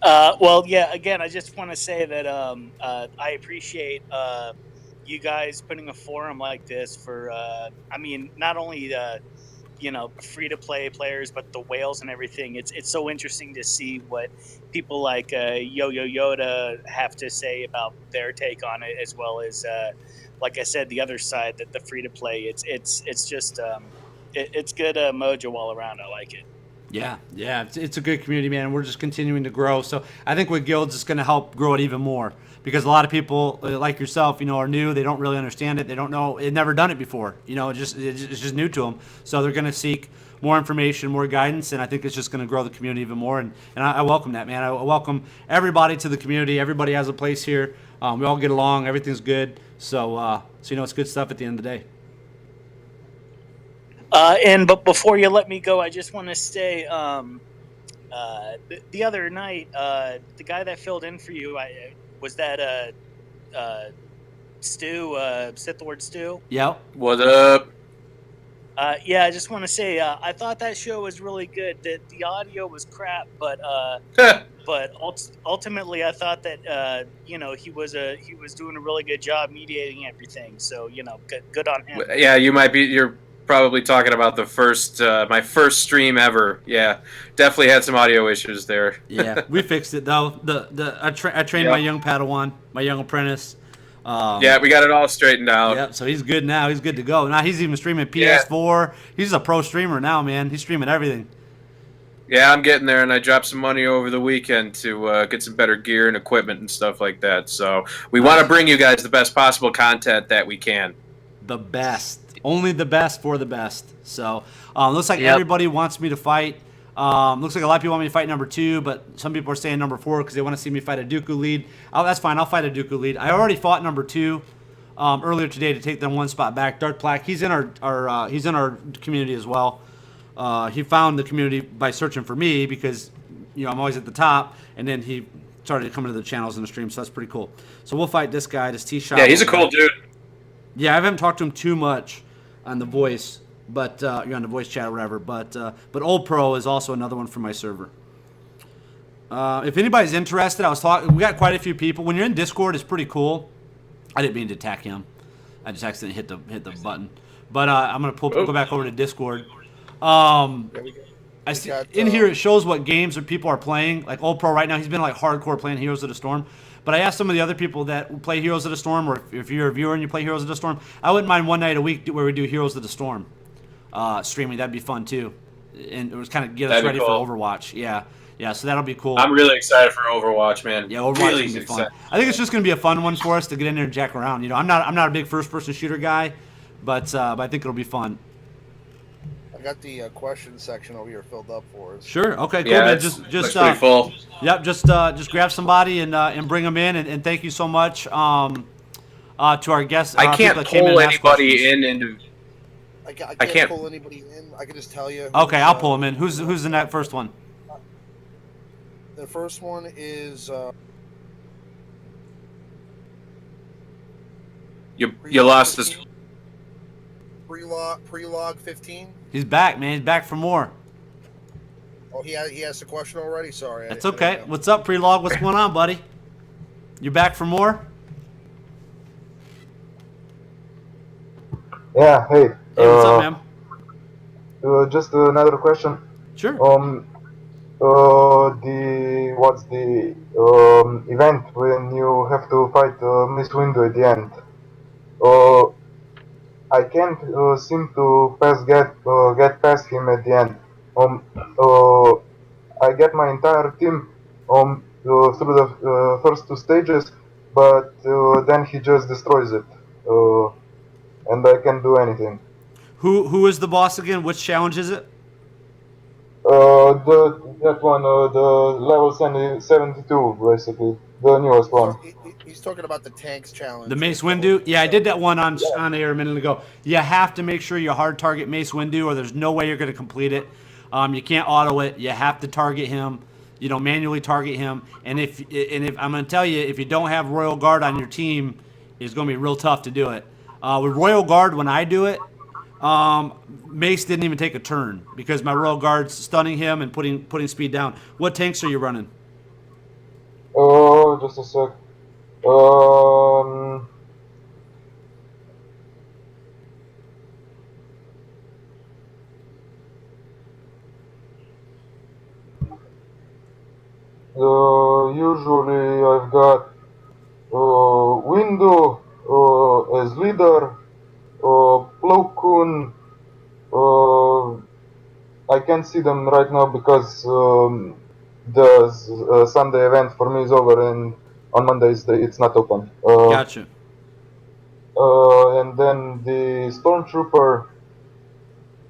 Well, yeah, again, I just want to say that I appreciate you guys putting a forum like this for, I mean, not only free-to-play players, but the whales and everything. It's so interesting to see what people like Yo-Yo Yoda have to say about their take on it, as well as, like I said, the other side, that the free-to-play. It's just it's good mojo all around. I like it. Yeah, it's a good community, man. We're just continuing to grow. So I think with guilds, it's going to help grow it even more, because a lot of people like yourself, are new. They don't really understand it. They don't know. They've never done it before. It's just new to them. So they're going to seek more information, more guidance, and I think it's just going to grow the community even more. And I welcome that, man. I welcome everybody to the community. Everybody has a place here. We all get along. Everything's good. So it's good stuff at the end of the day. But before you let me go, I just want to say, the other night, the guy that filled in for you, was that Stu, Sith Lord Stu? Yep. What up? Yeah, I just want to say, I thought that show was really good. The audio was crap, but ultimately, I thought that he was doing a really good job mediating everything. So good on him. Yeah, you're probably talking about the first my first stream ever. Yeah, definitely had some audio issues there. Yeah, we fixed it though. I trained my young Padawan, my young apprentice. Yeah, we got it all straightened out. Yeah, so he's good now. He's good to go. Now he's even streaming PS4. Yeah. He's a pro streamer now, man. He's streaming everything. Yeah, I'm getting there, and I dropped some money over the weekend to get some better gear and equipment and stuff like that. So we want to bring you guys the best possible content that we can. The best. Only the best for the best. So looks like everybody wants me to fight. Looks like a lot of people want me to fight number 2, but some people are saying number 4 because they want to see me fight a Dooku lead. Oh, that's fine. I'll fight a Dooku lead. I already fought number 2 earlier today to take them one spot back. Darth Plaque, he's in our community as well. He found the community by searching for me because I'm always at the top, and then he started coming to the channels and the stream, so that's pretty cool. So we'll fight this guy, this T-Shot. Yeah, he's a cool dude. Yeah, I haven't talked to him too much on the voice, but you're on the voice chat or whatever. But Old Pro is also another one from my server. If anybody's interested, we got quite a few people. When you're in Discord, it's pretty cool. I didn't mean to attack him. I just accidentally hit the button. But I'm gonna go back over to Discord. I see in here it shows what games people are playing. Like Old Pro right now, he's been like hardcore playing Heroes of the Storm. But I asked some of the other people that play Heroes of the Storm, or if you're a viewer and you play Heroes of the Storm, I wouldn't mind one night a week where we do Heroes of the Storm streaming. That'd be fun too, and it was kind of get us ready for Overwatch. Yeah, so that'll be cool. I'm really excited for Overwatch, man. Yeah, Overwatch really is gonna be fun. I think it's just gonna be a fun one for us to get in there and jack around. You know, I'm not a big first-person shooter guy, but I think it'll be fun. I got the question section over here filled up for us. Sure. Okay. Cool. Yeah, Man. Just pretty full. Yep. Just grab somebody and bring them in, and thank you so much to our guests. I can't pull anybody in into. I can't pull anybody in. I can just tell you. Okay, I'll pull them in. Who's in that first one? The first one is. You lost this. Prelog 15. He's back, man. He's back for more. Oh, he has the question already. Sorry. That's okay. What's up, Prelog? What's going on, buddy? You back for more? Yeah. Hey. Hey, what's up, man? Just another question. Sure. What's the event when you have to fight Miss Windu at the end? I can't seem to get past him at the end. I get my entire team through the first 2 stages, but then he just destroys it, and I can't do anything. Who is the boss again? Which challenge is it? That one, the level 72, basically, the newest one. He's talking about the tanks challenge. The Mace Windu? Yeah, I did that one on air a minute ago. You have to make sure you hard target Mace Windu, or there's no way you're going to complete it. You can't auto it. You have to target him. You know, manually target him. And if I'm going to tell you, if you don't have Royal Guard on your team, it's going to be real tough to do it. With Royal Guard, when I do it, Mace didn't even take a turn because my Royal Guard's stunning him and putting speed down. What tanks are you running? Just a sec. Usually I've got Windu as leader, Plo Koon. I can't see them right now because the Sunday event for me is over, and on Mondays it's not open. Gotcha. And then the Stormtrooper,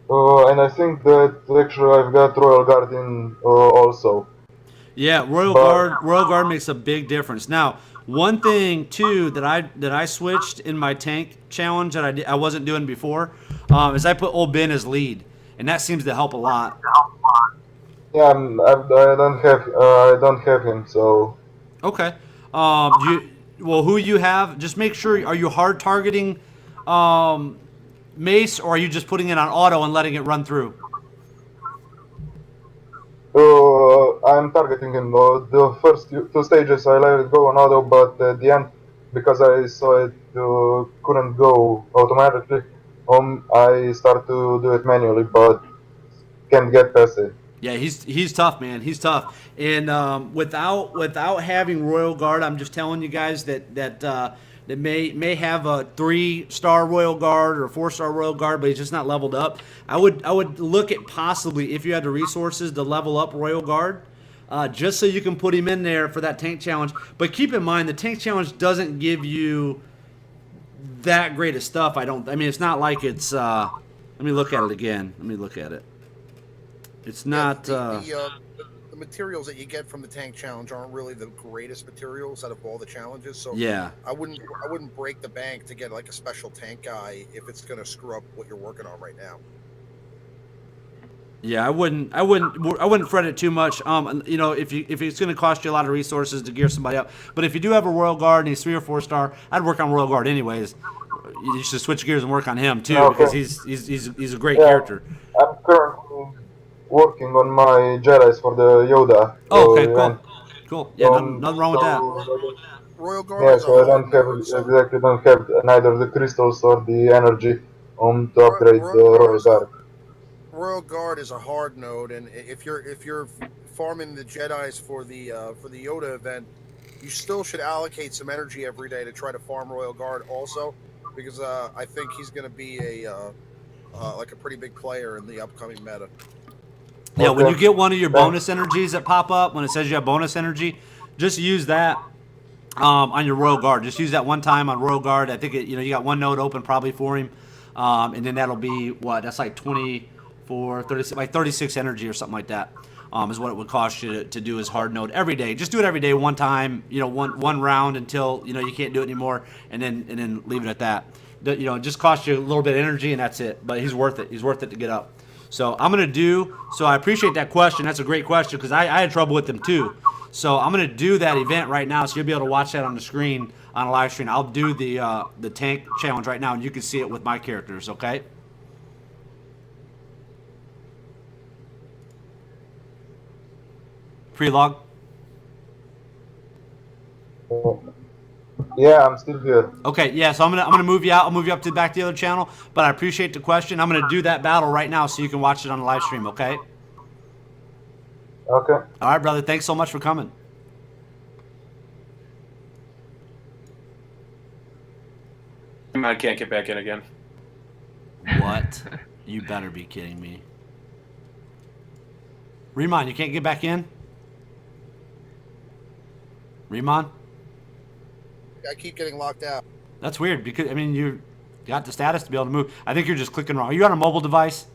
and I think that actually I've got Royal Guard in also. Yeah, Royal Guard makes a big difference. Now, one thing too that I switched in my tank challenge that I wasn't doing before is I put Old Ben as lead, and that seems to help a lot. Yeah, I don't have him, so. Okay. Who you have? Just make sure. Are you hard targeting Mace, or are you just putting it on auto and letting it run through? I'm targeting him. The first 2 stages I let it go on auto, but at the end, because I saw it couldn't go automatically, I start to do it manually, but can't get past it. Yeah, he's tough, man. He's tough, and without having Royal Guard, I'm just telling you guys that may have a 3-star Royal Guard or a 4-star Royal Guard, but he's just not leveled up. I would look at possibly, if you had the resources, to level up Royal Guard, just so you can put him in there for that tank challenge. But keep in mind, the tank challenge doesn't give you that great of stuff. I mean, it's not like it's. Let me look at it again. Let me look at it. It's not. The materials that you get from the tank challenge aren't really the greatest materials out of all the challenges. So yeah, I wouldn't break the bank to get like a special tank guy if it's going to screw up what you're working on right now. Yeah, I wouldn't fret it too much. You know, if it's going to cost you a lot of resources to gear somebody up, but if you do have a Royal Guard and he's 3 or 4 star, I'd work on Royal Guard anyways. You should switch gears and work on him too, because he's a great character. I'm currently working on my Jedi's for the Yoda. Oh, okay, cool. Yeah, nothing wrong with that. Royal Guard Yeah, is a so I hard don't have node. So exactly don't have neither the crystals or the energy to upgrade the Royal Guard. Royal Guard is a hard node, and if you're farming the Jedi's for the Yoda event, you still should allocate some energy every day to try to farm Royal Guard also, because I think he's going to be like a pretty big player in the upcoming meta. Yeah, when you get one of your bonus energies that pop up, when it says you have bonus energy, just use that on your Royal Guard. Just use that one time on Royal Guard. I think you got one node open probably for him, and then that'll be what? That's like 24, 36, like 36 energy or something like that. Is what it would cost you to do his hard node every day. Just do it every day, one time, one round until you can't do it anymore, and then leave it at that. It just costs you a little bit of energy, and that's it. But he's worth it. He's worth it to get up. So I'm gonna do. So I appreciate that question. That's a great question because I had trouble with them too. So I'm gonna do that event right now, so you'll be able to watch that on the screen on a live stream. I'll do the tank challenge right now, and you can see it with my characters. Okay. Pre-log. Yeah, I'm still here. Okay, yeah, so I'm gonna move you out. I'll move you up to back to the other channel. But I appreciate the question. I'm gonna do that battle right now, so you can watch it on the live stream. Okay. Okay. All right, brother. Thanks so much for coming. I can't get back in again. What? You better be kidding me. Riemann, you can't get back in? Riemann? I keep getting locked out. That's weird because, you got the status to be able to move. I think you're just clicking wrong. Are you on a mobile device?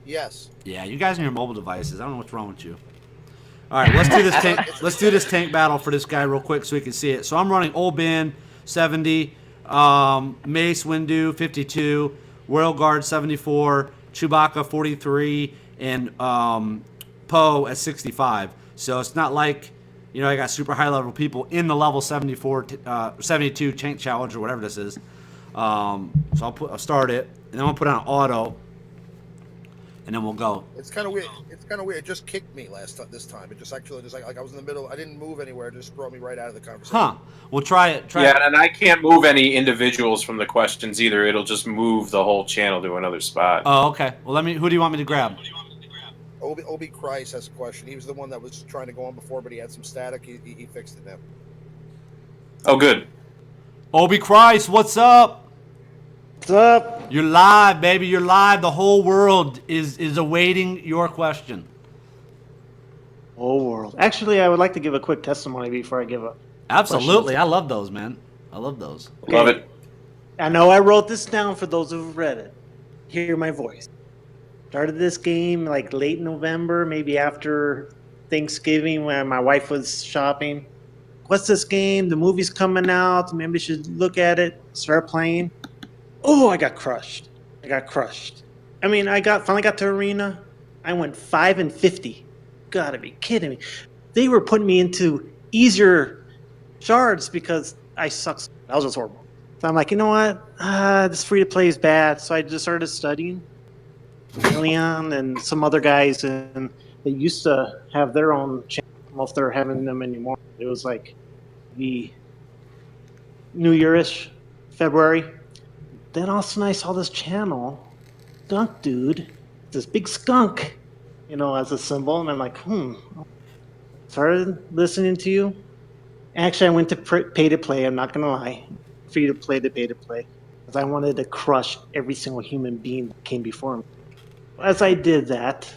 Yes. Yeah, you guys on your mobile devices. I don't know what's wrong with you. All right, let's do this tank. Let's do this tank battle for this guy real quick so we can see it. So I'm running Olbin 70, Mace Windu 52, Royal Guard 74, Chewbacca 43, and Poe at 65. So it's not like I got super high level people in the level 74, 72 tank challenge or whatever this is. So I'll start it, and then I'll put on auto. And then we'll go. It's kind of weird. It just kicked me this time. It just like I was in the middle. I didn't move anywhere. It just brought me right out of the conversation. Huh. We'll try it. And I can't move any individuals from the questions either. It'll just move the whole channel to another spot. Oh, okay. Well, who do you want me to grab? Obi Christ has a question. He was the one that was trying to go on before, but he had some static. He fixed it now. Oh, good. Obi Christ, what's up? What's up? You're live, baby. You're live. The whole world is awaiting your question. Whole world. Actually, I would like to give a quick testimony before I give up. Absolutely. Questions. I love those, man. I love those. Okay. Love it. I know I wrote this down for those who've read it. Hear my voice. Started this game like late November, maybe after Thanksgiving when my wife was shopping. What's this game? The movie's coming out. Maybe we should look at it. Start playing. Oh, I got crushed. I finally got to arena. I went 5-50. Gotta be kidding me. They were putting me into easier shards because I suck. That was just horrible. So I'm like, you know what? This free to play is bad. So I just started studying. Leon and some other guys, and they used to have their own channel. I don't know if they're having them anymore. It was like the New Year-ish, February. Then all of a sudden I saw this channel, skunk dude, this big skunk, as a symbol, and I'm like, Started listening to you. Actually, I went to pay to play. I'm not gonna lie, free to play to pay to play, because I wanted to crush every single human being that came before me. As I did that,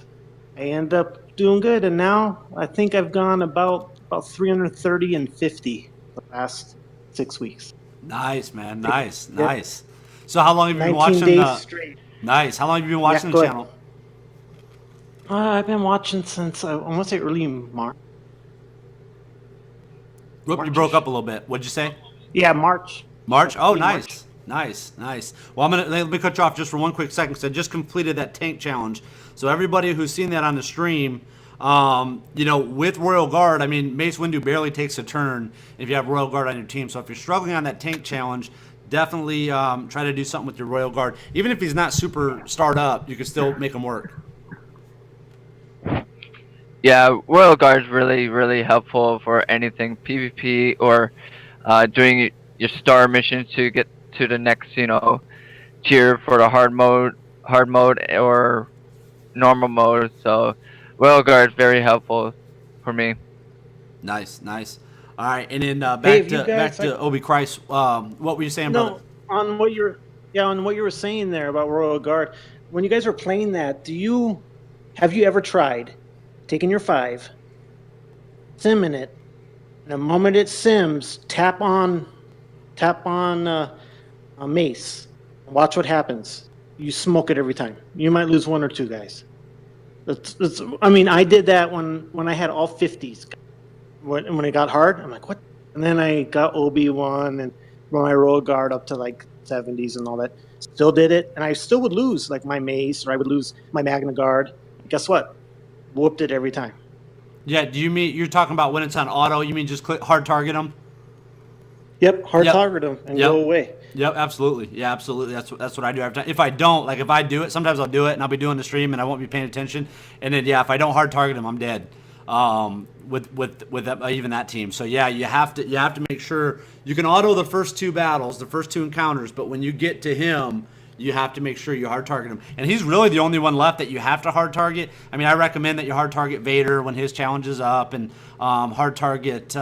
I ended up doing good, and now I think I've gone about 330 and 50 the last 6 weeks. Nice, man. Nice. So how long have you been 19 watching? days straight. Nice. How long have you been watching the channel? I've been watching since I want to say early March. Whoop, you broke up a little bit. What'd you say? Yeah, March. March? Oh, March. Nice. Well, let me cut you off just for one quick second because I just completed that tank challenge. So everybody who's seen that on the stream, with Royal Guard, Mace Windu barely takes a turn if you have Royal Guard on your team. So if you're struggling on that tank challenge, definitely try to do something with your Royal Guard. Even if he's not super starred up, you can still make him work. Yeah, Royal Guard's really helpful for anything PvP or doing your star missions to get to the next tier for the hard mode or normal mode. So Royal Guard's very helpful for me. Nice, nice. All right, and then Hey, back if you to guys like Obi Christ. What were you saying, brother? no on what you're yeah on what you were saying there about Royal Guard, when you guys were playing that, have you ever tried taking your 5, simming it, and the moment it sims, tap on a mace, and watch what happens. You smoke it every time. You might lose 1 or 2 guys. I mean, I did that when I had all 50s. When it got hard, I'm like, what? And then I got Obi-Wan and my Royal Guard up to like 70s and all that. Still did it, and I still would lose like my Mace, or I would lose my Magna Guard. Guess what? Whooped it every time. Yeah, you're talking about when it's on auto? You mean just click hard target them? Yep, hard Yep. target them and Yep. go away. Yep, absolutely. Yeah, absolutely. That's what I do every time. If I don't, like if I do it, sometimes I'll do it and I'll be doing the stream and I won't be paying attention. And then yeah, if I don't hard target them, I'm dead. With that, even that team. So yeah, you have to make sure you can auto the first 2 battles, the first 2 encounters, but when you get to him, you have to make sure you hard target him. And he's really the only one left that you have to hard target. I mean, I recommend that you hard target Vader when his challenge is up, and hard target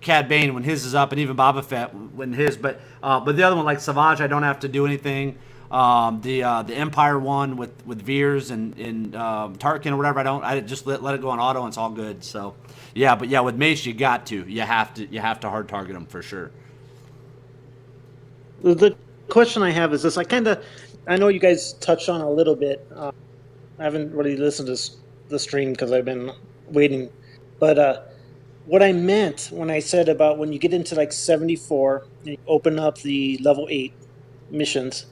Cad Bane when his is up, and even Boba Fett when his. But the other one, like Savage, I don't have to do anything. The Empire one with Veers and Tarkin or whatever, I just let it go on auto and it's all good. So yeah, but yeah, with Mace you have to hard target them for sure. The question I have is this: I know you guys touched on a little bit. I haven't really listened to the stream because I've been waiting, but what I meant when I said about when you get into like 74 and you open up the level 8 missions,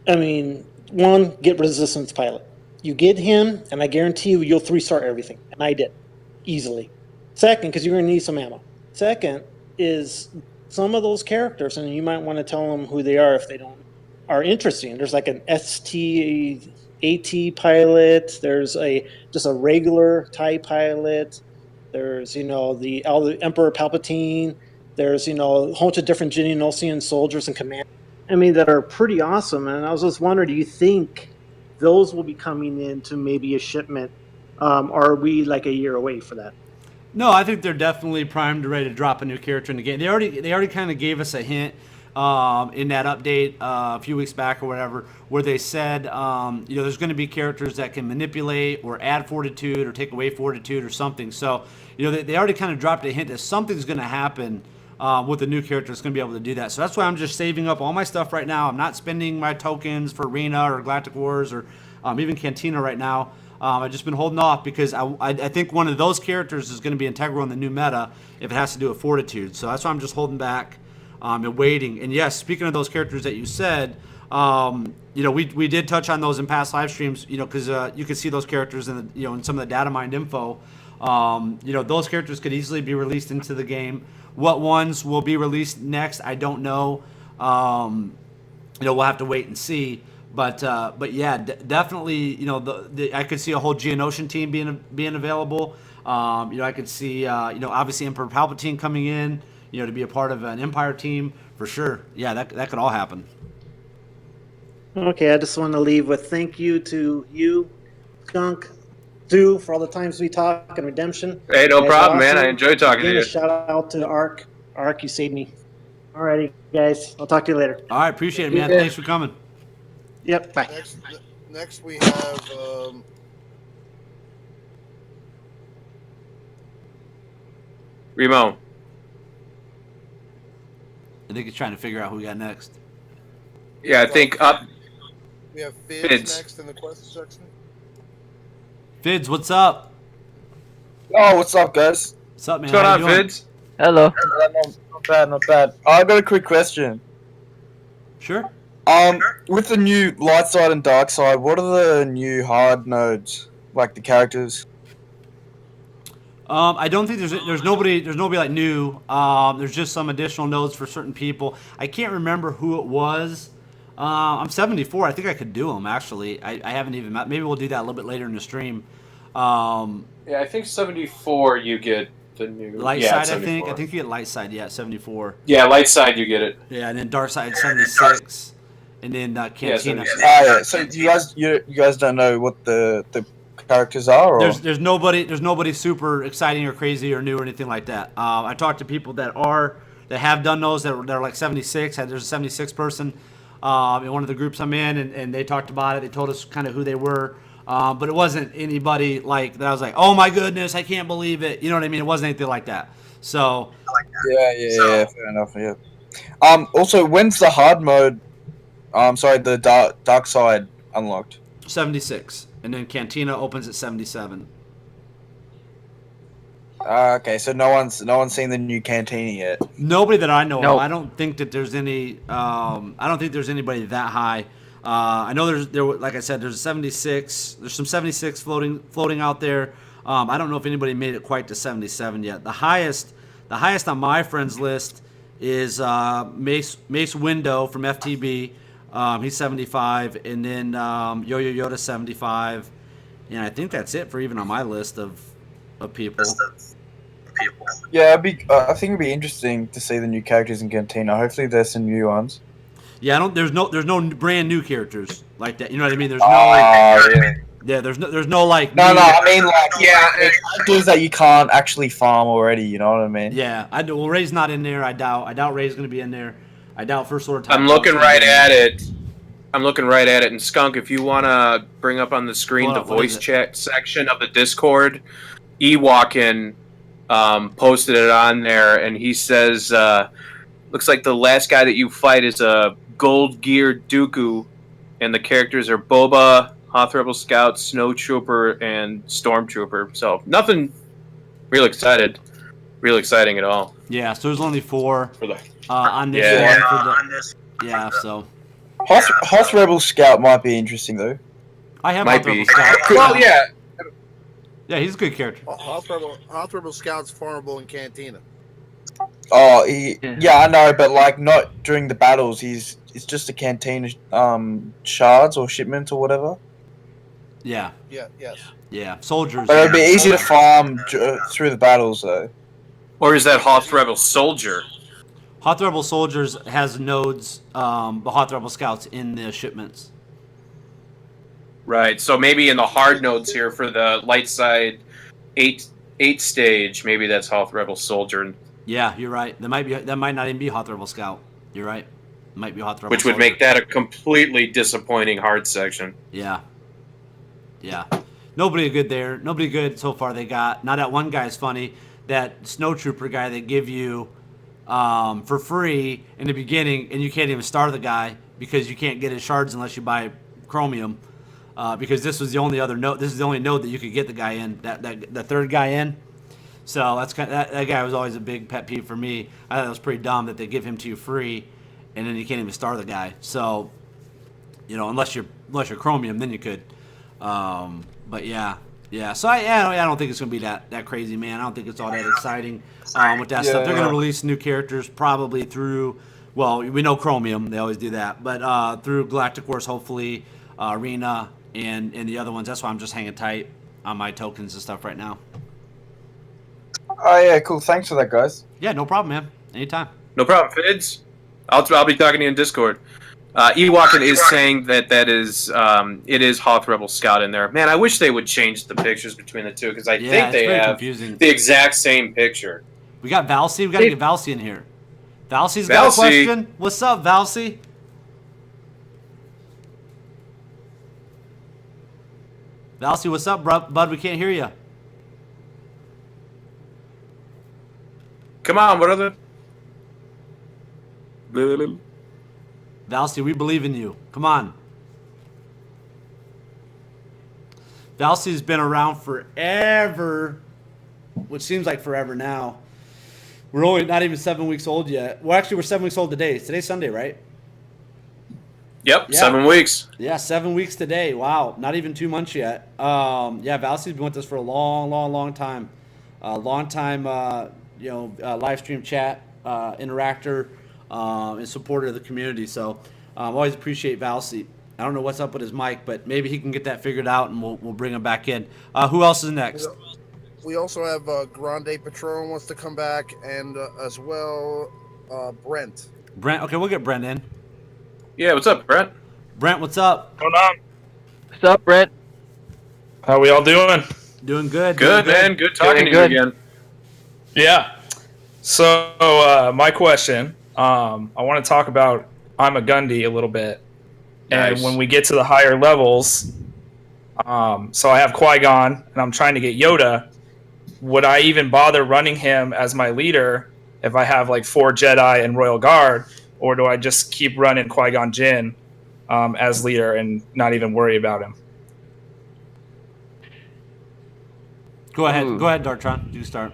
I mean, 1, get Resistance Pilot. You get him, and I guarantee you'll 3-star everything. And I did. Easily. Second, because you're going to need some ammo. Second is some of those characters, and you might want to tell them who they are if they are interesting. There's like an ST-AT pilot. There's just a regular TIE pilot. There's, the Emperor Palpatine. There's, a whole bunch of different Geonosian soldiers and commanders. I mean, that are pretty awesome. And I was just wondering, do you think those will be coming into maybe a shipment? Or are we like a year away for that? No, I think they're definitely primed and ready to drop a new character in the game. They already kind of gave us a hint in that update a few weeks back or whatever, where they said there's going to be characters that can manipulate or add fortitude or take away fortitude or something. So they already kind of dropped a hint that something's going to happen with a new character that's going to be able to do that. So that's why I'm just saving up all my stuff right now. I'm not spending my tokens for Arena or Galactic Wars or even Cantina right now. I've just been holding off because I think one of those characters is going to be integral in the new meta if it has to do with fortitude. So that's why I'm just holding back and waiting. And yes, speaking of those characters that you said, we did touch on those in past live streams. Because you could see those characters in in some of the data mined info. Those characters could easily be released into the game. What ones will be released next, I don't know. We'll have to wait and see. But yeah, definitely. I could see a whole Geonosian team being available. I could see obviously Emperor Palpatine coming in. To be a part of an Empire team for sure. Yeah, that could all happen. Okay, I just want to leave with thank you to you, Skunk, Stu, for all the times we talk and Redemption. Hey, no Guys, problem, awesome. man. I enjoyed talking to you. A shout out to Ark. Ark, you saved me. Alrighty, guys. I'll talk to you later. All right, appreciate it, man. Thanks for coming. Yep, bye. Next we have Remo. I think he's trying to figure out who we got next. Yeah, I think up. we have Fids next in the question section. Fids, what's up? Oh, what's up, guys? What's up, man? What's going How on, you doing? Fids? Hello. Not bad. I got a quick question. Sure. With the new light side and dark side, what are the new hard nodes, like the characters? I don't think there's nobody like new. There's just some additional nodes for certain people. I can't remember who it was. I'm 74. I think I could do them actually. I haven't even. Maybe we'll do that a little bit later in the stream. Yeah, I think 74 you get the new Light yeah, side, it's I think. 74. I think you get light side, yeah, 74. Yeah, light side you get it. Yeah, and then dark side 76, and then Yeah, Cantina. 76. Yeah. So you guys don't know what the characters are, or There's nobody super exciting or crazy or new or anything like that. I talked to people that have done those that are like 76. There's a 76 person in one of the groups I'm in, and they talked about it. They told us kind of who they were, but it wasn't anybody like that. I was like, oh my goodness, I can't believe it. You know what I mean? It wasn't anything like that. So yeah, fair enough. Yeah. Also, when's the hard mode? Sorry, the dark side unlocked. 76, and then Cantina opens at 77. Okay, so no one's seen the new Cantina yet. Nobody that I know Nope. of. I don't think that there's any. I don't think there's anybody that high. I know like I said, there's 76. There's some 76 floating out there. I don't know if anybody made it quite to 77 yet. The highest on my friends list is Mace Window from FTB. He's 75, and then Yo-Yo Yoda 75, and I think that's it for even on my list of people. Yeah, I think it'd be interesting to see the new characters in Cantina. Hopefully, there's some new ones. Yeah, there's no brand new characters like that. You know what I mean? There's no. Yeah. Yeah, there's no like. No, I mean like characters that you can't actually farm already. You know what I mean? Yeah, well, Ray's not in there. I doubt Ray's gonna be in there. I doubt First Order. I'm looking right at it. And Skunk, if you want to bring up on the screen the voice chat section of the Discord, Ewokin posted it on there, and he says, looks like the last guy that you fight is a gold-geared Dooku, and the characters are Boba, Hoth Rebel Scout, Snow Trooper, and Stormtrooper. So nothing real exciting at all. Yeah, so there's only 4 for the on this one. Yeah, so Hoth Rebel Scout might be interesting though. I have Might Hoth Rebel be. Scout. Well, yeah. Yeah, he's a good character. Hoth Rebel Scout's farmable in Cantina. Oh, yeah, I know, but like not during the battles. It's just a cantina shards or shipments or whatever. Yeah. Yeah. Yes. Yeah. Soldiers. But it'd be easy to farm through the battles though. Or is that Hoth Rebel Soldier? Hoth Rebel Soldiers has nodes, the Hoth Rebel Scouts in the shipments. Right. So maybe in the hard nodes here for the light side 8 stage, maybe that's Hoth Rebel Soldier. Yeah, you're right. That might not even be Hoth Rebel Scout. You're right. It might be Hoth Rebel Which would Soldier. make that a completely disappointing hard section. Yeah. Yeah. Nobody good there. Nobody good so far they got. Now that one guy's funny. That Snowtrooper guy they give you for free in the beginning, and you can't even star the guy because you can't get his shards unless you buy chromium. Because this was the only other node. This is the only node that you could get the guy in. The third guy in. So that's that guy was always a big pet peeve for me. I thought it was pretty dumb that they give him to you free, and then you can't even star the guy. So, unless you're chromium, then you could. But yeah. So I don't think it's gonna be that crazy, man. I don't think it's all that exciting with that stuff. They're gonna release new characters probably through. Well, we know Chromium; they always do that. But through Galactic Wars, hopefully, Arena and the other ones. That's why I'm just hanging tight on my tokens and stuff right now. Oh yeah, cool. Thanks for that, guys. Yeah, no problem, man. Anytime. No problem, Fids. I'll be talking to you in Discord. Ewokin is saying that is it is Hoth Rebel Scout in there. Man, I wish they would change the pictures between the two because I think they have confusing. The exact same picture. We got Valsy. We got to get Valsy in here. Valsy's got a question. What's up, Valsy? Valsy, what's up, bud? We can't hear you. Come on, what are the... Valsy, we believe in you. Come on. Valsy's been around forever, which seems like forever now. We're only not even 7 weeks old yet. Well, actually, we're 7 weeks old today. Today's Sunday, right? Yep, Yeah. 7 weeks. Yeah, 7 weeks today. Wow, not even 2 months yet. Yeah, Valsy's been with us for a long time. Long time, live stream chat, interactor, and supporter of the community. So always appreciate Valsy. I don't know what's up with his mic, but maybe he can get that figured out, and we'll bring him back in. Who else is next? We also have Grande Patron wants to come back, and as well Brent. Brent. Okay, we'll get Brent in. Yeah, what's up, Brent? Brent, what's up? What's going on? What's up, Brent? How we all doing? Doing good. Good, doing man. Good talking to you again. Yeah. So my question, I want to talk about I'm a Gundy a little bit, and Nice. when we get to the higher levels, so I have Qui-Gon and I'm trying to get Yoda. Would I even bother running him as my leader if I have like 4 Jedi and Royal Guard, or do I just keep running Qui-Gon Jinn as leader and not even worry about him? Go ahead. Go ahead, Dartron. You start.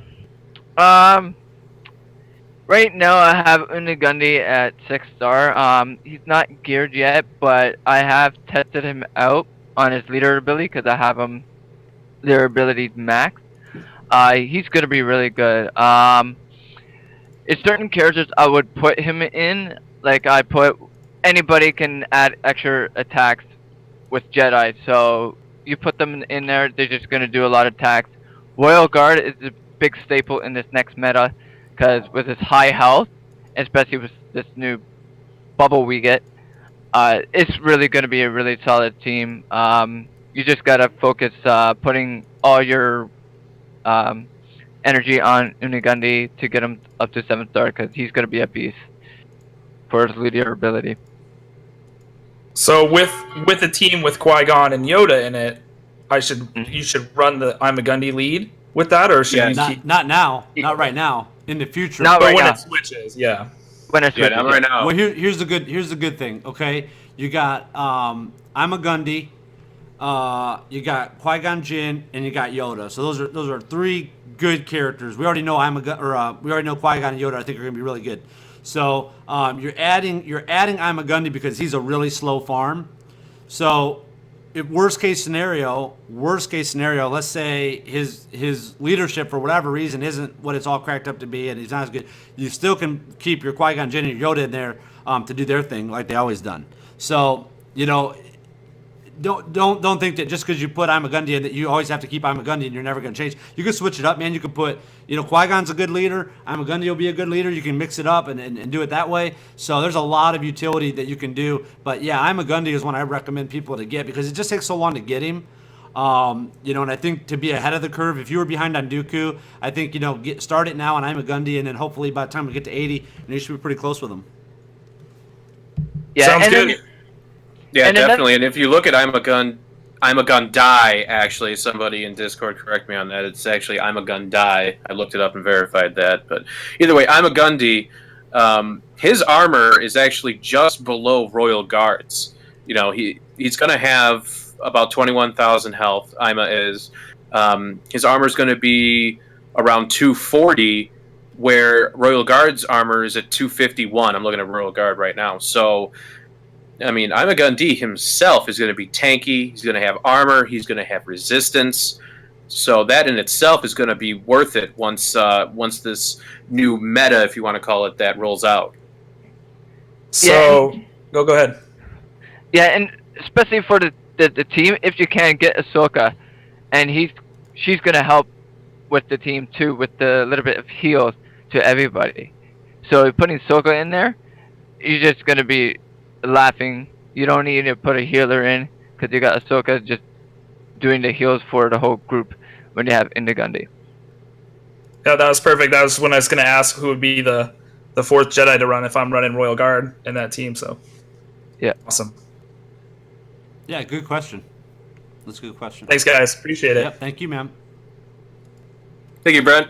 Right now I have Unigundy at 6-star. He's not geared yet, but I have tested him out on his leader ability because I have him leader ability max. He's gonna be really good. It's certain characters I would put him in. Like I put anybody can add extra attacks with Jedi, so you put them in there, they're just gonna do a lot of attacks. Royal Guard is a big staple in this next meta because with his high health, especially with this new bubble we get, it's really gonna be a really solid team. You just gotta focus putting all your energy on Unigundy to get him up to 7-star because he's gonna be a beast for his leader ability. So with a team with Qui-Gon and Yoda in it, you should run the I'm a Gundy lead with that, or should you keep... Not now, not right now. In the future, Not right when now. it switches, yeah. When it switches, not right now. Well, here's the good thing. Okay, you got I'm a Gundy, you got Qui-Gon Jinn, and you got Yoda. So those are 3 good characters. We already know we already know Qui-Gon and Yoda. I think are gonna be really good. So you're adding I'm a Gundy because he's a really slow farm. So if worst case scenario, let's say his leadership for whatever reason isn't what it's all cracked up to be, and he's not as good. You still can keep your Qui-Gon Jinn and your Yoda in there to do their thing like they always done. So don't think that just because you put I'm a Gundy in that you always have to keep I'm a Gundy and you're never going to change. You can switch it up, man. You can put Qui-Gon's a good leader. I'm a Gundy will be a good leader. You can mix it up and do it that way. So there's a lot of utility that you can do. But yeah, I'm a Gundy is one I recommend people to get because it just takes so long to get him. And I think to be ahead of the curve, if you were behind on Dooku, I think start it now and I'm a Gundy, and then hopefully by the time we get to 80, you should be pretty close with him. Yeah, sounds good. Yeah, definitely. And if you look at I'm a Gun Die, actually, somebody in Discord correct me on that. It's actually I'm a Gun Die. I looked it up and verified that. But either way, I'm a Gundy. His armor is actually just below Royal Guard's. He's going to have about 21,000 health. Ima is. His armor is going to be around 240, where Royal Guard's armor is at 251. I'm looking at Royal Guard right now. So, I mean, I'm a Gundy himself is going to be tanky. He's going to have armor. He's going to have resistance. So that in itself is going to be worth it once this new meta, if you want to call it that, rolls out. So, go ahead. Yeah, and especially for the team, if you can get Ahsoka, and she's gonna help with the team too, with the little bit of heals to everybody. So putting Ahsoka in there, you're just gonna be laughing. You don't need to put a healer in because you got Ahsoka just doing the heals for the whole group when you have Indigundy. Yeah, that was perfect. That was when I was going to ask who would be the 4th Jedi to run if I'm running Royal Guard in that team. So, yeah, awesome. Yeah, good question. That's a good question. Thanks, guys. Appreciate it. Yep, thank you, man. Thank you, Brent.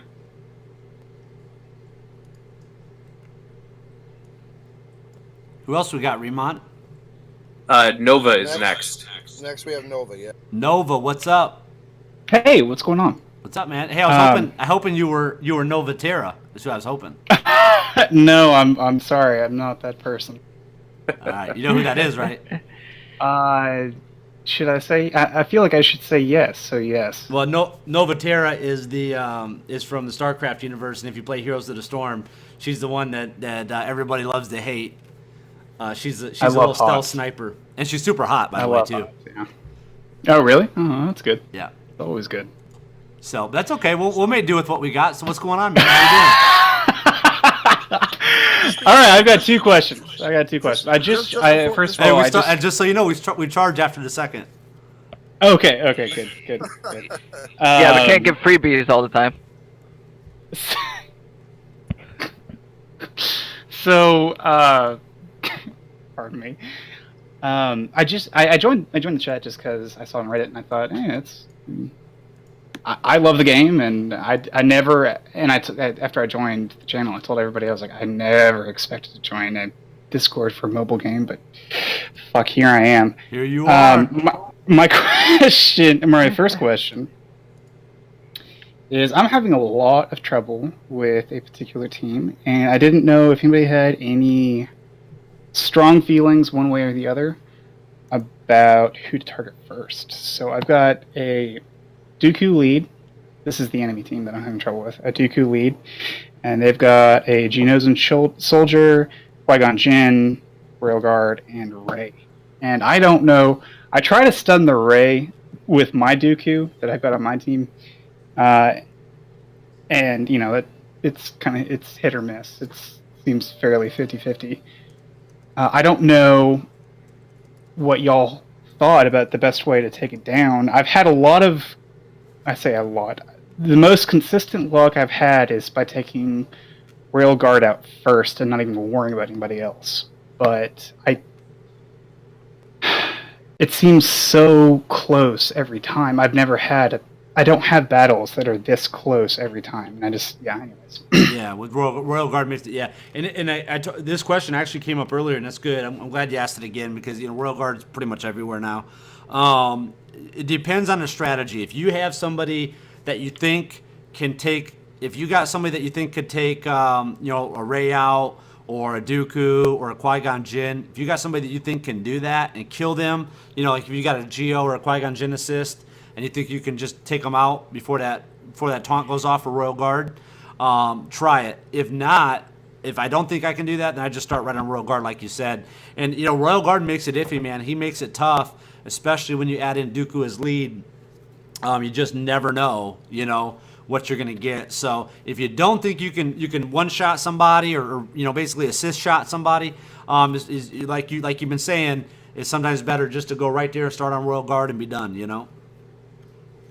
Who else we got? Remont? Nova is next. Next we have Nova, yeah. Nova, what's up? Hey, what's going on? What's up, man? Hey, I was hoping you were Nova Terra. That's what I was hoping. No, I'm sorry, I'm not that person. All right, you know who that is, right? Should I say? I feel like I should say yes. So yes. Well, Nova Terra is is from the StarCraft universe, and if you play Heroes of the Storm, she's the one that everybody loves to hate. She's a I little love stealth Hots. sniper, and she's super hot, by I the way, love too. Hots, yeah. Oh, really? Oh, that's good. Yeah. Always good. So that's okay. We'll make do with what we got. So what's going on, man? How All right, I've got two questions. First of all, and just so you know, we charge after the second. Okay, good. Yeah, we can't give freebies all the time. So, pardon me. I joined the chat just because I saw on Reddit and I thought, hey, I love the game, and after I joined the channel, I told everybody, I was like, I never expected to join a Discord for a mobile game, but fuck, here I am. Here you are. My first question is, I'm having a lot of trouble with a particular team, and I didn't know if anybody had any strong feelings one way or the other about who to target first. So I've got a Dooku lead. This is the enemy team that I'm having trouble with. A Dooku lead. And they've got a Geonosian soldier, Qui-Gon Jinn, Railguard, and Rey. And I don't know. I try to stun the Rey with my Dooku that I've got on my team. And, you know, it's hit or miss. It seems fairly 50-50. I don't know what y'all thought about the best way to take it down. I've had the most consistent luck I've had is by taking Railguard out first and not even worrying about anybody else. But it seems so close every time. I don't have battles that are this close every time. And anyways. Yeah, with Royal Guard makes it. Yeah, and this question actually came up earlier, and that's good. I'm glad you asked it again because Royal Guard is pretty much everywhere now. It depends on the strategy. If you have somebody that you think can take, if you got somebody that you think could take, a Rey out or a Dooku or a Qui-Gon Jinn, if you got somebody that you think can do that and kill them, like if you got a Geo or a Qui-Gon Jinn assist, and you think you can just take them out before that taunt goes off for Royal Guard, try it. If not, if I don't think I can do that, then I just start running Royal Guard like you said. And Royal Guard makes it iffy, man. He makes it tough, especially when you add in Dooku as lead. You just never know, what you're gonna get. So if you don't think you can one shot somebody or basically assist shot somebody, is like you've been saying, it's sometimes better just to go right there, start on Royal Guard, and be done.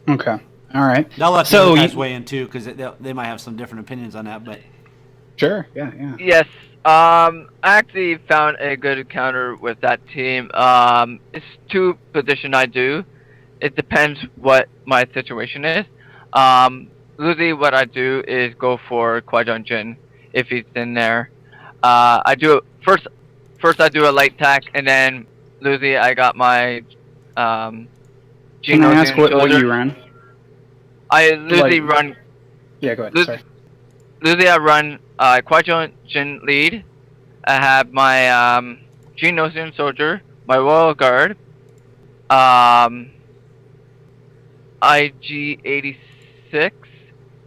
Okay. All right. I'll let the other guys weigh in too, because they might have some different opinions on that. But sure, yeah. Yes. I actually found a good counter with that team. It's two position I do. It depends what my situation is. Usually, what I do is go for Qui-Gon Jinn if he's in there. I do first. I do a light attack, and then usually I got my. Can I ask what you run? I usually run. Yeah, go ahead. Sorry. Usually I run Qui-Gon Jinn lead. I have my Geonosian soldier, my Royal Guard, IG-86,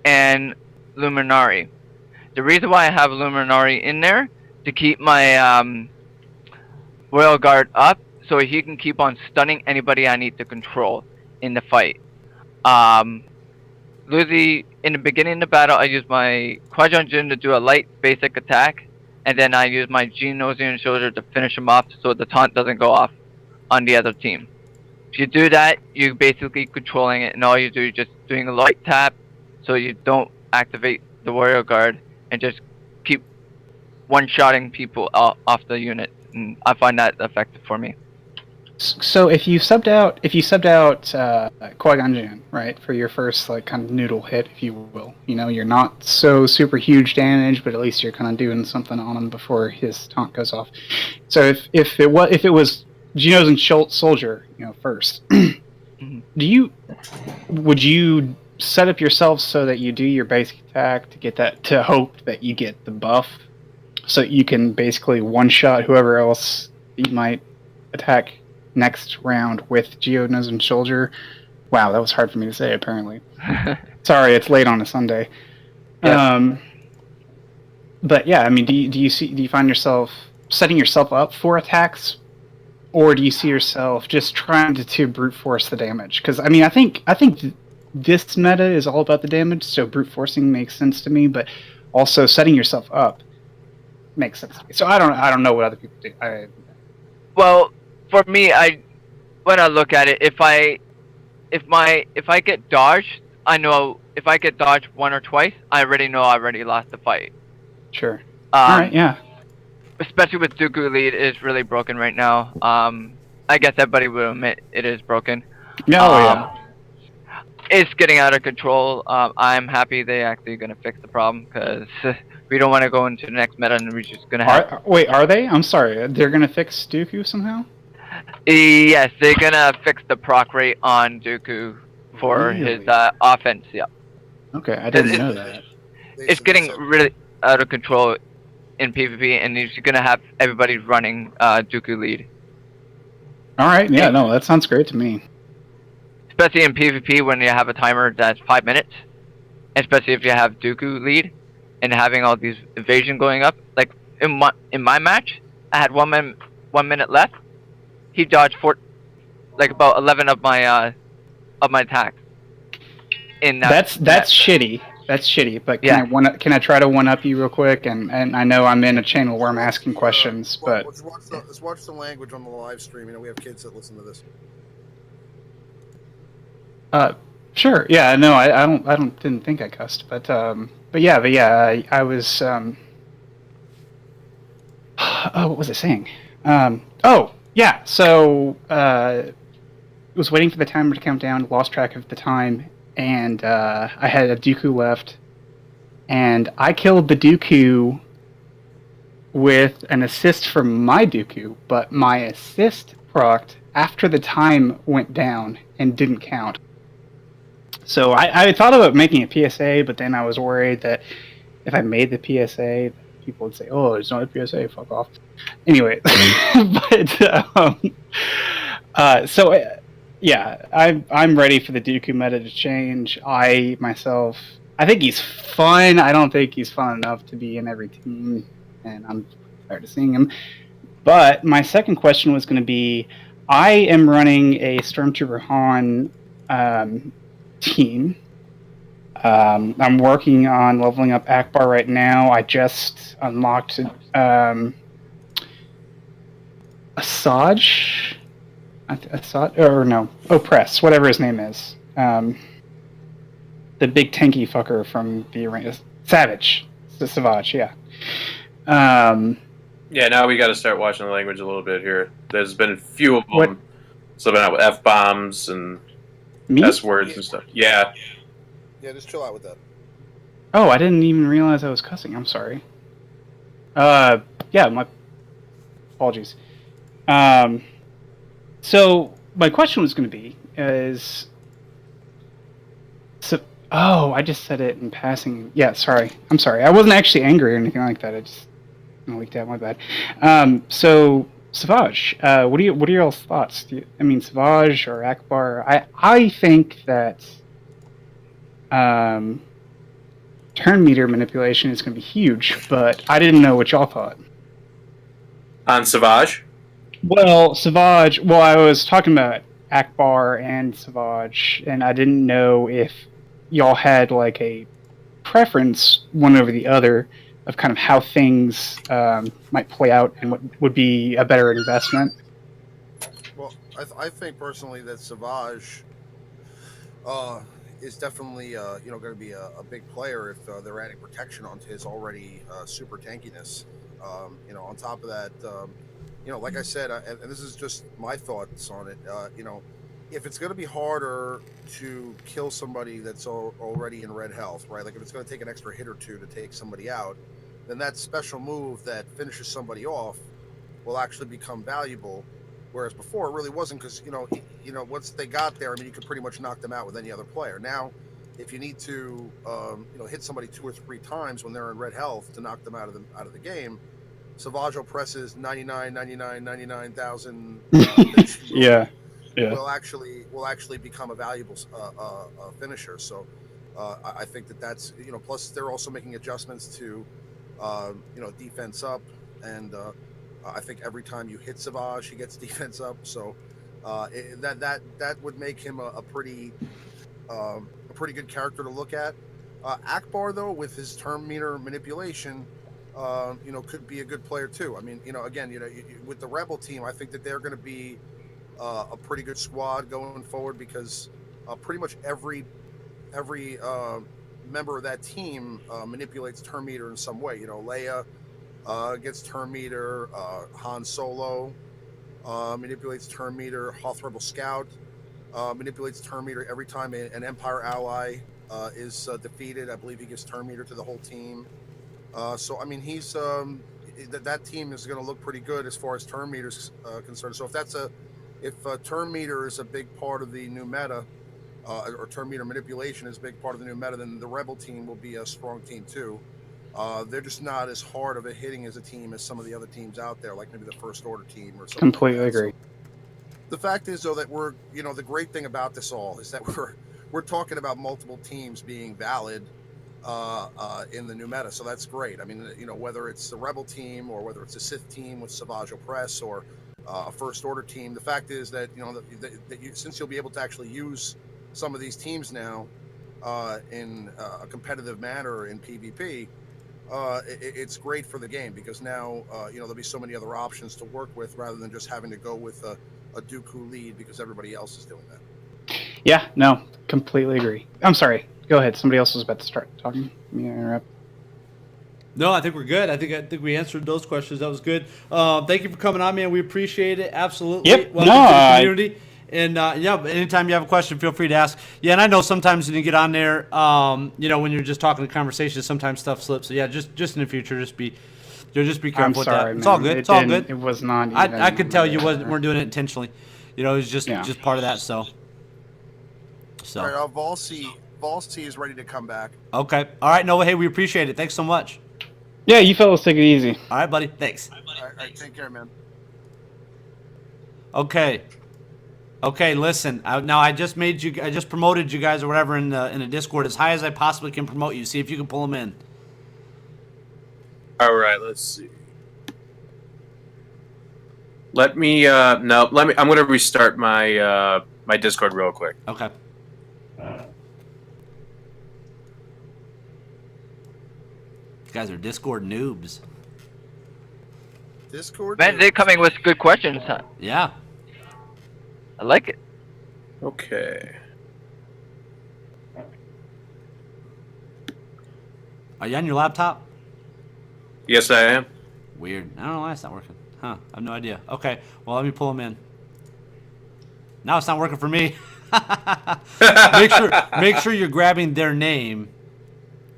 and Luminari. The reason why I have Luminari in there to keep my Royal Guard up, so he can keep on stunning anybody I need to control in the fight. Usually, in the beginning of the battle, I use my Qui-Gon Jinn to do a light basic attack, and then I use my Geonosian soldier to finish him off so the taunt doesn't go off on the other team. If you do that, you're basically controlling it, and all you do is just doing a light tap so you don't activate the Warrior Guard and just keep one-shotting people off the unit. And I find that effective for me. So if you subbed out Qui-Gon Jinn, right, for your first kind of noodle hit, if you will, you're not so super huge damage, but at least you're kind of doing something on him before his taunt goes off. So if it was Geonosian soldier, first, would you set up yourself so that you do your basic attack to get that, to hope that you get the buff, so that you can basically one shot whoever else you might attack next round with Geonosian soldier? Wow, that was hard for me to say, apparently. Sorry, it's late on a Sunday. Yeah. But yeah, I mean, do you find yourself setting yourself up for attacks, or do you see yourself just trying to brute force the damage? Because I mean, I think this meta is all about the damage, so brute forcing makes sense to me, but also setting yourself up makes sense to me. So I don't know what other people do. Well, for me, when I look at it, if I get dodged, I know if I get dodged one or twice, I already know I already lost the fight. Sure. All right. Yeah. Especially with Dooku lead, it's really broken right now. I guess everybody will admit it is broken. Yeah. It's getting out of control. I'm happy they actually going to fix the problem because we don't want to go into the next meta and we're just going to have. Wait, are they? I'm sorry. They're going to fix Dooku somehow? Yes, they're going to fix the proc rate on Dooku for his offense. Yeah. Okay, I didn't know that. It's getting really out of control in PvP, and he's going to have everybody running Dooku lead. All right. Yeah. No, that sounds great to me. Especially in PvP when you have a timer that's 5 minutes, especially if you have Dooku lead and having all these evasion going up. Like in my match, I had 1 minute left. He dodged about 11 of my attacks. That's shitty. That's shitty. But can I try to one up you real quick? And I know I'm in a channel where I'm asking questions, but let's watch the language on the live stream. You know, we have kids that listen to this. Sure. Yeah. No, I didn't think I cussed, but yeah. I was. What was I saying? Oh, yeah. So was waiting for the timer to count down. Lost track of the time, and I had a Dooku left, and I killed the Dooku with an assist from my Dooku, but my assist procced after the time went down and didn't count. So I thought about making a PSA, but then I was worried that if I made the PSA, people would say, "Oh, it's not a PSA, fuck off." Anyway, yeah, I'm ready for the Dooku meta to change. I think he's fun. I don't think he's fun enough to be in every team, and I'm tired of seeing him. But my second question was going to be, I am running a Stormtrooper Han team. I'm working on leveling up Akbar right now. I just unlocked Asajj, or no, Opress, whatever his name is. The big tanky fucker from the arena. Savage. Savage, yeah. Yeah, now we got to start watching the language a little bit here. There's been a few of them slipping out with F-bombs and S words and stuff. Yeah. Yeah, just chill out with that. Oh, I didn't even realize I was cussing. I'm sorry. Yeah, my apologies. So my question was going to be is, I just said it in passing. Yeah, sorry. I'm sorry. I wasn't actually angry or anything like that. I just leaked out. My bad. So Savage, what are your thoughts? Savage or Akbar? I think that turn meter manipulation is going to be huge, but I didn't know what y'all thought. On Savage? Well, Savage. Well, I was talking about Akbar and Savage, and I didn't know if y'all had like a preference one over the other of kind of how things might play out and what would be a better investment. Well, I think personally that Savage is definitely going to be a big player if they're adding protection onto his already super tankiness. On top of that, like I said, and this is just my thoughts on it. If it's going to be harder to kill somebody that's already in red health, right? Like if it's going to take an extra hit or two to take somebody out, then that special move that finishes somebody off will actually become valuable. Whereas before it really wasn't, because once they got there, you could pretty much knock them out with any other player. Now, if you need to hit somebody 2 or 3 times when they're in red health to knock them out of the game, Savage presses 99,000. Yeah. Will actually become a valuable finisher. So I think that's plus they're also making adjustments to defense up and I think every time you hit Savage, he gets defense up. So that would make him a pretty good character to look at. Akbar, though, with his term meter manipulation, could be a good player too. I mean, again, with the Rebel team, I think that they're going to be a pretty good squad going forward because pretty much every member of that team manipulates term meter in some way. Leia gets term meter. Han Solo manipulates term meter. Hoth Rebel Scout manipulates term meter every time an Empire ally is defeated. I believe he gives term meter to the whole team. So I mean, he's that team is going to look pretty good as far as term meters concerned. So if term meter is a big part of the new meta, or term meter manipulation is a big part of the new meta, then the Rebel team will be a strong team too. They're just not as hard of a hitting as a team as some of the other teams out there, like maybe the First Order team or something. Completely agree. The fact is, though, that we're, the great thing about this all is that we're talking about multiple teams being valid in the new meta, so that's great. I mean, whether it's the Rebel team or whether it's a Sith team with Savage Opress or a First Order team, the fact is that since you'll be able to actually use some of these teams now in a competitive manner in PvP. It's great for the game because now there'll be so many other options to work with rather than just having to go with a Dooku lead because everybody else is doing that. Yeah, no, completely agree. I'm sorry. Go ahead. Somebody else was about to start talking. Let me interrupt. No, I think we're good. I think we answered those questions. That was good. Thank you for coming on, man. We appreciate it. Absolutely. Yep. Welcome to the community. And anytime you have a question, feel free to ask. Yeah, and I know sometimes when you get on there, when you're just talking to conversations, sometimes stuff slips. So yeah, just in the future, just be careful I'm with sorry, that. It's man. all good. It's all good. It was not. I could tell you weren't doing it intentionally. It's just part of that. So. All right, Volsey is ready to come back. Okay. All right, Noah. Hey, we appreciate it. Thanks so much. Yeah, you fellas take it easy. All right, buddy. Thanks. All right, take care, man. Okay, listen. I just promoted you guys or whatever in the Discord as high as I possibly can promote you. See if you can pull them in. All right, let's see. I'm going to restart my my Discord real quick. Okay. You guys are Discord noobs. Discord. Man, they're coming with good questions. Huh? Yeah. I like it. Okay. Are you on your laptop? Yes, I am. Weird. I don't know why it's not working. Huh. I have no idea. Okay. Well, let me pull them in. Now it's not working for me. Make sure you're grabbing their name.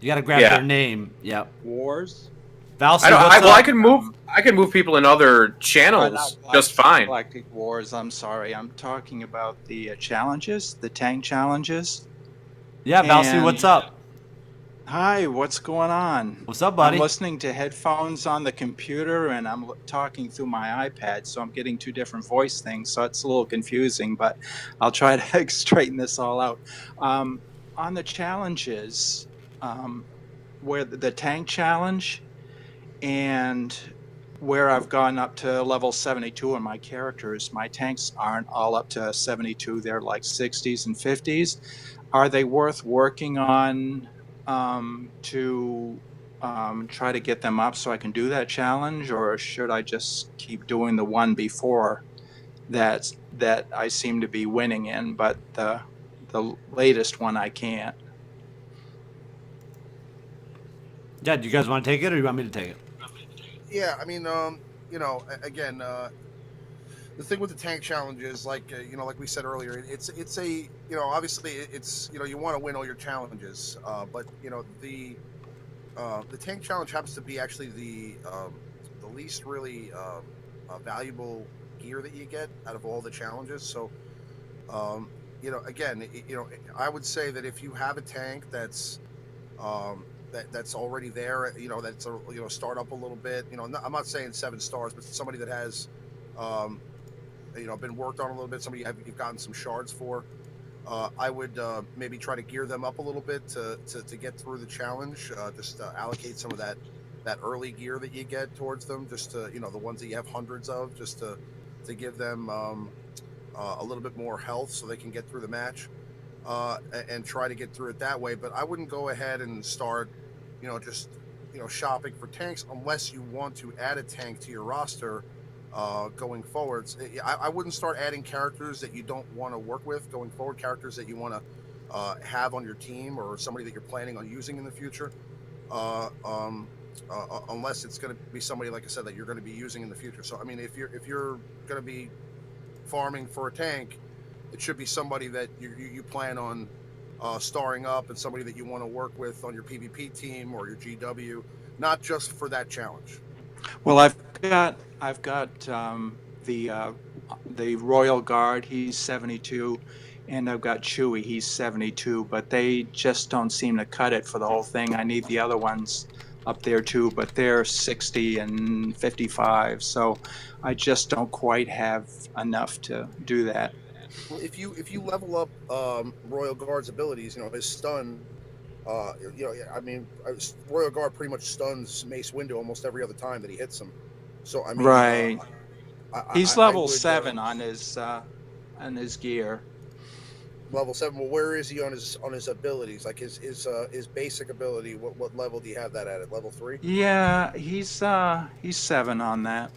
You got to grab their name. Yep. Wars. Valsy, I can move people in other channels just fine. Galactic Wars. I'm sorry. I'm talking about the challenges, the tank challenges. Yeah, Valsy, what's up? Hi, what's going on? What's up, buddy? I'm listening to headphones on the computer, and I'm talking through my iPad, so I'm getting two different voice things, so it's a little confusing, but I'll try to straighten this all out. On the challenges, where the tank challenge, and where I've gone up to level 72 in my characters, my tanks aren't all up to 72. They're like 60s and 50s. Are they worth working on to try to get them up so I can do that challenge, or should I just keep doing the one before that I seem to be winning in, but the latest one I can't? Yeah, do you guys want to take it, or you want me to take it? Yeah, I mean, again, the thing with the tank challenge is like we said earlier, it's a obviously it's you want to win all your challenges, but the tank challenge happens to be actually the least really valuable gear that you get out of all the challenges. So again, I would say that if you have a tank that's that's already there, that's start up a little bit. I'm not saying 7 stars, but somebody that has been worked on a little bit, somebody you've gotten some shards for. I would maybe try to gear them up a little bit to get through the challenge. Just allocate some of that that early gear that you get towards them, just to the ones that you have hundreds of, just to give them a little bit more health so they can get through the match, and try to get through it that way. But I wouldn't go ahead and start, just shopping for tanks unless you want to add a tank to your roster going forwards. I wouldn't start adding characters that you don't want to work with going forward, characters that you want to have on your team or somebody that you're planning on using in the future. Unless it's going to be somebody, like I said, that you're going to be using in the future. So I mean, if you're going to be farming for a tank, it should be somebody that you plan on starring up, and somebody that you want to work with on your PvP team or your GW, not just for that challenge. Well, I've got the Royal Guard. He's 72, and I've got Chewie. He's 72, but they just don't seem to cut it for the whole thing. I need the other ones up there too, but they're 60 and 55, so I just don't quite have enough to do that. Well, if you level up Royal Guard's abilities, his stun. I mean, Royal Guard pretty much stuns Mace Windu almost every other time that he hits him. So I mean, Right. He's I level would 7 on his gear. level 7. Well, where is he on his abilities? Like his basic ability. What level do you have that at level 3? Yeah, he's 7 on that.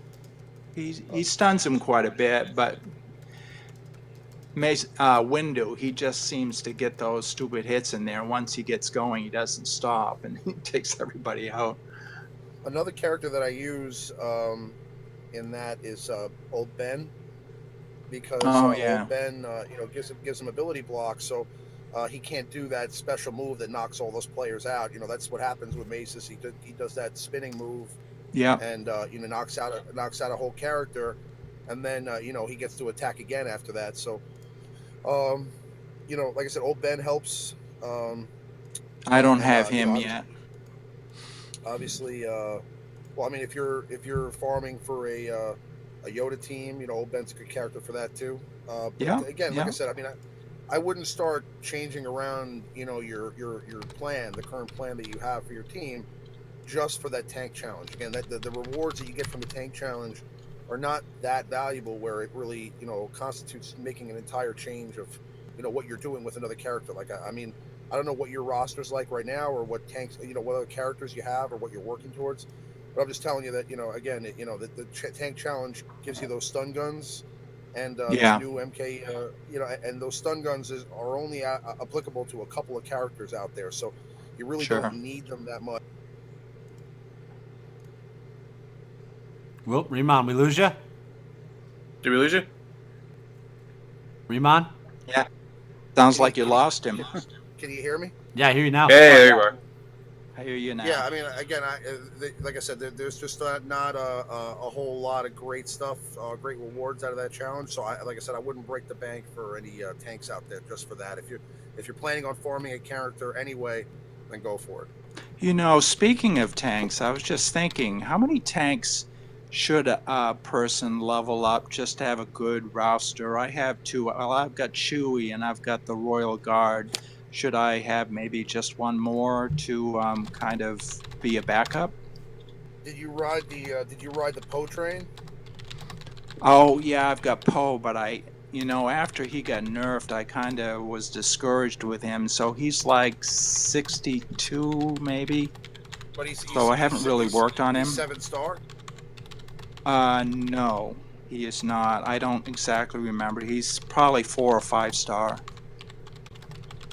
He stuns him quite a bit, but Windu, he just seems to get those stupid hits in there. Once he gets going, he doesn't stop, and he takes everybody out. Another character that I use in that is Old Ben, because yeah. Old Ben gives him ability blocks, so he can't do that special move that knocks all those players out. That's what happens with Maces. He does that spinning move, Yeah. and knocks out a whole character, and then he gets to attack again after that. So like I said, Old Ben helps. I don't And have him yet. Obviously, well, I mean, if you're farming for a Yoda team, Old Ben's a good character for that too. But Yeah, again, like yeah. I said, I mean, I wouldn't start changing around, your plan, the current plan that you have for your team, just for that tank challenge. Again, that the rewards that you get from the tank challenge are not that valuable, where it really, constitutes making an entire change of, what you're doing with another character. Like, I mean, I don't know what your roster's like right now, or what tanks, what other characters you have, or what you're working towards. But I'm just telling you that, again, the tank challenge gives you those stun guns, and this Yeah. new MK, and those stun guns are only applicable to a couple of characters out there, so you really Sure. don't need them that much. Well, Riemann, we lose you? Did we lose you? Riemann? Yeah. Sounds like you lost him. Can you hear me? Yeah, I hear you now. Hey, there you are. I hear you now. Yeah, I mean, again, like I said, there's just not a whole lot of great stuff, great rewards out of that challenge. So, like I said, I wouldn't break the bank for any tanks out there just for that. If you're planning on farming a character anyway, then go for it. Speaking of tanks, I was just thinking, how many tanks should a person level up just to have a good roster? I have 2. Well, I've got Chewie and I've got the Royal Guard. Should I have maybe just one more to kind of be a backup? Did you ride the Poe train? Oh yeah, I've got Poe, but after he got nerfed, I kind of was discouraged with him. So he's like 62 maybe. But So I haven't really worked on him. He's 7-star. No, he is not. I don't exactly remember. He's probably 4 or 5-star.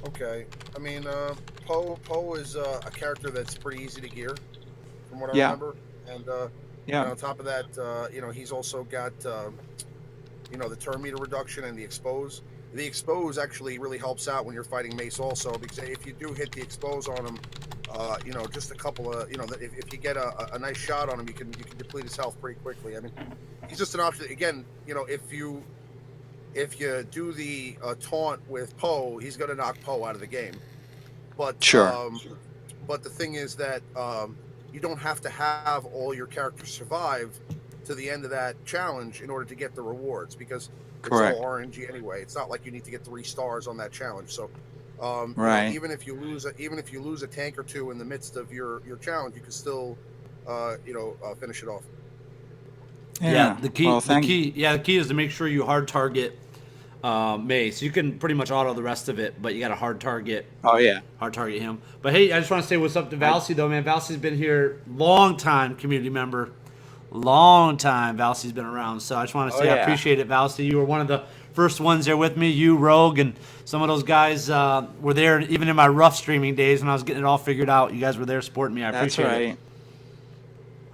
Okay, I mean, Poe is a character that's pretty easy to gear, from what I Yeah. remember, and Yeah. and on top of that, he's also got the turn meter reduction and the expose. The expose actually really helps out when you're fighting Mace also, because if you do hit the expose on him, just a couple of, if you get a nice shot on him, you can deplete his health pretty quickly. I mean, he's just an option. Again, if you do the taunt with Poe, he's going to knock Poe out of the game. But Sure. But the thing is that you don't have to have all your characters survive to the end of that challenge in order to get the rewards, because Correct. it's all RNG anyway. It's not like you need to get 3 stars on that challenge. So Right. even if you lose a tank or 2 in the midst of your challenge, you can still finish it off. Yeah, the key, Well, the key, yeah, the key is to make sure you hard target Mace. You can pretty much auto the rest of it, but you got to hard target. Oh yeah. Hard target him. But hey, I just want to say what's up to Valsy though, man. Valsy's been here long time, community member, long time. Valsy's been around, so I just want to say I appreciate it, Valsy. You were one of the first ones there with me. You, Rogue, and some of those guys were there even in my rough streaming days when I was getting it all figured out. You guys were there supporting me. I That's appreciate right. it.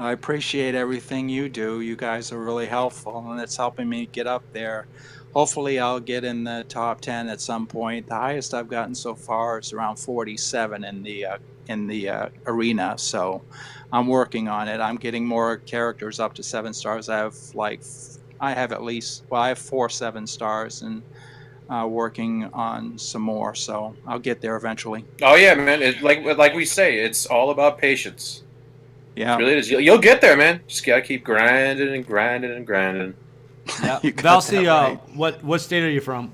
I appreciate everything you do. You guys are really helpful, and it's helping me get up there. Hopefully, I'll get in the top 10 at some point. The highest I've gotten so far is around 47 in the arena. So, I'm working on it. I'm getting more characters up to 7 stars. I have at least, well, I have 4 7 stars, and working on some more. So I'll get there eventually. Oh yeah, man. Like we say, it's all about patience. Yeah, it really is. You'll get there, man. Just gotta keep grinding and grinding and grinding. Yeah, You got Valsy, that right. what state are you from?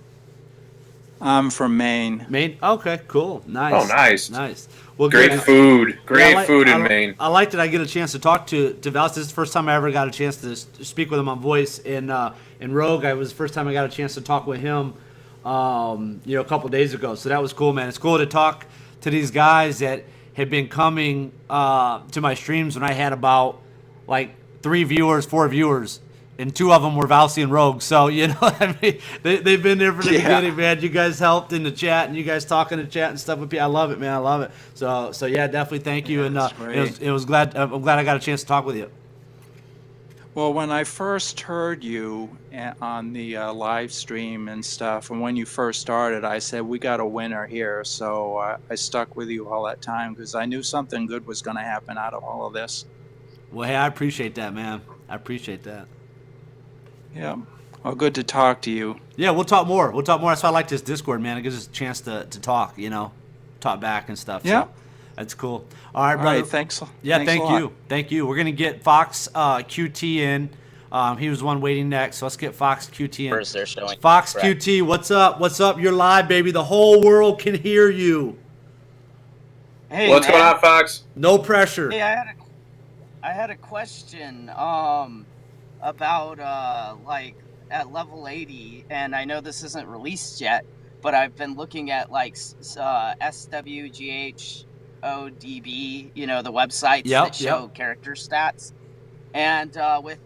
I'm from Maine. Maine. Okay, cool, nice. Oh, nice. Nice. Well, Great good. food. Great Yeah, food in Maine. I like that I get a chance to talk to Valsy. This is the first time I ever got a chance to speak with him on voice. In Rogue, I was the first time I got a chance to talk with him. A couple days ago. So that was cool, man. It's cool to talk to these guys that had been coming to my streams when I had about like 4 viewers, and 2 of them were Valsy and Rogue. So, I mean, they've been there from the beginning, man. You guys helped in the chat, and you guys talking in the chat and stuff with me. I love it, man. I love it. So yeah, definitely thank you. And I'm glad I got a chance to talk with you. Well, when I first heard you on the live stream and stuff, and when you first started, I said, we got a winner here. So I stuck with you all that time because I knew something good was going to happen out of all of this. Well, hey, I appreciate that, man. I appreciate that. Yeah. Well, good to talk to you. Yeah, we'll talk more. That's why I like this Discord, man. It gives us a chance to talk, talk back and stuff. Yeah. So that's cool. All right, brother. All right, thanks. Yeah, thanks thank a lot. you. Thank you. We're going to get Fox QT in. He was one waiting next, so let's get Fox QT in. First they're showing. Fox Correct. QT, what's up? What's up? You're live, baby. The whole world can hear you. Hey, What's man. going on, Fox? No pressure. Hey, I had a question about like at level 80, and I know this isn't released yet, but I've been looking at like SWGH ODB, the websites that show character stats, and with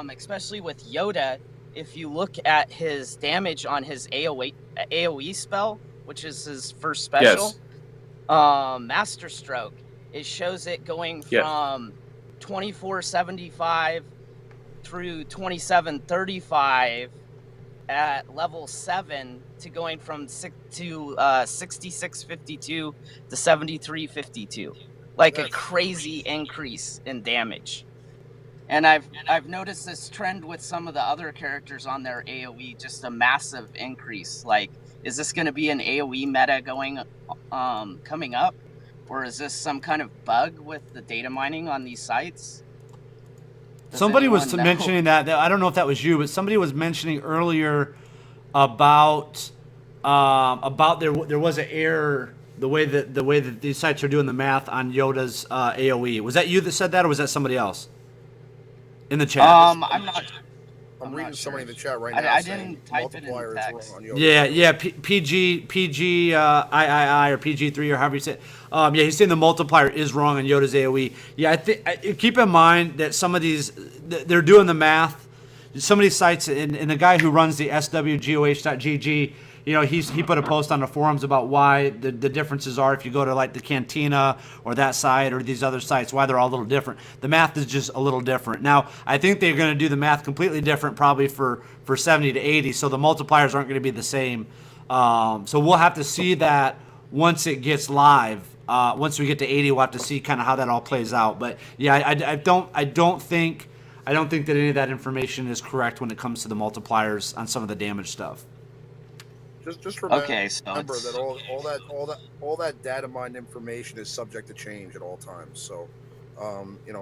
especially with Yoda, if you look at his damage on his AOE spell, which is his first special, Master Stroke, it shows it going from 2475 through 2735 at level 7 to going from 6652 to 7352, like a crazy increase in damage. And I've noticed this trend with some of the other characters on their AoE, just a massive increase. Like, is this going to be an AoE meta coming up, or is this some kind of bug with the data mining on these sites? Somebody was mentioning that. I don't know if that was you, but somebody was mentioning earlier about there was an error the way that these sites are doing the math on Yoda's AoE. Was that you that said that, or was that somebody else in the chat? I'm not. I'm reading somebody in the chat right now. I didn't type it in text. Yeah, PG III or PG3 or however you say it. Yeah, he's saying the multiplier is wrong on Yoda's AoE. Yeah, I think keep in mind that some of these they're doing the math. Some of these sites and the guy who runs the SWGOH.gg, he put a post on the forums about why the differences are if you go to like the Cantina or that site or these other sites, why they're all a little different. The math is just a little different. Now, I think they're going to do the math completely different probably for 70 to 80, so the multipliers aren't going to be the same. So we'll have to see that once it gets live. Once we get to 80, we'll have to see kind of how that all plays out. But yeah, I don't think that any of that information is correct when it comes to the multipliers on some of the damage stuff. Just remember, that all that data mined information is subject to change at all times. So,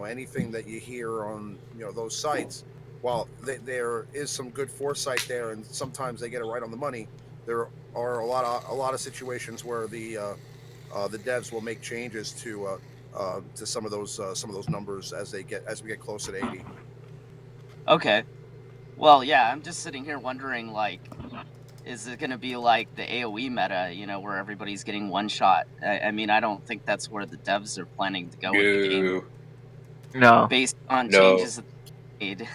anything that you hear on those sites, while there is some good foresight there, and sometimes they get it right on the money, there are a lot of situations where the devs will make changes to to some of those numbers as we get closer to 80. Okay. Well, yeah, I'm just sitting here wondering, like, is it going to be like the AoE meta, where everybody's getting one shot? I mean, I don't think that's where the devs are planning to go with the game. No. Based on No. changes that they made.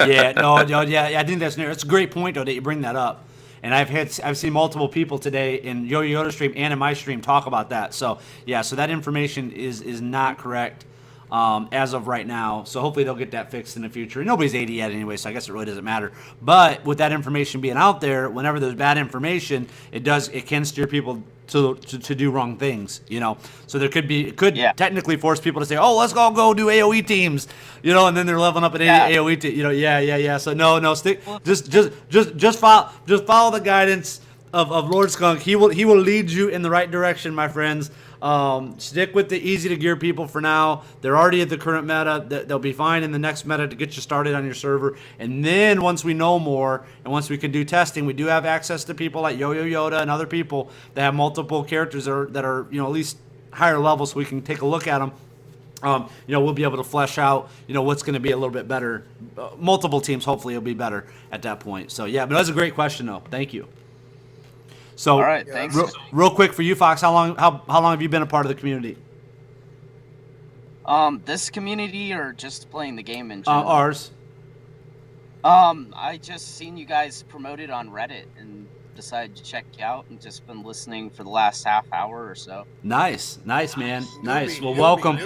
Yeah, I think that's a great point though that you bring that up. And I've seen multiple people today in Yoda stream and in my stream talk about that. So yeah, so that information is not correct as of right now. So hopefully they'll get that fixed in the future. Nobody's 80 yet anyway, so I guess it really doesn't matter. But with that information being out there, whenever there's bad information, it can steer people to do wrong things, So it could technically force people to say, "Oh, let's go do AoE teams," and then they're leveling up an AoE team, yeah. So no, stick, just follow the guidance of Lord Skunk. He will lead you in the right direction, my friends. Stick with the easy to gear people for now. They're already at the current meta. They'll be fine in the next meta to get you started on your server. And then once we know more and once we can do testing, we do have access to people like Yo-Yo Yoda and other people that have multiple characters that are at least higher level, so we can take a look at them. We'll be able to flesh out, what's going to be a little bit better. Multiple teams, hopefully, will be better at that point. So yeah, but that's a great question, though. Thank you. So, all right, thanks. Real quick for you, Fox, how long have you been a part of the community? This community or just playing the game in general? Ours. I just seen you guys promoted on Reddit and decided to check you out and just been listening for the last half hour or so. Nice, man. Nice. Well, welcome.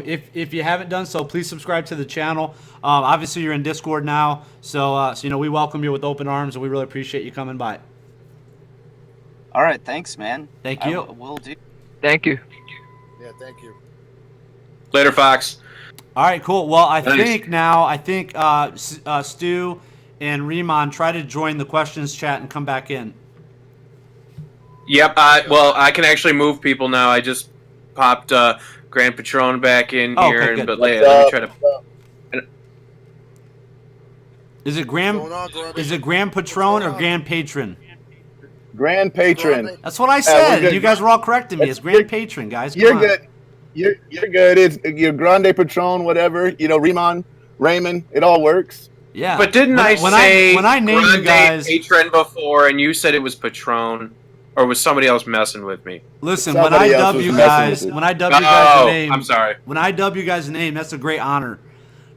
If you haven't done so, please subscribe to the channel. Obviously, you're in Discord now, so we welcome you with open arms, and we really appreciate you coming by. All right, thanks, man. Thank you. Will do. Thank you. Yeah, thank you. Later, Fox. All right, cool. Well, I think Stu and Riemann try to join the questions chat and come back in. Yep. I can actually move people now. I just popped Grand Patron back in here, okay, but let me try to. Is it Grand Patron or Grand Patron? Grand Patron. That's what I said. You guys were all correcting me. It's Grand Patron, guys. Come on. Good. You're good. It's your Grande Patron, whatever. Riemann, Raymond. It all works. Yeah. But didn't I say when I named you guys Patron before, and you said it was Patron, or was somebody else messing with me? Listen, when I dub you guys the name, I'm sorry. When I dub you guys the name, that's a great honor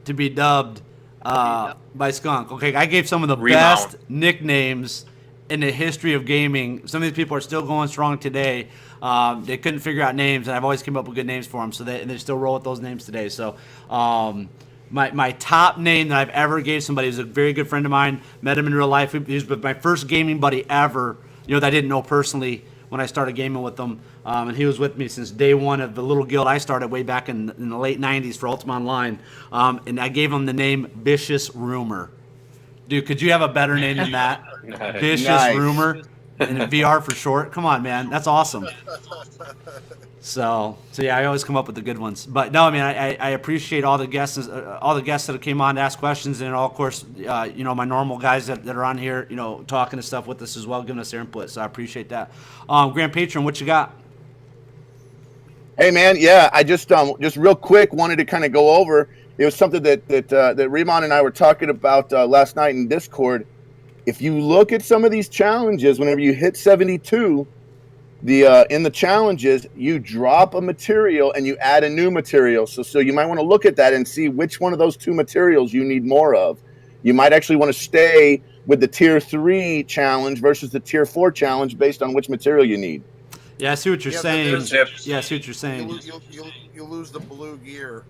to be dubbed by Skunk. Okay, I gave some of the best nicknames in the history of gaming. Some of these people are still going strong today. They couldn't figure out names, and I've always come up with good names for them, so they still roll with those names today. So my top name that I've ever gave somebody is a very good friend of mine. Met him in real life. He was my first gaming buddy ever, that I didn't know personally when I started gaming with him. And he was with me since day one of the little guild I started way back in the late 90s for Ultima Online. And I gave him the name Vicious Rumor. Dude, could you have a better name than that? Vicious Rumor, and VR for short. Come on, man, that's awesome. So yeah, I always come up with the good ones. But no, I mean, I appreciate all the guests that came on to ask questions, and of course, my normal guys that are on here, talking and stuff with us as well, giving us their input. So I appreciate that. Grand Patron, what you got? Hey, man, yeah, I just real quick wanted to kind of go over. It was something that Riemann and I were talking about last night in Discord. If you look at some of these challenges, whenever you hit 72, in the challenges, you drop a material and you add a new material. So you might want to look at that and see which one of those two materials you need more of. You might actually want to stay with the tier 3 challenge versus the tier 4 challenge based on which material you need. Yeah, I see what you're saying. Yeah, I see what you're saying. You lose the blue gear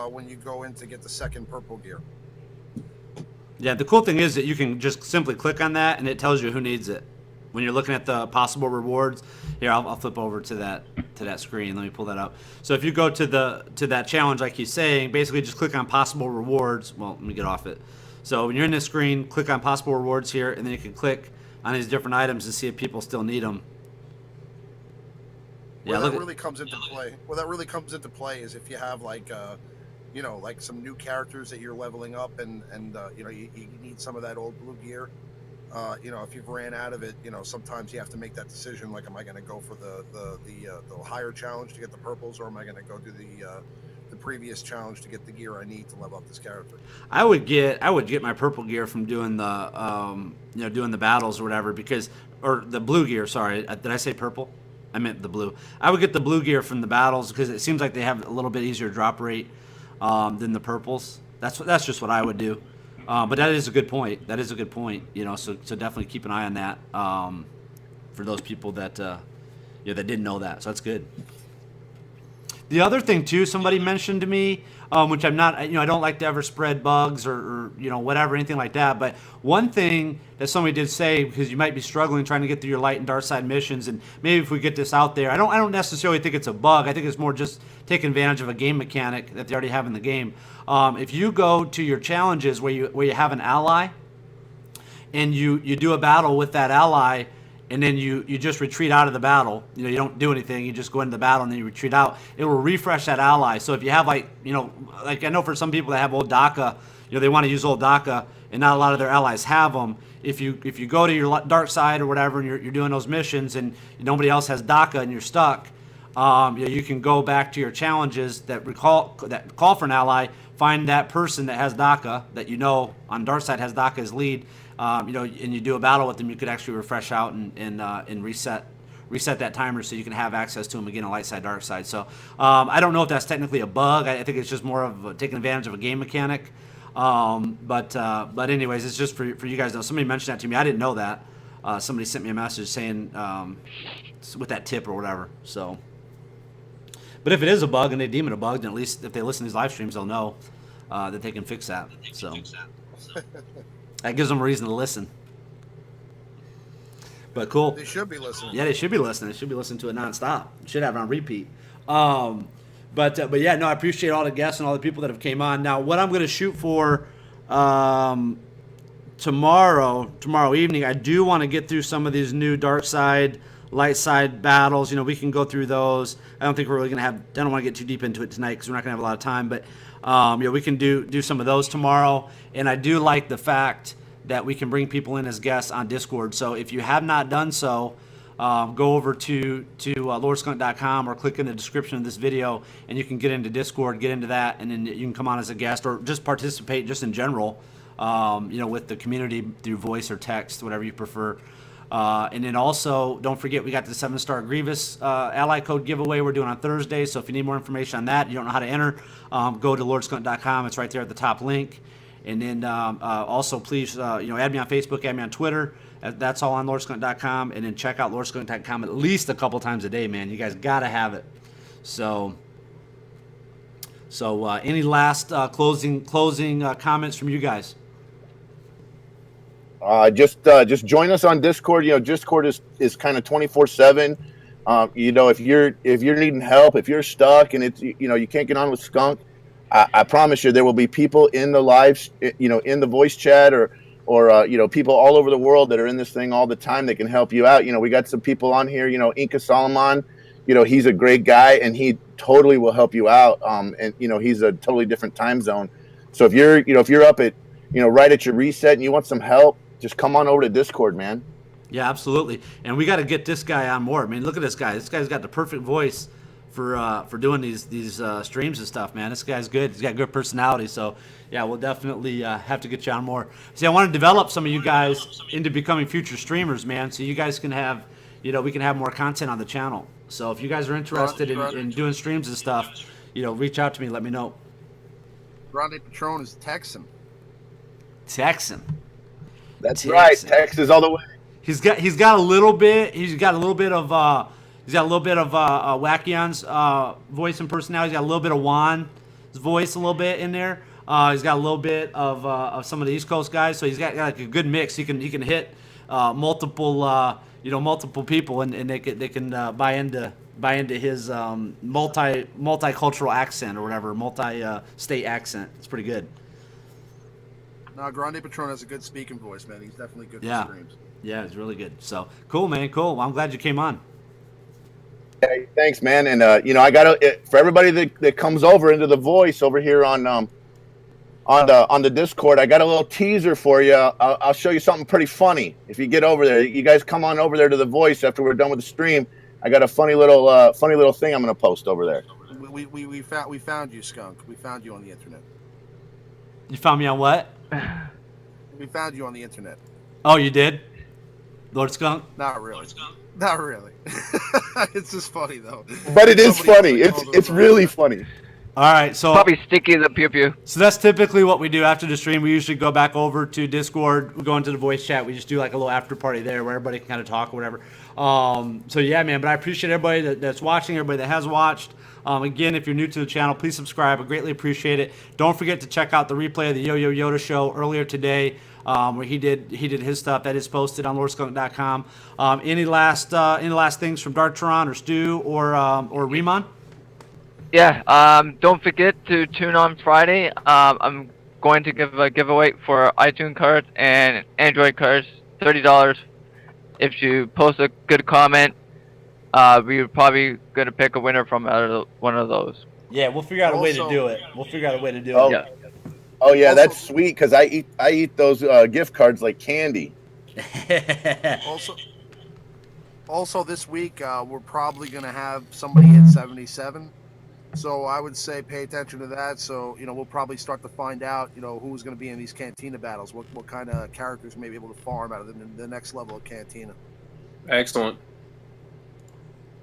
when you go in to get the second purple gear. Yeah, the cool thing is that you can just simply click on that and it tells you who needs it. When you're looking at the possible rewards, here I'll flip over to that screen. Let me pull that up. So if you go to that challenge, like he's saying, basically just click on possible rewards. Well, let me get off it. So when you're in this screen, click on possible rewards here, and then you can click on these different items and see if people still need them. Yeah, that really comes into play. Well, that really comes into play is if you have like some new characters that you're leveling up, and you need some of that old blue gear. If you've ran out of it, sometimes you have to make that decision. Like, am I going to go for the higher challenge to get the purples, or am I going to go do the previous challenge to get the gear I need to level up this character? I would get my purple gear from doing doing the battles or whatever, or the blue gear. Sorry, did I say purple? I meant the blue. I would get the blue gear from the battles because it seems like they have a little bit easier drop rate than the purples. That's just what I would do. But that is a good point. That is a good point. So definitely keep an eye on that for those people that that didn't know that. So that's good. The other thing too, somebody mentioned to me, which I'm not, I don't like to ever spread bugs or whatever, anything like that. But one thing that somebody did say, because you might be struggling trying to get through your light and dark side missions, and maybe if we get this out there, I don't necessarily think it's a bug. I think it's more just taking advantage of a game mechanic that they already have in the game. If you go to your challenges where you have an ally, and you do a battle with that ally, and then you just retreat out of the battle. You don't do anything. You just go into the battle and then you retreat out. It will refresh that ally. So if you have like I know for some people that have old DACA, they want to use old DACA, and not a lot of their allies have them. If you go to your dark side or whatever, and you're doing those missions, and nobody else has DACA and you're stuck, you can go back to your challenges that call for an ally, find that person that has DACA that on dark side has DACA as lead. And you do a battle with them, you could actually refresh out and reset that timer so you can have access to them again on light side, dark side. So I don't know if that's technically a bug. I think it's just more of taking advantage of a game mechanic. But anyways, it's just for you guys to know. Somebody mentioned that to me. I didn't know that. Somebody sent me a message saying with that tip or whatever. So, but if it is a bug and they deem it a bug, then at least if they listen to these live streams, they'll know that they can fix that. So. That gives them a reason to listen. But cool. They should be listening. Yeah, they should be listening. They should be listening to it nonstop. Should have it on repeat. But yeah, no, I appreciate all the guests and all the people that have came on. Now, what I'm going to shoot for tomorrow evening, I do want to get through some of these new dark side, light side battles. We can go through those. I don't think we're really going to have. I don't want to get too deep into it tonight because we're not going to have a lot of time. But we can do some of those tomorrow. And I do like the fact that we can bring people in as guests on Discord. So if you have not done so, go over to lordskunk.com or click in the description of this video, and you can get into Discord, get into that, and then you can come on as a guest or just participate just in general, with the community through voice or text, whatever you prefer. And then also, don't forget, we got the 7-star Grievous ally code giveaway we're doing on Thursday. So if you need more information on that, you don't know how to enter, go to lordskunk.com. It's right there at the top link. And then also, please, add me on Facebook, add me on Twitter. That's all on lordskunk.com. And then check out lordskunk.com at least a couple times a day, man. You guys got to have it. So any last closing comments from you guys? Just join us on Discord. Discord is kind of 24/7. If you're needing help, if you're stuck and it's you can't get on with Skunk, I promise you there will be people in the live, in the voice chat or people all over the world that are in this thing all the time that can help you out. We got some people on here. Inca Solomon, he's a great guy and he totally will help you out. And he's a totally different time zone. So if you're up at right at your reset and you want some help, just come on over to Discord, man. Yeah, absolutely. And we got to get this guy on more. I mean, look at this guy. This guy's got the perfect voice for doing these streams and stuff, man. This guy's good. He's got good personality. So, yeah, we'll definitely have to get you on more. See, I want to develop some of you guys into becoming future streamers, man, so you guys can have, we can have more content on the channel. So if you guys are interested in doing streams and stuff, reach out to me. Let me know. Grande Patron is Texan. That's right. Texas all the way. He's got a little bit of Wackion's voice and personality. He's got a little bit of Juan's voice a little bit in there. He's got a little bit of some of the East Coast guys. So he's got like a good mix. He can hit multiple people and they can buy into his multicultural accent or whatever, multi-state accent. It's pretty good. No, Grande Patron has a good speaking voice, man. He's definitely good for streams. Yeah, it's really good. So cool, man. Cool. Well, I'm glad you came on. Hey, thanks, man. And I got for everybody that comes over into the voice over here on on the Discord. I got a little teaser for you. I'll show you something pretty funny. If you get over there, you guys come on over there to the Voice after we're done with the stream. I got a funny little thing I'm going to post over there. We found you, Skunk. We found you on the internet. You found me on what? We found you on the internet. Oh, you did? Lord Skunk? Not really. Not really. It's just funny though. But it is funny. It's really funny. All right, so probably sticky the pew pew. So that's typically what we do after the stream. We usually go back over to Discord. We go into the voice chat. We just do like a little after party there where everybody can kind of talk or whatever. So yeah, man. But I appreciate everybody that's watching, everybody that has watched. Again, if you're new to the channel, please subscribe. I greatly appreciate it. Don't forget to check out the replay of the Yo-Yo Yoda show earlier today, where he did his stuff. That is posted on lordskunk.com. Any last things from Dartron or Stu or Riemann? Yeah, don't forget to tune on Friday. I'm going to give a giveaway for iTunes cards and Android cards, $30. If you post a good comment, we're probably going to pick a winner from one of those. Yeah, we'll figure out a way to do it. Yeah. Oh yeah, that's sweet because I eat those gift cards like candy. Also this week we're probably going to have somebody hit 77. So I would say pay attention to that. So, we'll probably start to find out, who's going to be in these Cantina battles, what kind of characters may be able to farm out of the next level of Cantina. Excellent.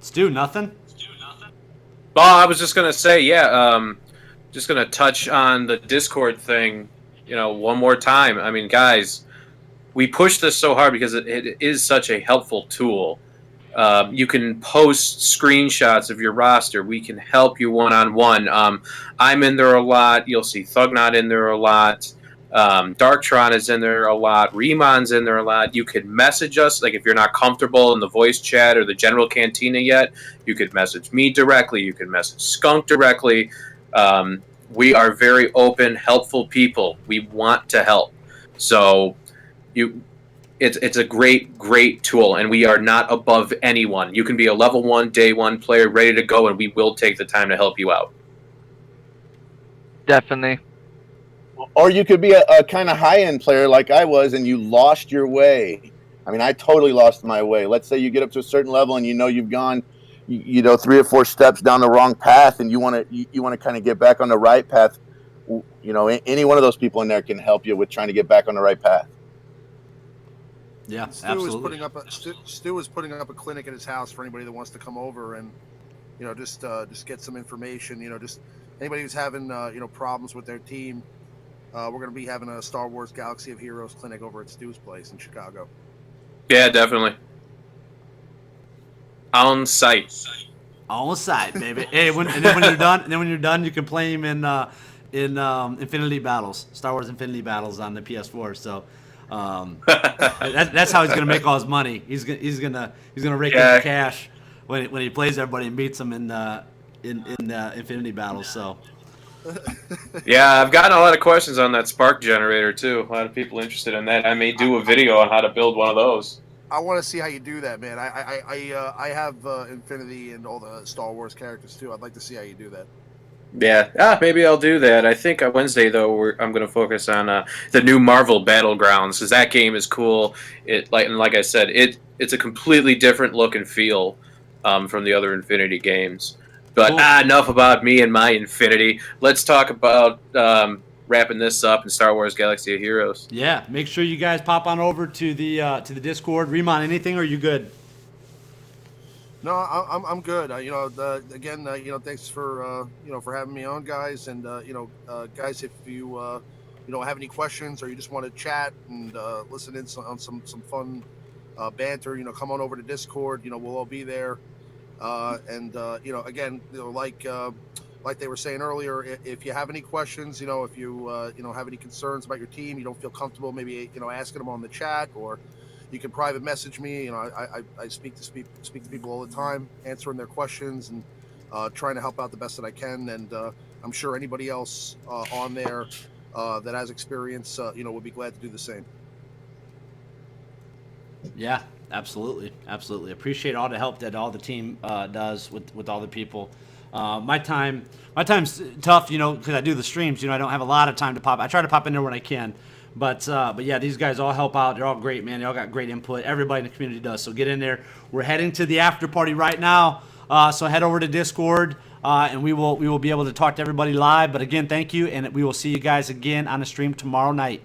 Stu, nothing? Well, I was just going to say, just going to touch on the Discord thing, one more time. I mean, guys, we push this so hard because it is such a helpful tool. You can post screenshots of your roster. We can help you one-on-one. I'm in there a lot. You'll see Thugnot in there a lot. Darktron is in there a lot. Riemann's in there a lot. You could message us. Like if you're not comfortable in the voice chat or the general cantina yet, you could message me directly. You can message Skunk directly. We are very open, helpful people. We want to help. So It's a great tool, and we are not above anyone. You can be a level 1, day 1 player ready to go, and we will take the time to help you out. Definitely. Or you could be a kind of high-end player like I was, and you lost your way. I mean, I totally lost my way. Let's say you get up to a certain level, and you've gone, 3 or 4 steps down the wrong path, and you want to kind of get back on the right path. Any one of those people in there can help you with trying to get back on the right path. Yeah, absolutely. Stu is putting up a clinic at his house for anybody that wants to come over and, just get some information. Just anybody who's having problems with their team. We're going to be having a Star Wars Galaxy of Heroes clinic over at Stu's place in Chicago. Yeah, definitely. On site. On site, baby. Hey, when you're done, you can play him in Infinity Battles, Star Wars Infinity Battles on the PS4. So. That's how he's gonna make all his money. He's gonna rake in the cash when he plays everybody and beats them in Infinity Battles. So yeah, I've gotten a lot of questions on that spark generator too. A lot of people interested in that. I may do a video on how to build one of those. I want to see how you do that, man. I have Infinity and all the Star Wars characters too. I'd like to see how you do that. Yeah, maybe I'll do that. I think on Wednesday though, I'm going to focus on the new Marvel Battlegrounds because that game is cool. Like I said, it's a completely different look and feel from the other Infinity games. But enough about me and my Infinity. Let's talk about wrapping this up in Star Wars Galaxy of Heroes. Yeah, make sure you guys pop on over to the Discord. Riemann, anything? Or are you good? No, I'm good. Again, thanks for for having me on, guys. And guys, if you have any questions or you just want to chat and listen in on some fun banter, come on over to Discord. We'll all be there. Again, like they were saying earlier, if you have any questions, if you have any concerns about your team, you don't feel comfortable, maybe asking them on the chat or. You can private message me. I speak to people all the time, answering their questions and trying to help out the best that I can. And I'm sure anybody else on there that has experience, would be glad to do the same. Yeah, absolutely. Appreciate all the help that all the team does with all the people. My time's tough, because I do the streams. I don't have a lot of time to pop. I try to pop in there when I can. But yeah, these guys all help out. They're all great, man. They all got great input. Everybody in the community does. So get in there. We're heading to the after party right now. So head over to Discord, and we will be able to talk to everybody live. But again, thank you, and we will see you guys again on the stream tomorrow night.